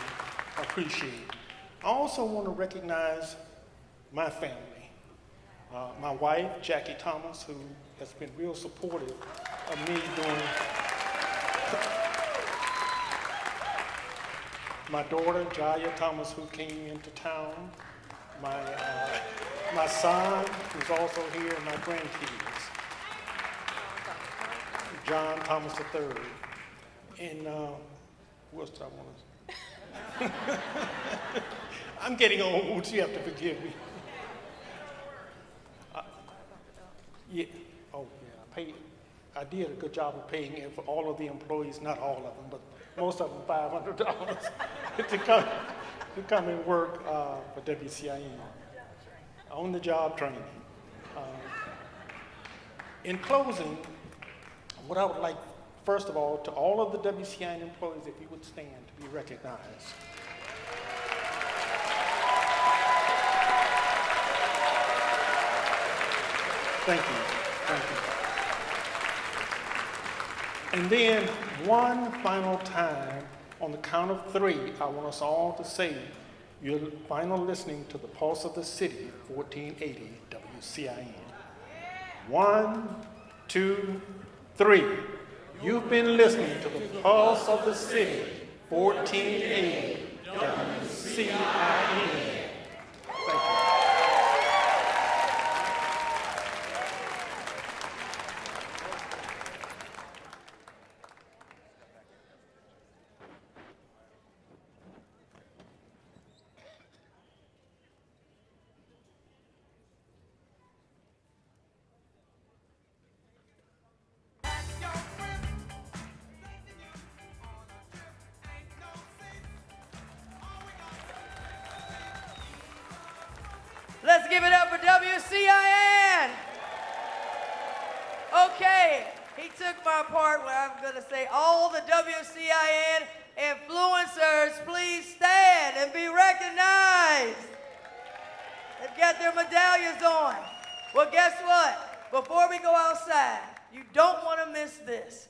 Speaker 4: appreciate. I also want to recognize my family. My wife, Jackie Thomas, who has been real supportive of me doing. My daughter, Jaya Thomas, who came into town. My son, who's also here, and my grandkids. John Thomas III. And who else do I want to say? I'm getting old, so you have to forgive me. Yeah. Oh, yeah. I did a good job of paying it for all of the employees, not all of them, but most of them $500 to come and work for WCIN. On-the-job training. In closing, what I would like, first of all, to all of the WCIN employees, if you would stand to be recognized. Thank you. Thank you. And then one final time, on the count of 3, I want us all to say, you're final listening to the Pulse of the City, 1480 WCIN. 1, 2, 3. You've been listening to the Pulse of the City, 1480 WCIN. Thank you.
Speaker 22: Let's give it up for WCIN. Okay, he took my part where I'm going to say all the WCIN influencers, please stand and be recognized. They've got their medallions on. Well, guess what? Before we go outside, you don't want to miss this.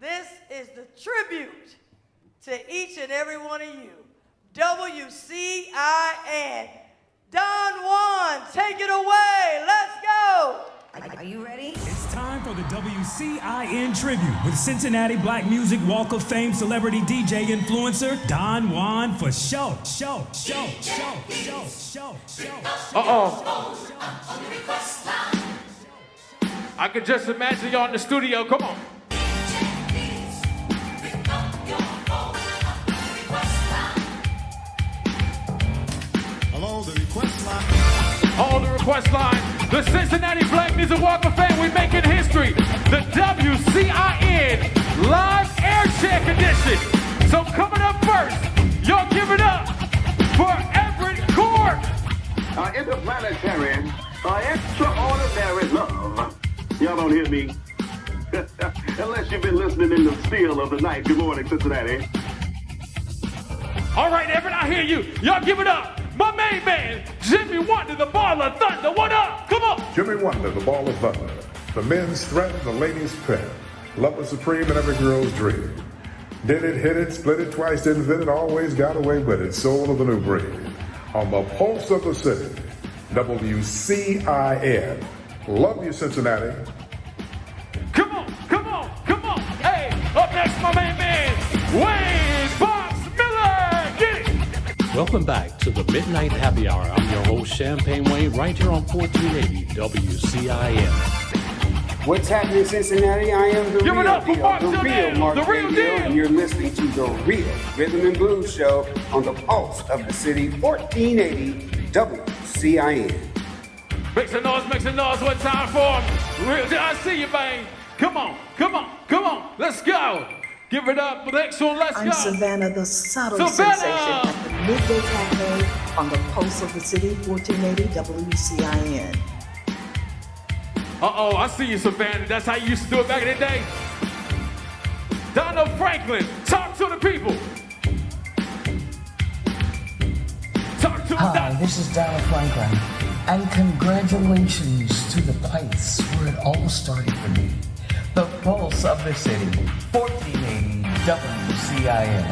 Speaker 22: This is the tribute to each and every one of you. WCIN. Don Juan, take it away. Let's go.
Speaker 6: Are you ready?
Speaker 2: It's time for the WCIN tribute with Cincinnati Black Music Walk of Fame celebrity DJ influencer Don Juan for show.
Speaker 5: I could just imagine y'all in the studio. Come on.
Speaker 11: Hello, the request line.
Speaker 5: Hold the request line. The Cincinnati Black Music Walk of Fame. We're making history. The WCIN Live Air Check Edition. So coming up first, y'all give it up for Everett Court.
Speaker 10: Interplanetary, extraordinary love. Y'all don't hear me? Unless you've been listening in the still of the night. Good morning, Cincinnati.
Speaker 5: All right, Everett, I hear you. Y'all give it up. My main man, Jimmy Wonder, the Ball of Thunder. What up? Come on.
Speaker 26: Jimmy Wonder, the Ball of Thunder. The men's threat, the ladies' pet. Love is supreme in every girl's dream. Did it, hit it, split it twice, didn't fit it, always got away with it. Soul of the new breed. On the pulse of the city, WCIN. Love you, Cincinnati.
Speaker 5: Come on, come on, come on. Hey, up next, my main man, Wayne Box Miller. Get it.
Speaker 7: Welcome back to the Midnight Happy Hour. I'm your host, Champagne Wayne, right here on 1480 WCIN.
Speaker 19: What's happening, Cincinnati? I am the
Speaker 5: Give
Speaker 19: real
Speaker 5: it up for
Speaker 19: deal,
Speaker 5: Mark
Speaker 19: the real
Speaker 5: Janelle,
Speaker 19: Mark
Speaker 5: the real
Speaker 19: Janelle,
Speaker 5: deal.
Speaker 19: and you're listening to the real Rhythm and Blues Show on the Pulse of the City, 1480 WCIN.
Speaker 5: Make some noise, one time for him. Real deal, I see you, man. Come on, come on, come on. Let's go. Give it up for the next one, let's
Speaker 21: I'm
Speaker 5: go.
Speaker 21: Savannah, the subtle
Speaker 5: Savannah!
Speaker 21: sensation at the Midday Cafe on the Pulse of the City, 1480 WCIN.
Speaker 5: Uh-oh, I see you, Savannah. That's how you used to do it back in the day. Donald Franklin, talk to the people. Talk to
Speaker 24: Hi, this is Donald Franklin, and congratulations to the place where it all started for me. The Pulse of the City, 1480 WCIN.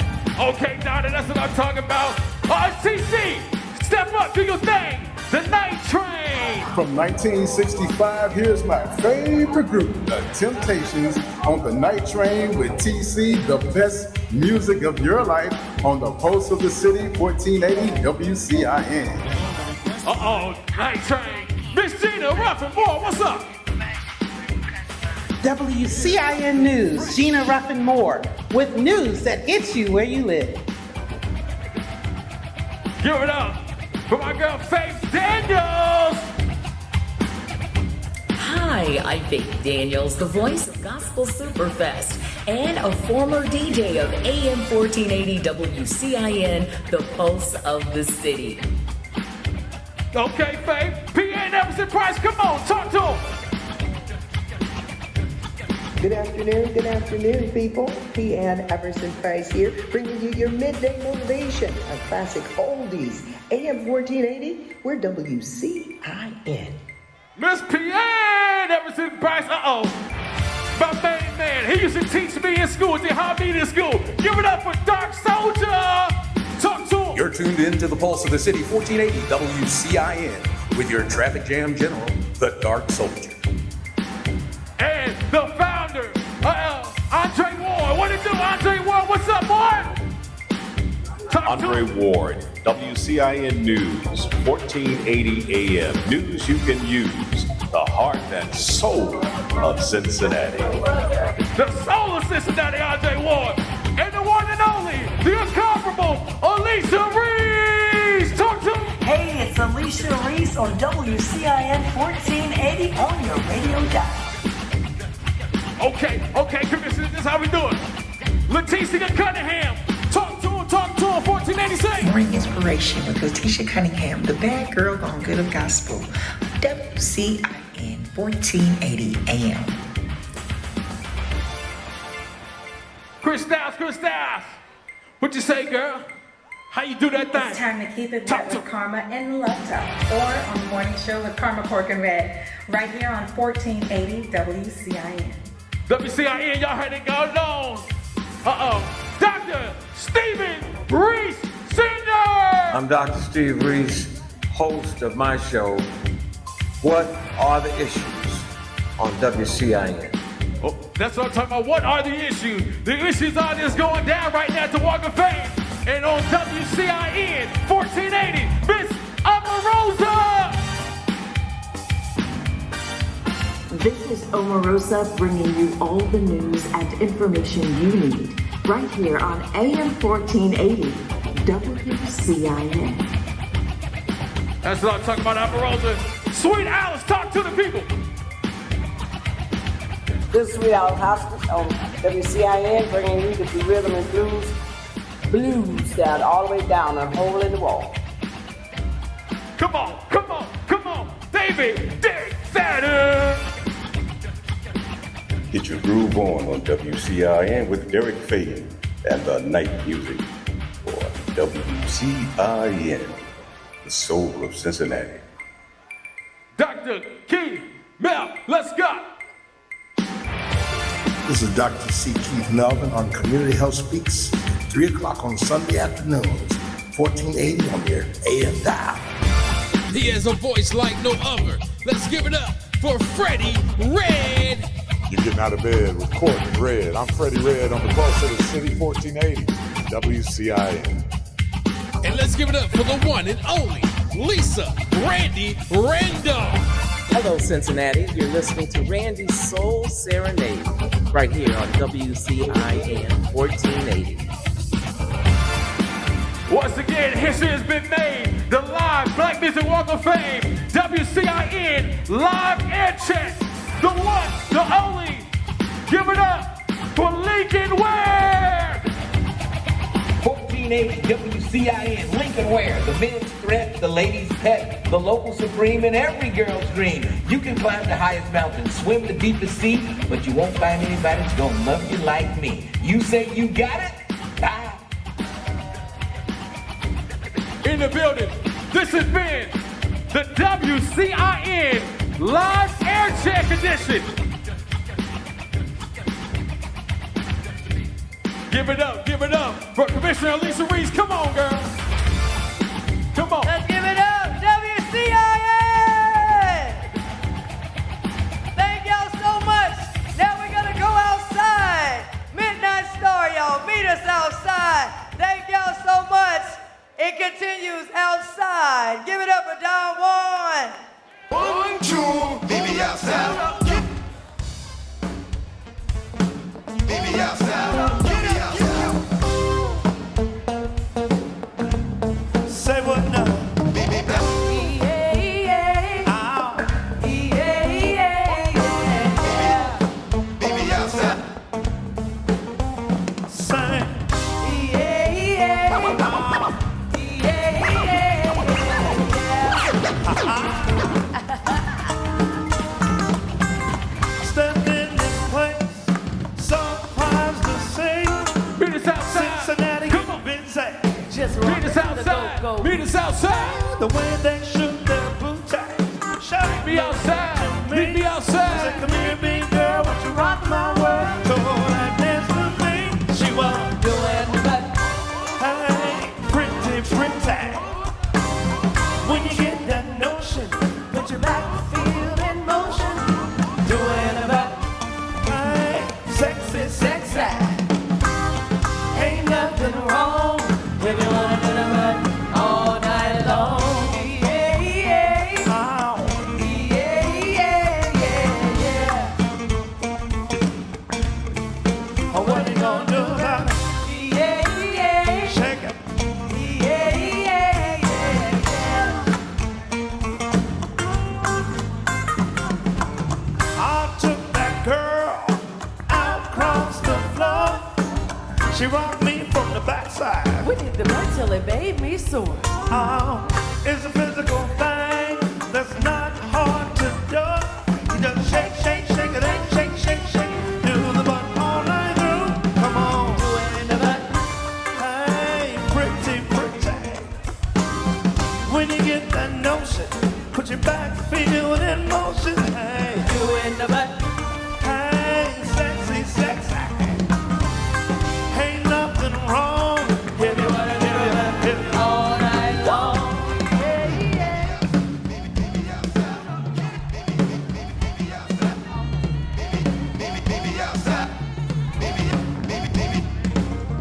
Speaker 5: Okay, Donna, that's what I'm talking about. RTC, step up, do your thing. The Night Train.
Speaker 13: From 1965, here's my favorite group, The Temptations, on the Night Train with TC, the best music of your life, on the Pulse of the City, 1480 WCIN.
Speaker 5: Uh-oh, Night Train. Miss Gina Ruffin Moore, what's up?
Speaker 27: WCIN News, Gina Ruffin Moore, with news that hits you where you live.
Speaker 5: Give it up for my girl Faith Daniels.
Speaker 28: Hi, I'm Faith Daniels, the voice of Gospel Superfest and a former DJ of AM 1480 WCIN, the Pulse of the City.
Speaker 5: Okay, Faith. PA and Everson Price, come on, talk to him.
Speaker 27: Good afternoon, people. P.N. Everson Price here, bringing you your midday motivation on classic oldies. AM 1480, we're WCIN.
Speaker 5: Miss P.N. Everson Price, uh-oh. My main man, he used to teach me in school, he taught me in school. Give it up for Dark Soldier. Talk to him.
Speaker 1: You're tuned in to the Pulse of the City, 1480 WCIN, with your traffic jam general, the Dark Soldier.
Speaker 5: And the founder, Andre Ward. What it do, Andre Ward? What's up, boy?
Speaker 8: Andre Ward, WCIN News, 1480 AM. News you can use. The heart and soul of Cincinnati.
Speaker 5: The soul of Cincinnati, Andre Ward. And the one and only, the incomparable Alicia Reese. Talk to me.
Speaker 21: Hey, it's Alicia Reese on WCIN 1480 on your radio dial.
Speaker 5: Okay, Commissioner, this is how we do it. Leticia Cunningham, talk to him, 1486.
Speaker 9: Bring inspiration with Leticia Cunningham, the bad girl gone good of gospel. WCIN 1480 AM.
Speaker 5: Chris Styles. What you say, girl? How you do that thing?
Speaker 12: It's time to keep it wet with Karma and Love Talk, or on the morning show with Karma Pork and Red, right here on 1480 WCIN.
Speaker 5: WCIN, y'all heard it go long. Dr. Stephen Reese Sr.
Speaker 14: I'm Dr. Steve Reese, host of my show, What Are the Issues on WCIN.
Speaker 5: Oh, that's what I'm talking about. What are the issues? The issues are this going down right now at the Walk of Fame. And on WCIN 1480, Miss Omarosa.
Speaker 21: This is Omarosa bringing you all the news and information you need right here on AM 1480 WCIN.
Speaker 5: That's what I'm talking about, Omarosa. Sweet Alice, talk to the people.
Speaker 15: This is Sweet Alice Hospice on WCIN, bringing you the rhythm and blues down all the way down a hole in the wall.
Speaker 5: Come on. David Dick Saturn.
Speaker 8: Get your groove on WCIN with Derek Fagan and the night music for WCIN, the soul of Cincinnati.
Speaker 5: Dr. Keith Mel, let's go.
Speaker 18: This is Dr. C. Keith Melvin on Community Health Speaks, 3 o'clock on Sunday afternoons, 1480 on your AM dial.
Speaker 23: He has a voice like no other. Let's give it up for Freddie Red.
Speaker 29: You're getting out of bed with Courtney Red. I'm Freddie Red on the Pulse of the City, 1480 WCIN.
Speaker 23: And let's give it up for the one and only Lisa Randy Randolph.
Speaker 30: Hello, Cincinnati. You're listening to Randy's Soul Serenade right here on WCIN 1480.
Speaker 5: Once again, history has been made. The live Black Music Walk of Fame, WCIN live air check. The one, the only. Give it up for Lincoln Ware.
Speaker 3: 1480 WCIN, Lincoln Ware, the men's threat, the ladies' pet, the local supreme, and every girl's dream. You can climb the highest mountain, swim the deepest sea, but you won't find anybody that's gonna love you like me. You say you got it? Bye.
Speaker 5: In the building, this has been the WCIN Live Air Check Edition. Give it up for Commissioner Alicia Reese. Come on, girl. Come on.
Speaker 22: Let's give it up, WCIN! Thank y'all so much. Now we're gonna go outside. Midnight Star, y'all. Meet us outside. Thank y'all so much. It continues outside. Give it up for Don Juan.
Speaker 11: 1, 2, baby outside. Baby outside. Baby outside. Say what now? Baby back. Baby outside. Sing. Step in this place, surprised to see.
Speaker 5: Meet us outside.
Speaker 11: Cincinnati, come on, busy.
Speaker 22: Just
Speaker 5: Meet us outside. Meet us outside.
Speaker 11: The way they shoot their boots out. Shout
Speaker 5: me outside. Meet me outside.
Speaker 11: Say, come here, big girl, won't you rock my When you get that notion, put your back feel in motion. Doing about right, sexy, sexy. Ain't nothing wrong if you wanna do the butt all night long. Yeah, yeah, oh. Yeah, yeah, yeah, yeah. Oh, what you gonna do about it? Yeah, yeah. Shake it. Yeah, yeah, yeah, yeah. I took that girl out across the floor. She rocked me from the backside.
Speaker 22: We did the butt till it made me sore.
Speaker 11: Oh, it's a physical thing that's not hard to do. You just shake, shake, shake it, and shake, shake, shake. Do the butt all night through. Come on, do it in the butt. Hey, pretty, pretty. When you get that notion, put your back feel in motion. Hey,
Speaker 22: Do it in the butt.
Speaker 11: hey, sexy, sexy. Ain't nothing wrong if you wanna do that.
Speaker 22: All night long. Yeah, yeah.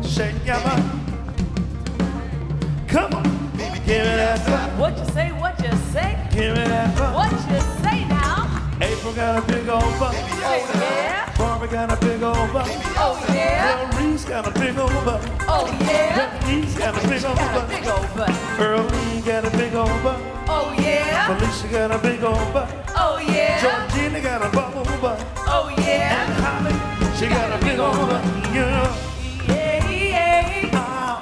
Speaker 11: Shake your butt. Come on, give me that butt.
Speaker 22: What you say? What you say?
Speaker 11: Give me that butt.
Speaker 22: What you say now?
Speaker 11: April got a big old butt.
Speaker 22: Oh yeah.
Speaker 11: Barbara got a big old butt.
Speaker 22: Oh yeah.
Speaker 11: Bill Reese got a big old butt.
Speaker 22: Oh yeah.
Speaker 11: He's got a big old
Speaker 22: Got a
Speaker 11: butt.
Speaker 22: big old butt.
Speaker 11: Earl Lee got a big old butt.
Speaker 22: Oh yeah.
Speaker 11: Felicia got a big old butt.
Speaker 22: Oh yeah.
Speaker 11: Georgina got a bubble butt.
Speaker 22: Oh yeah.
Speaker 11: And Holly, she got a big old butt. You know.
Speaker 22: Yeah, yeah.
Speaker 11: Oh.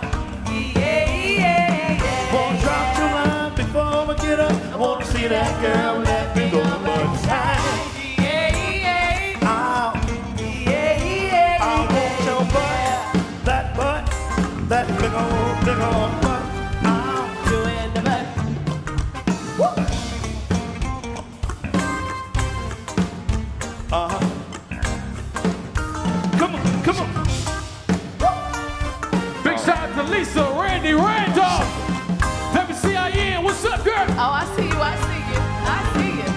Speaker 22: Yeah, yeah, yeah.
Speaker 11: Won't drop your line before we get up. I want to see that girl with that big old butt.
Speaker 22: Yeah, yeah.
Speaker 11: Oh.
Speaker 22: Yeah, yeah.
Speaker 11: I want your butt. That butt. That big old butt. Oh.
Speaker 22: Do it in the butt.
Speaker 11: Uh-huh. Come on, come on.
Speaker 5: Big shout out to Lisa, Randy, Randolph. WCIN, what's up, girl?
Speaker 22: Oh, I see you. I see you. I see you.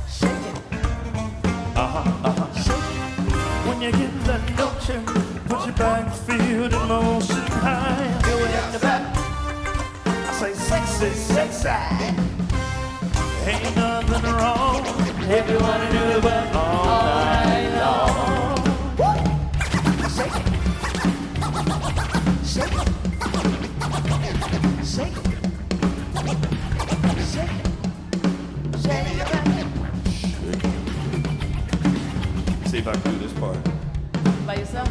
Speaker 22: Shake it.
Speaker 11: When you get that notion, put your back feel in motion high.
Speaker 22: Do it in the butt.
Speaker 11: I say sexy, sexy. Ain't nothing wrong if you wanna do the butt all night long.
Speaker 22: Shake it. Shake it. Shake it. Shake it. Shake it.
Speaker 11: See if I can do this part.
Speaker 22: By yourself?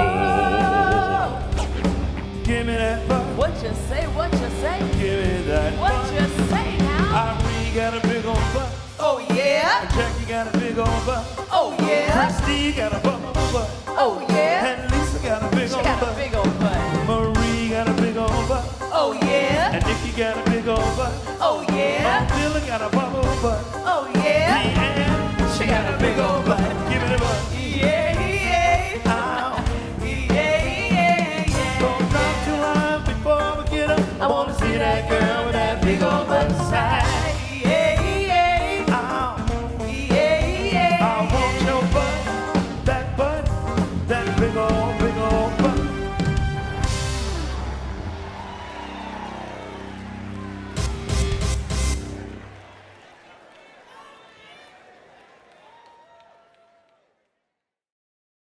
Speaker 11: Oh, give me that butt.
Speaker 22: What you say? What you say?
Speaker 11: Give me that
Speaker 22: What
Speaker 11: butt.
Speaker 22: you say now?
Speaker 11: Irene got a big old butt.
Speaker 22: Oh yeah.
Speaker 11: Jackie got a big old butt.
Speaker 22: Oh yeah.
Speaker 11: Christy got a bubble butt.
Speaker 22: Oh yeah.
Speaker 11: And Lisa got a big
Speaker 22: She
Speaker 11: old
Speaker 22: got a
Speaker 11: butt.
Speaker 22: big